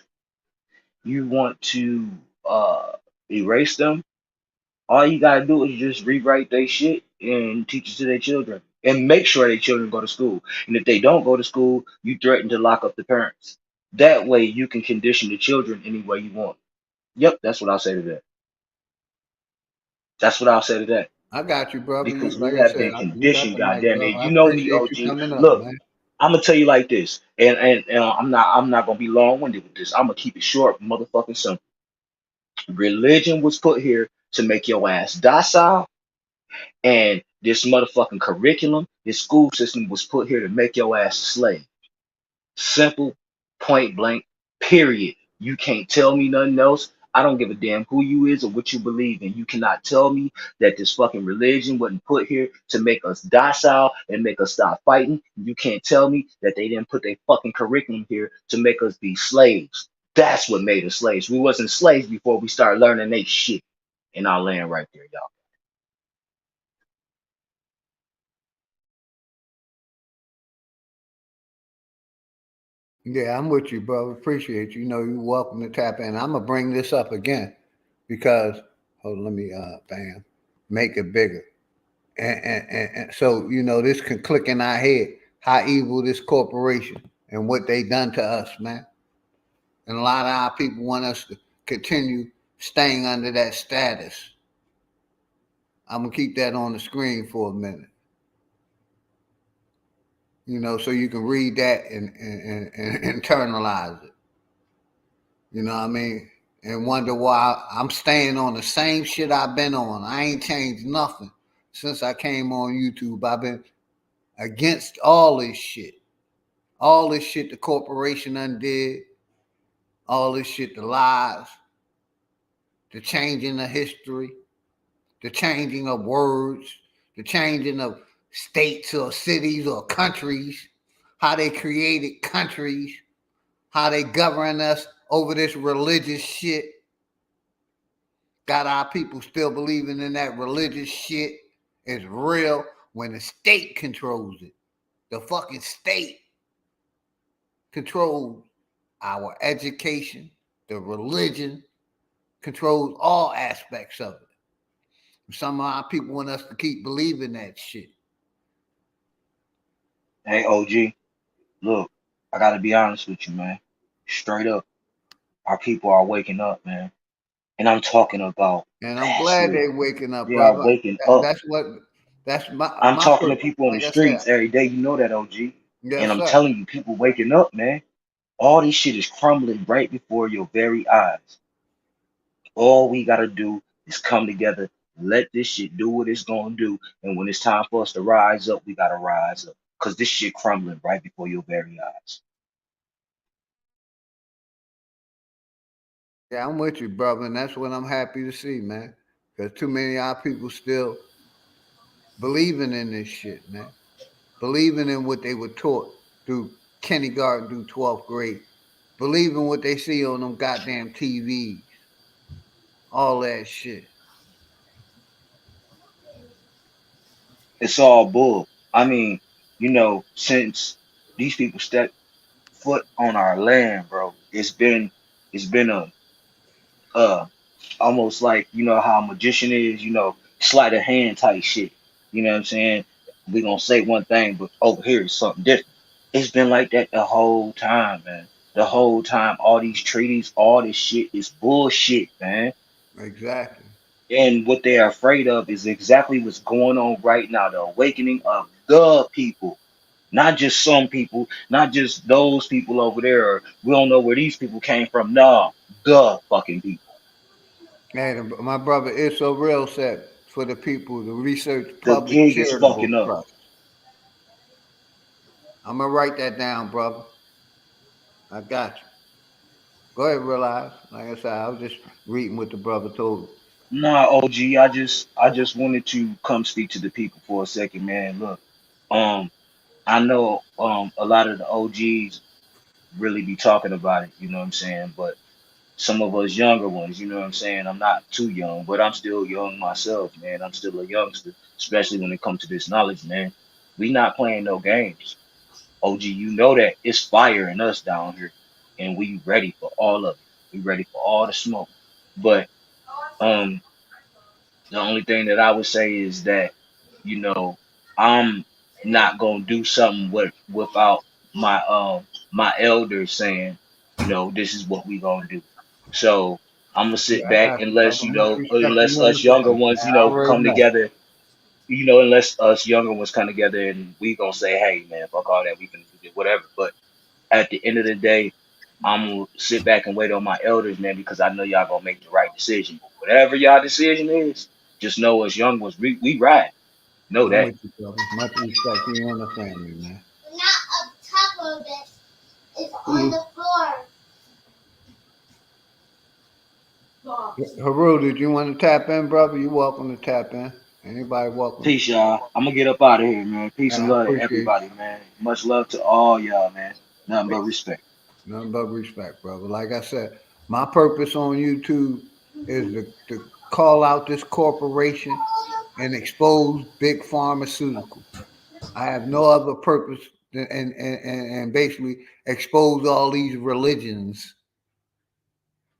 you want to uh erase them, all you gotta do is just rewrite their shit and teach it to their children. And make sure their children go to school. And if they don't go to school, you threaten to lock up the parents. That way you can condition the children any way you want. Yep, that's what I'll say to that. That's what I'll say to that. I got you, brother. Because Like we I have said, been you got conditioned, the mic, goddamn brother. it. I You know me, appreciate you OG. coming up, Look, man. I'm gonna tell you like this, and I'm not gonna be long winded with this. I'm gonna keep it short, motherfucking simple. Religion was put here to make your ass docile, and this motherfucking curriculum, this school system was put here to make your ass a slave. Simple, point blank, period. You can't tell me nothing else. I don't give a damn who you is or what you believe in. You cannot tell me that this fucking religion wasn't put here to make us docile and make us stop fighting. You can't tell me that they didn't put their fucking curriculum here to make us be slaves. That's what made us slaves. We wasn't slaves before we started learning they shit in our land right there, y'all. Yeah, I'm with you, brother. Appreciate you. You know, you're welcome to tap in. I'm gonna bring this up again because hold on, let me bam, make it bigger. And so this can click in our head how evil this corporation and what they done to us, man. And a lot of our people want us to continue staying under that status. I'm gonna keep that on the screen for a minute. So you can read that and internalize it. You know what I mean? And wonder why I'm staying on the same shit I've been on. I ain't changed nothing since I came on YouTube. I've been against all this shit. All this shit the corporation undid. All this shit, the lies. the changing of history, the changing of words, the changing of states or cities or countries, how they created countries, how they govern us over this religious shit. Got our people still believing in that religious shit is real when the state controls it. The fucking state controls our education, the religion, controls all aspects of it. Some of our people want us to keep believing that shit. Hey, OG, look, I gotta be honest with you, man. Straight up, our people are waking up, man. And I'm talking about And I'm glad vastly. they waking up, They are brother. waking up. That's I'm my talking to purpose. people on the Like I said, streets every day. You know that, OG. And yes, I'm sir. telling you, people waking up, man. All this shit is crumbling right before your very eyes. All we gotta do is come together, let this shit do what it's gonna do. And when it's time for us to rise up, we gotta rise up. Cause this shit crumbling right before your very eyes. Yeah, I'm with you, brother, and that's what I'm happy to see, man. Because too many of our people still believing in this shit, man. Believing in what they were taught through kindergarten through 12th grade. Believing what they see on them goddamn TVs. All that shit. It's all bull. I mean, since these people stepped foot on our land, bro, it's been a almost like how a magician is, sleight of hand type shit. You know what I'm saying? We gonna say one thing, but over here is something different. It's been like that the whole time, man. The whole time, all these treaties, all this shit is bullshit, man. Exactly. And what they are afraid of is exactly what's going on right now, the awakening of the people. Not just some people, not just those people over there, or we don't know where these people came from. No, the fucking people. Hey, my brother is so real said for the people to research The public gig is charitable fucking up. trust. I'm gonna write that down, brother. I got you. Go ahead, realize. Like I said, I was just reading what the brother told me. Nah, OG, I just wanted to come speak to the people for a second, man. Look, I know a lot of the OGs really be talking about it, you know what I'm saying? But some of us younger ones, you know what I'm saying? I'm not too young, but I'm still young myself, man. I'm still a youngster, especially when it comes to this knowledge, man. We not playing no games. OG, you know that it's fire in us down here, and we ready for all of it. We ready for all the smoke. But um the only thing that I would say is that, you know, I'm not gonna do something without my elders saying, this is what we gonna do. So I'm gonna sit Yeah, I back got you, unless, brother. Much respect to unless you and us the younger family, ones, man. I already come know. together, unless us younger ones come together and we gonna say, hey man, fuck all that, we can do whatever. But at the end of the day, I'm gonna sit back and wait on my elders, man, because I know y'all gonna make the right decision. But whatever y'all decision is, just know as young ones, we ride. Know I'm that. with you, brother. Much respect to you and the family, man. Not up top of it. It's on the floor. Haru, did you want to tap in, brother? You welcome to tap in. Anybody welcome. Peace, y'all. I'm gonna get up out of here, man. Peace and I love to appreciate everybody, man. Much love to all y'all, man. Nothing but respect. nothing but respect, brother. Like I said, my purpose on YouTube is to call out this corporation and expose big pharmaceutical. I have no other purpose than and basically expose all these religions,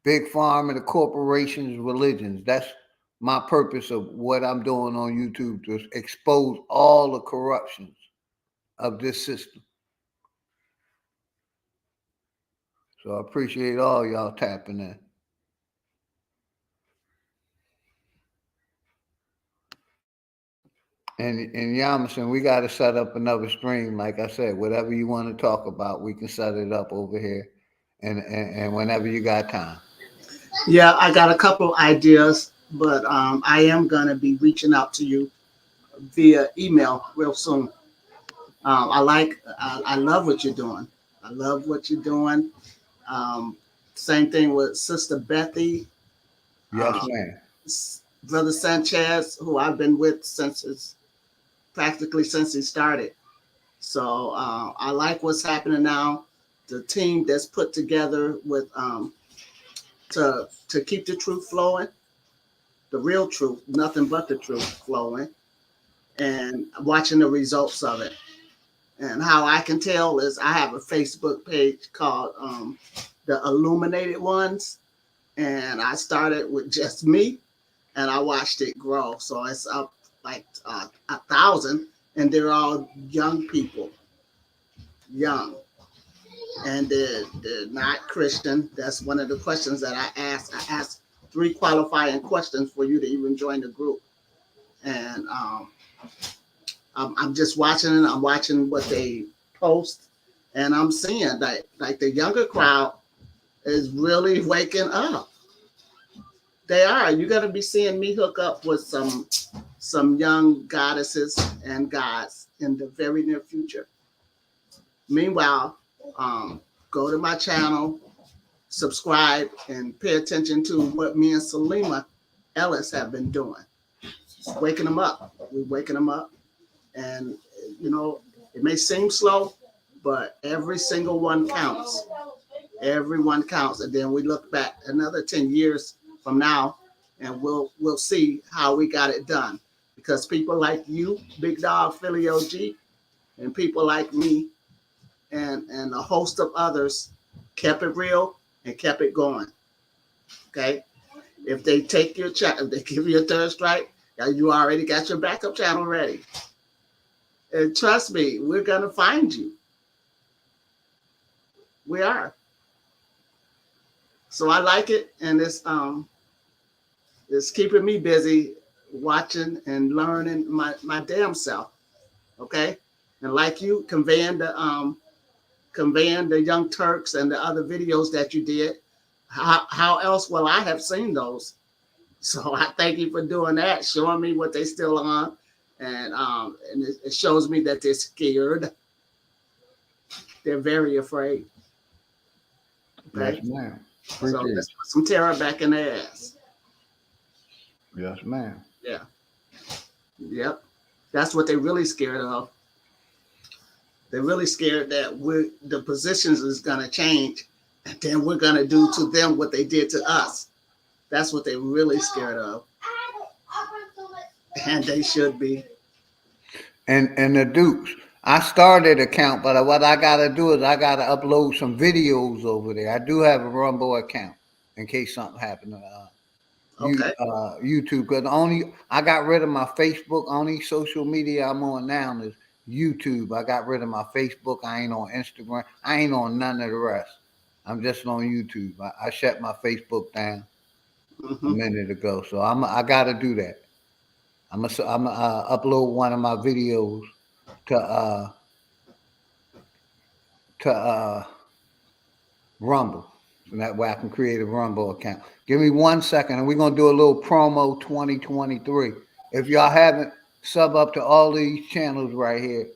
big pharma, the corporations, religions. That's my purpose of what I'm doing on YouTube to expose all the corruptions of this system. So I appreciate all y'all tapping in. And Yamison, we got to set up another stream. Like I said, whatever you want to talk about, we can set it up over here, and whenever you got time. Yeah, I got a couple ideas, but I am going to be reaching out to you via email real soon. I love what you're doing. I love what you're doing. Same thing with Sister Bethy. Yes, ma'am. Brother Sanchez, who I've been with practically since he started. So I like what's happening now. The team that's put together with to keep the truth flowing, the real truth, nothing but the truth flowing, and watching the results of it. And how I can tell is I have a Facebook page called the Illuminated Ones, and I started with just me, and I watched it grow. So it's up like 1,000, and they're all young people, young, and they're not Christian. That's one of the questions that I asked. I asked 3 qualifying questions for you to even join the group, and I'm just watching it. I'm watching what they post, and I'm seeing that like the younger crowd is really waking up. They are. You're gonna be seeing me hook up with some young goddesses and gods in the very near future. Meanwhile, go to my channel, subscribe, and pay attention to what me and Salima Ellis have been doing. Just waking them up. We're waking them up. And, you know, it may seem slow, but every single one counts. Everyone counts. And then we look back another 10 years from now, and we'll see how we got it done. Because people like you, Big Dog, Philly OG, and people like me, and a host of others kept it real and kept it going. Okay? If they take your channel, if they give you a third strike, you already got your backup channel ready. And trust me, we're gonna find you. We are. So I like it, and it's keeping me busy watching and learning my damn self. Okay? And like you, conveying the Young Turks and the other videos that you did. How else will I have seen those? So I thank you for doing that, showing me what they still on, and it shows me that they're scared. They're very afraid. Okay? Yes, ma'am. So let's put some terror back in their ass. Yes, ma'am. Yeah. Yep. That's what they're really scared of. They're really scared that the positions is gonna change, and then we're gonna do to them what they did to us. That's what they're really scared of. And they should be. And the Dukes, I started account, but what I gotta do is I gotta upload some videos over there. I do have a Rumble account in case something happened. Okay. YouTube, because I got rid of my Facebook. Only social media I'm on now is YouTube. I got rid of my Facebook. I ain't on Instagram. I ain't on none of the rest. I'm just on YouTube. I shut my Facebook down a minute ago, so I got to do that. I'm gonna upload one of my videos to Rumble, and that way I can create a Rumble account. Give me 1 second, and we're gonna do a little promo 2023. If y'all haven't, sub up to all these channels right here.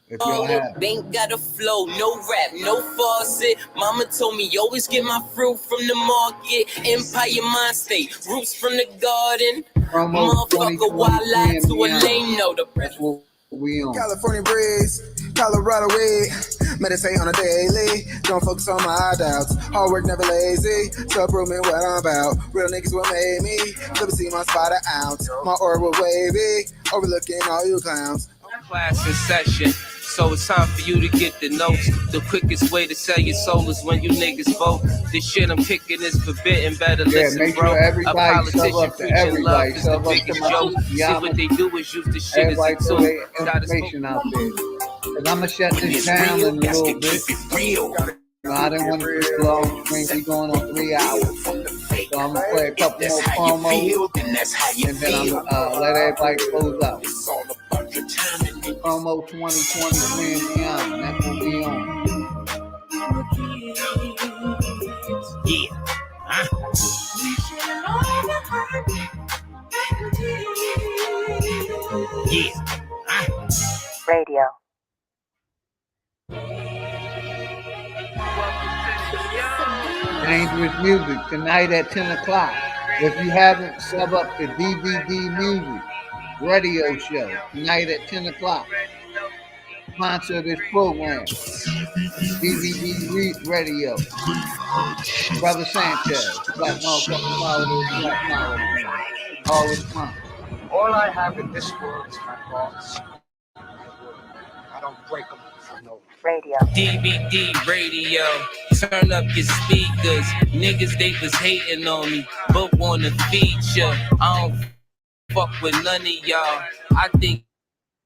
If y'all have, ain't got a flow, no rap, no faucet. Mama told me always get my fruit from the market. Empire mind state, roots from the garden. Motherfucker, why lie to a lame? No, that's what we on. California breeze, Colorado weed. Meditate on a daily. Don't focus on my doubts. Hard work, never lazy. Self-improvement, what I'm about. Real niggas what made me. Let me see my spot an ounce. My aura wavy. Overlooking all you clowns. Class in session. So it's time for you to get the notes. The quickest way to sell your soul is when you niggas vote. This shit I'm kicking is forbidden. Better listen, make bro. Sure everybody a politician preaching love is the sub biggest joke. See what they do is use the shit as a everybody tool. throw their information out there. Cause I'm gonna shut this down in a little bit. I didn't want to do a long stream. We going on 3 hours. So I'm gonna play a couple more promos, and then I'm gonna let everybody close out. Promo 2023 and beyond. That's what we on. Yeah. Yeah. Radio. Dangerous music tonight at 10 o'clock. If you haven't, sub up to DVD Music radio show tonight at 10 o'clock. Sponsor this program. DVD Radio. Brother Sanchez, Black Motherfucking Power to Black Power. All is fun. All I have in this world is my thoughts. I don't break them for no Radio. DVD radio, turn up your speakers. Niggas, they was hating on me, but wanna feature. I don't fuck with none of y'all. I think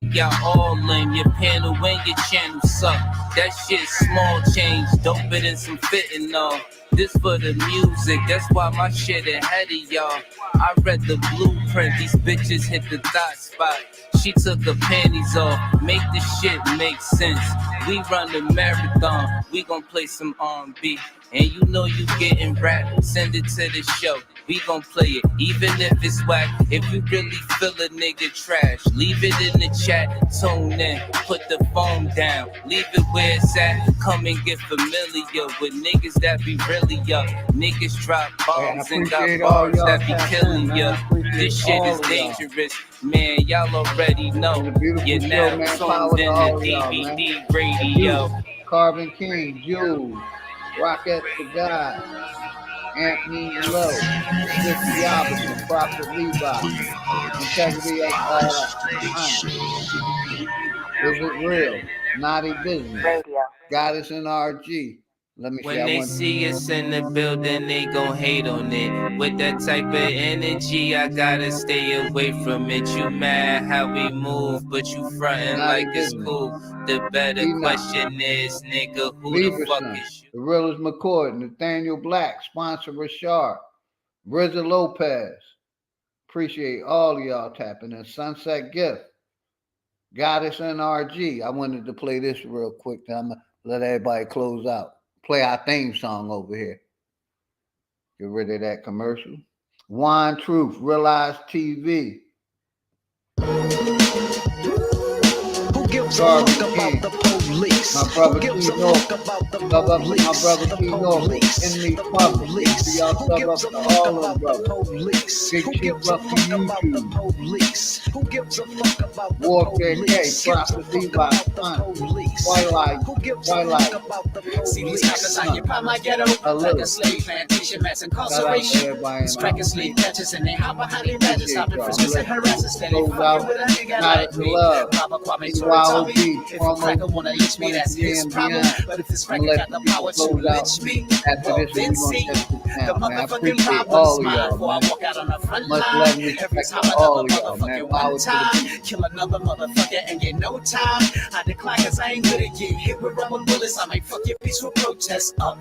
y'all all lame. Your panel and your channel suck. That shit small change, doper than some fitting on. This for the music, that's why my shit ahead of y'all. I read the blueprint, these bitches hit the dot spot. She took her panties off, make this shit make sense. We run the marathon, we gon' play some R&B. And you know you getting rap, send it to the show. We gon' play it, even if it's whack. If you really feel a nigga trash, leave it in the chat, tune in, put the phone down. Leave it where it's at, come and get familiar with niggas that be really up. Niggas drop bombs and got bars that be killing ya. This shit is dangerous, man, y'all already know. You're now tuned in to DVD Radio. Carbon King, Jules, Rocket the God, Anthony Lowe, Ricky Robinson, Prophet Levi, Integrity of Is It Real? Naughty Business, Radio. Goddess in RG. Let me When they see us in the building, they gon' hate on it. With that type of energy, I gotta stay away from it. You mad how we move, but you frontin' like it's cool. The better question is, nigga, who the fuck is you? The Realest McCord, Nathaniel Black, sponsor Rashard, Rizza Lopez. Appreciate all of y'all tapping in. Sunset Gift, Goddess NRG. I wanted to play this real quick. I'm gonna let everybody close out. Play our theme song over here. Get rid of that commercial. Wine Truth, Realize TV. Who gives a fuck about the police? My brother Who gives a Kino. fuck about the Sub up to police? my brother Kino. In the public. So y'all sub up to all of them, brothers. Big Chief up to YouTube. Police. Who gives a fuck about the Warfare K, police? Prophet Levi, Son, Twilight. See these crackers on your prime, my ghetto. Like a slave plantation, mass incarceration. These crackers sleep catches and they hop behind their badges, stopping friskers and harassers. Steady fucking with a nigga like me. Papa Kwame told me, if a cracker wanna eat me, that's his problem. But if this cracker got the power to lynch me, well then see the motherfucking problem's mine. Before I walk out on the front line, every time another motherfucking one time, kill another motherfucker and get no time. I decline cause I ain't good at getting hit with rubber bullets. I might fuck your peaceful protest up.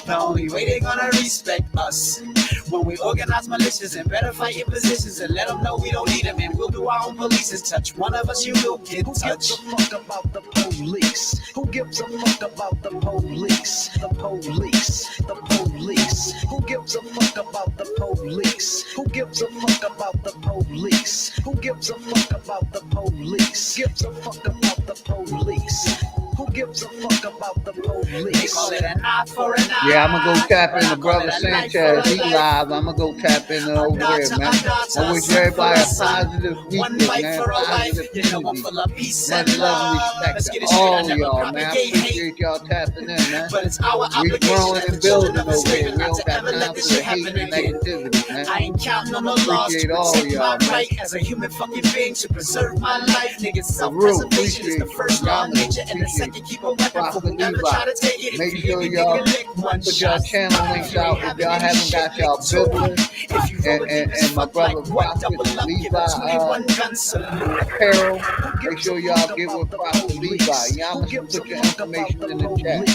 The only way they gonna respect us when we organize militias and better fight your positions and let them know we don't need them and we'll do our own police. Touch one of us, you will get touched. Who gives a fuck about the police? Who gives a fuck about the police? The police, the police. Who gives a fuck about the police? Who gives a fuck about the police? Who gives a fuck about the police? Gives a fuck about the police? Who gives a fuck about the police? They call it an eye for an eye. Yeah, I'm gonna go tap into Brother Sanchez. He live. I'm gonna go tap in over there, man. I wish everybody a positive weekend, man. Positive energy. Much love and respect to all of y'all, man. I appreciate y'all tapping in, man. We growing and building over here. We don't got time for the hate and negativity, man. I ain't counting on the laws to protect my right as a human fucking being to preserve my life. Niggas, self-preservation is the first law of nature and the second keep a weapon for whoever try to take it. Make sure y'all put y'all channel links out if y'all haven't got y'all biblical and my brother Prophet Levi apparel. Make sure y'all get with Prophet Levi. Y'all must put your information in the chat.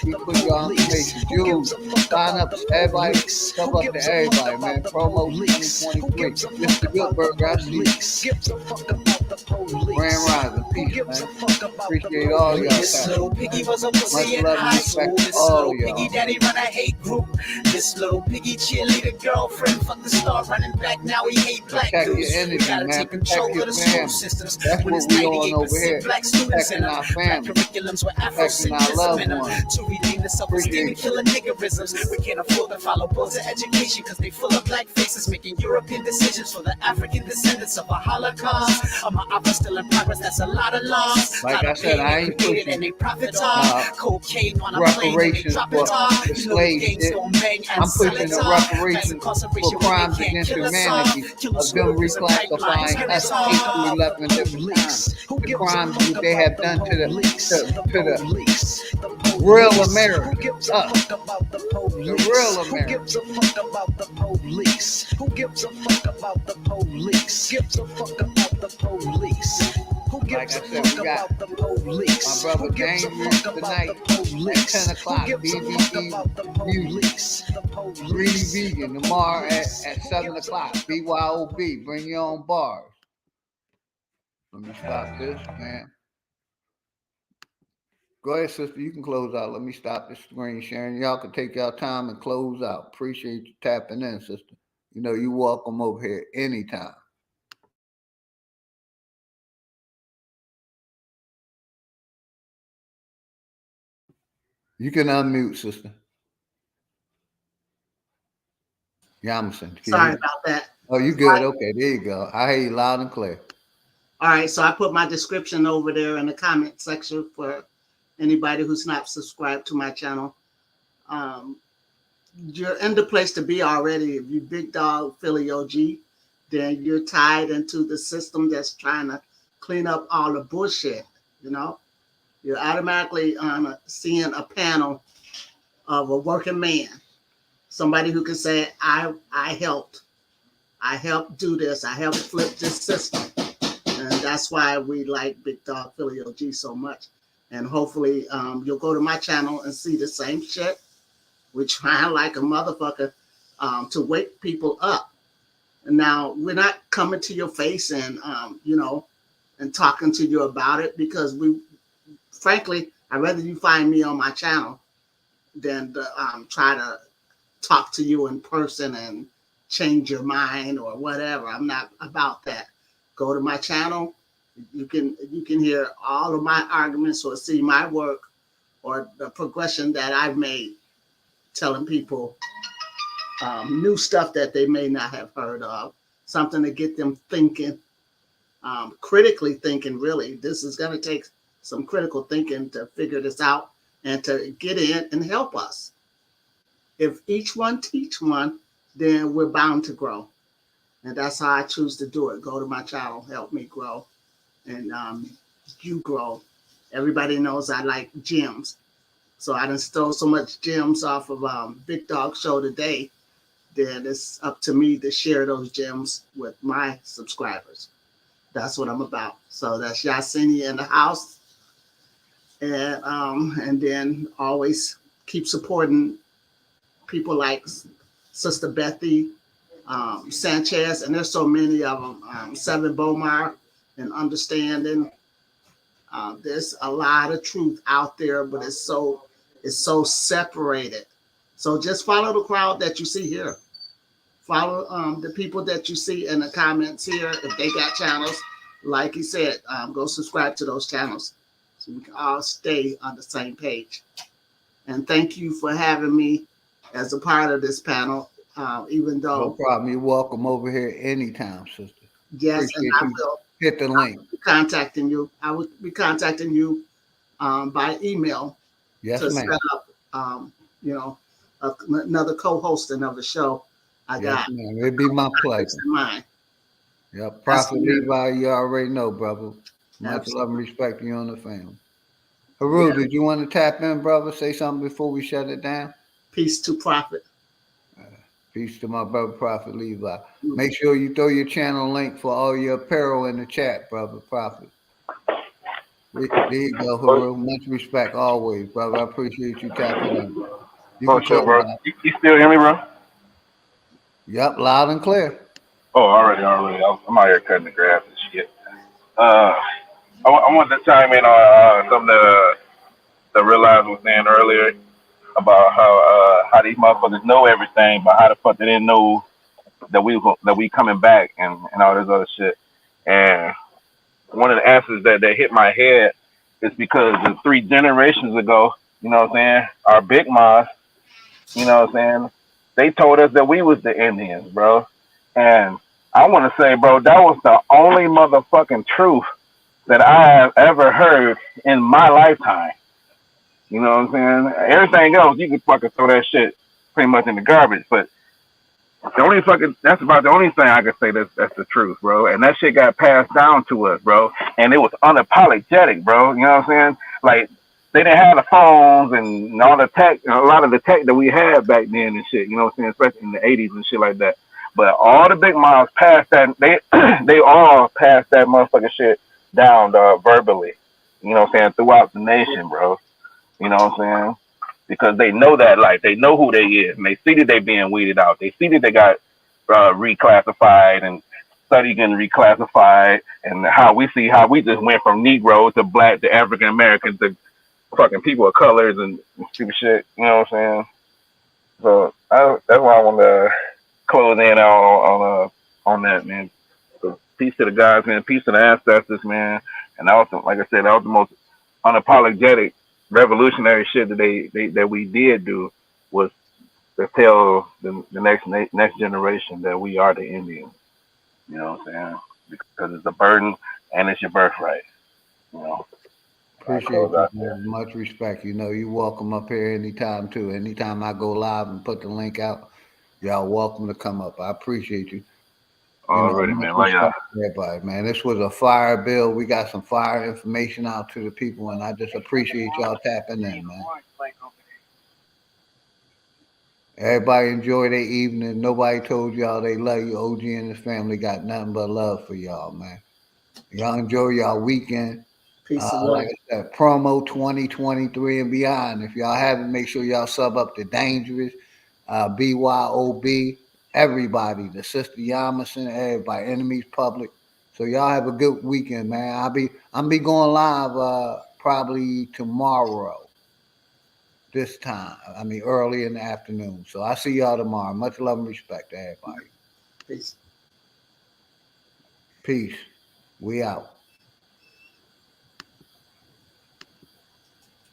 We put your information. You sign up to everybody, sub up to everybody, man. Promo 2023. Mr. Goodberger, I see. Grand Rising, peace, man. Appreciate all y'all. This little piggy was a pussy in love high and school. respect to This all little y'all. piggy daddy run a hate group. This little piggy cheerleader girlfriend fuck the star running back. Now he hate black Protect your dudes. energy, We gotta man. take control Protect your of the school family. systems. That's When what it's we on over here. 98% black students Protecting and our black family. curriculums with Protecting our loved Afrocentism and ones. to we name the self-esteem and killing niggerisms. We can't afford to follow boards of education because they full of black faces making European decisions for the African descendants of a Holocaust. My office still in progress, that's a lot of loss. Like I said, I ain't pushing and they profit off. Cocaine on a plane and they reparations drop for it off. the slave shit. I'm pushing the reparations for crimes against humanity of them reclassifying us 8 through 11 different times. The crimes that they have done to the real Americans, us, the real Americans. Who gives a fuck about the police? Who gives a fuck about the police? Gives a fuck about the police? Like I said, we got my brother Dangerous tonight at 10 o'clock, BBB Music, Greedy Vegan, tomorrow at 7 o'clock, BYOB, bring your own bars. Let me stop this, man. Go ahead, sister, you can close out. Let me stop the screen sharing. Y'all can take y'all time and close out. Appreciate you tapping in, sister. You know, you're welcome over here anytime. You can unmute, sister. Yamson. Sorry about that. Oh, you good. Okay, there you go. I hear you loud and clear. All right, so I put my description over there in the comment section for anybody who's not subscribed to my channel. You're in the place to be already. If you big dog Philly OG, then you're tied into the system that's trying to clean up all the bullshit, you know? You're automatically seeing a panel of a working man, somebody who can say, I helped do this, I helped flip this system. And that's why we like Big Dog Philly OG so much. And hopefully you'll go to my channel and see the same shit. We're trying like a motherfucker to wake people up. And now we're not coming to your face and, you know, and talking to you about it because frankly, I'd rather you find me on my channel than to try to talk to you in person and change your mind or whatever. I'm not about that. Go to my channel. You can hear all of my arguments or see my work or the progression that I've made, telling people new stuff that they may not have heard of, something to get them thinking, critically thinking, really. This is going to take some critical thinking to figure this out and to get in and help us. If each one teach one, then we're bound to grow. And that's how I choose to do it. Go to my channel, help me grow, and you grow. Everybody knows I like gems. So I done stole so much gems off of Big Dog Show today, then it's up to me to share those gems with my subscribers. That's what I'm about. So that's Yahsinni in the house. And then always keep supporting people like Sister Bethy, Sanchez, and there's so many of them, Seven Bomar and Understanding. There's a lot of truth out there, but it's so separated. So just follow the crowd that you see here. Follow the people that you see in the comments here. If they got channels, like he said, go subscribe to those channels so we can all stay on the same page. And thank you for having me as a part of this panel, even though... No problem. You're welcome over here anytime, sister. Yes, Appreciate and I will. Hit the link. Contacting you. I will be contacting you by email. Yes, to ma'am. set up, you know, another co-hosting of the show. I got. Ma'am. It'd be my pleasure. Mine. Yep. Prophet Levi, you already know, brother. Much love and respect to you and the family. Haru, did you want to tap in, brother? Say something before we shut it down? Peace to Prophet. Peace to my brother, Prophet Levi. Make sure you throw your channel link for all your apparel in the chat, brother, Prophet. There you go, Haru. Much respect always, brother. I appreciate you tapping in. You can sure, bro. You still hear me, bro? Yep, loud and clear. Oh, already. I'm out here cutting the grass and shit. I want to chime in on something that Realize was saying earlier about how these motherfuckers know everything, but how the fuck they didn't know that we coming back and all this other shit. And one of the answers that hit my head is because 3 generations ago, You know what I'm saying? Our big mosque, you know what I'm saying? They told us that we was the Indians, bro. And I want to say, bro, that was the only motherfucking truth that I have ever heard in my lifetime. You know what I'm saying? Everything else, you can fucking throw that shit pretty much in the garbage. But that's about the only thing I can say that's the truth, bro. And that shit got passed down to us, bro. And it was unapologetic, bro. You know what I'm saying? Like, they didn't have the phones and all the tech, a lot of the tech that we had back then and shit, you know what I'm saying? Especially in the 80s and shit like that. But all the big moms passed that, they all passed that motherfucking shit down, verbally. You know what I'm saying? Throughout the nation, bro. You know what I'm saying? Because they know that life. They know who they is. And they see that they being weeded out. They see that they got reclassified and study getting reclassified. And how we just went from Negro to black to African American to fucking people of colors and stupid shit. You know what I'm saying? So that's why I want to close in on that, man. So peace to the guys, man. Peace to the ancestors, man. And also, like I said, that was the most unapologetic revolutionary shit that we did do, was to tell the next generation that we are the Indians. You know what I'm saying? Because it's a burden and it's your birthright. You know. Appreciate you, man. Much respect. You know, you welcome up here anytime too. Anytime I go live and put the link out, y'all welcome to come up. I appreciate you. Already, man. Love y'all. Everybody, man. This was a fire bill. We got some fire information out to the people, and I just appreciate y'all tapping in, man. Everybody enjoy their evening. Nobody told y'all they love you. OG and his family got nothing but love for y'all, man. Y'all enjoy y'all weekend. Peace and Like I said, promo 2023 and beyond. If y'all haven't, make sure y'all sub up to Dangerous, BYOB, everybody, the Sister Yamison, everybody, Enemies Public. So y'all have a good weekend, man. I'm be going live probably tomorrow. This time, I mean early in the afternoon. So I'll see y'all tomorrow. Much love and respect to everybody. Peace. Peace. We out.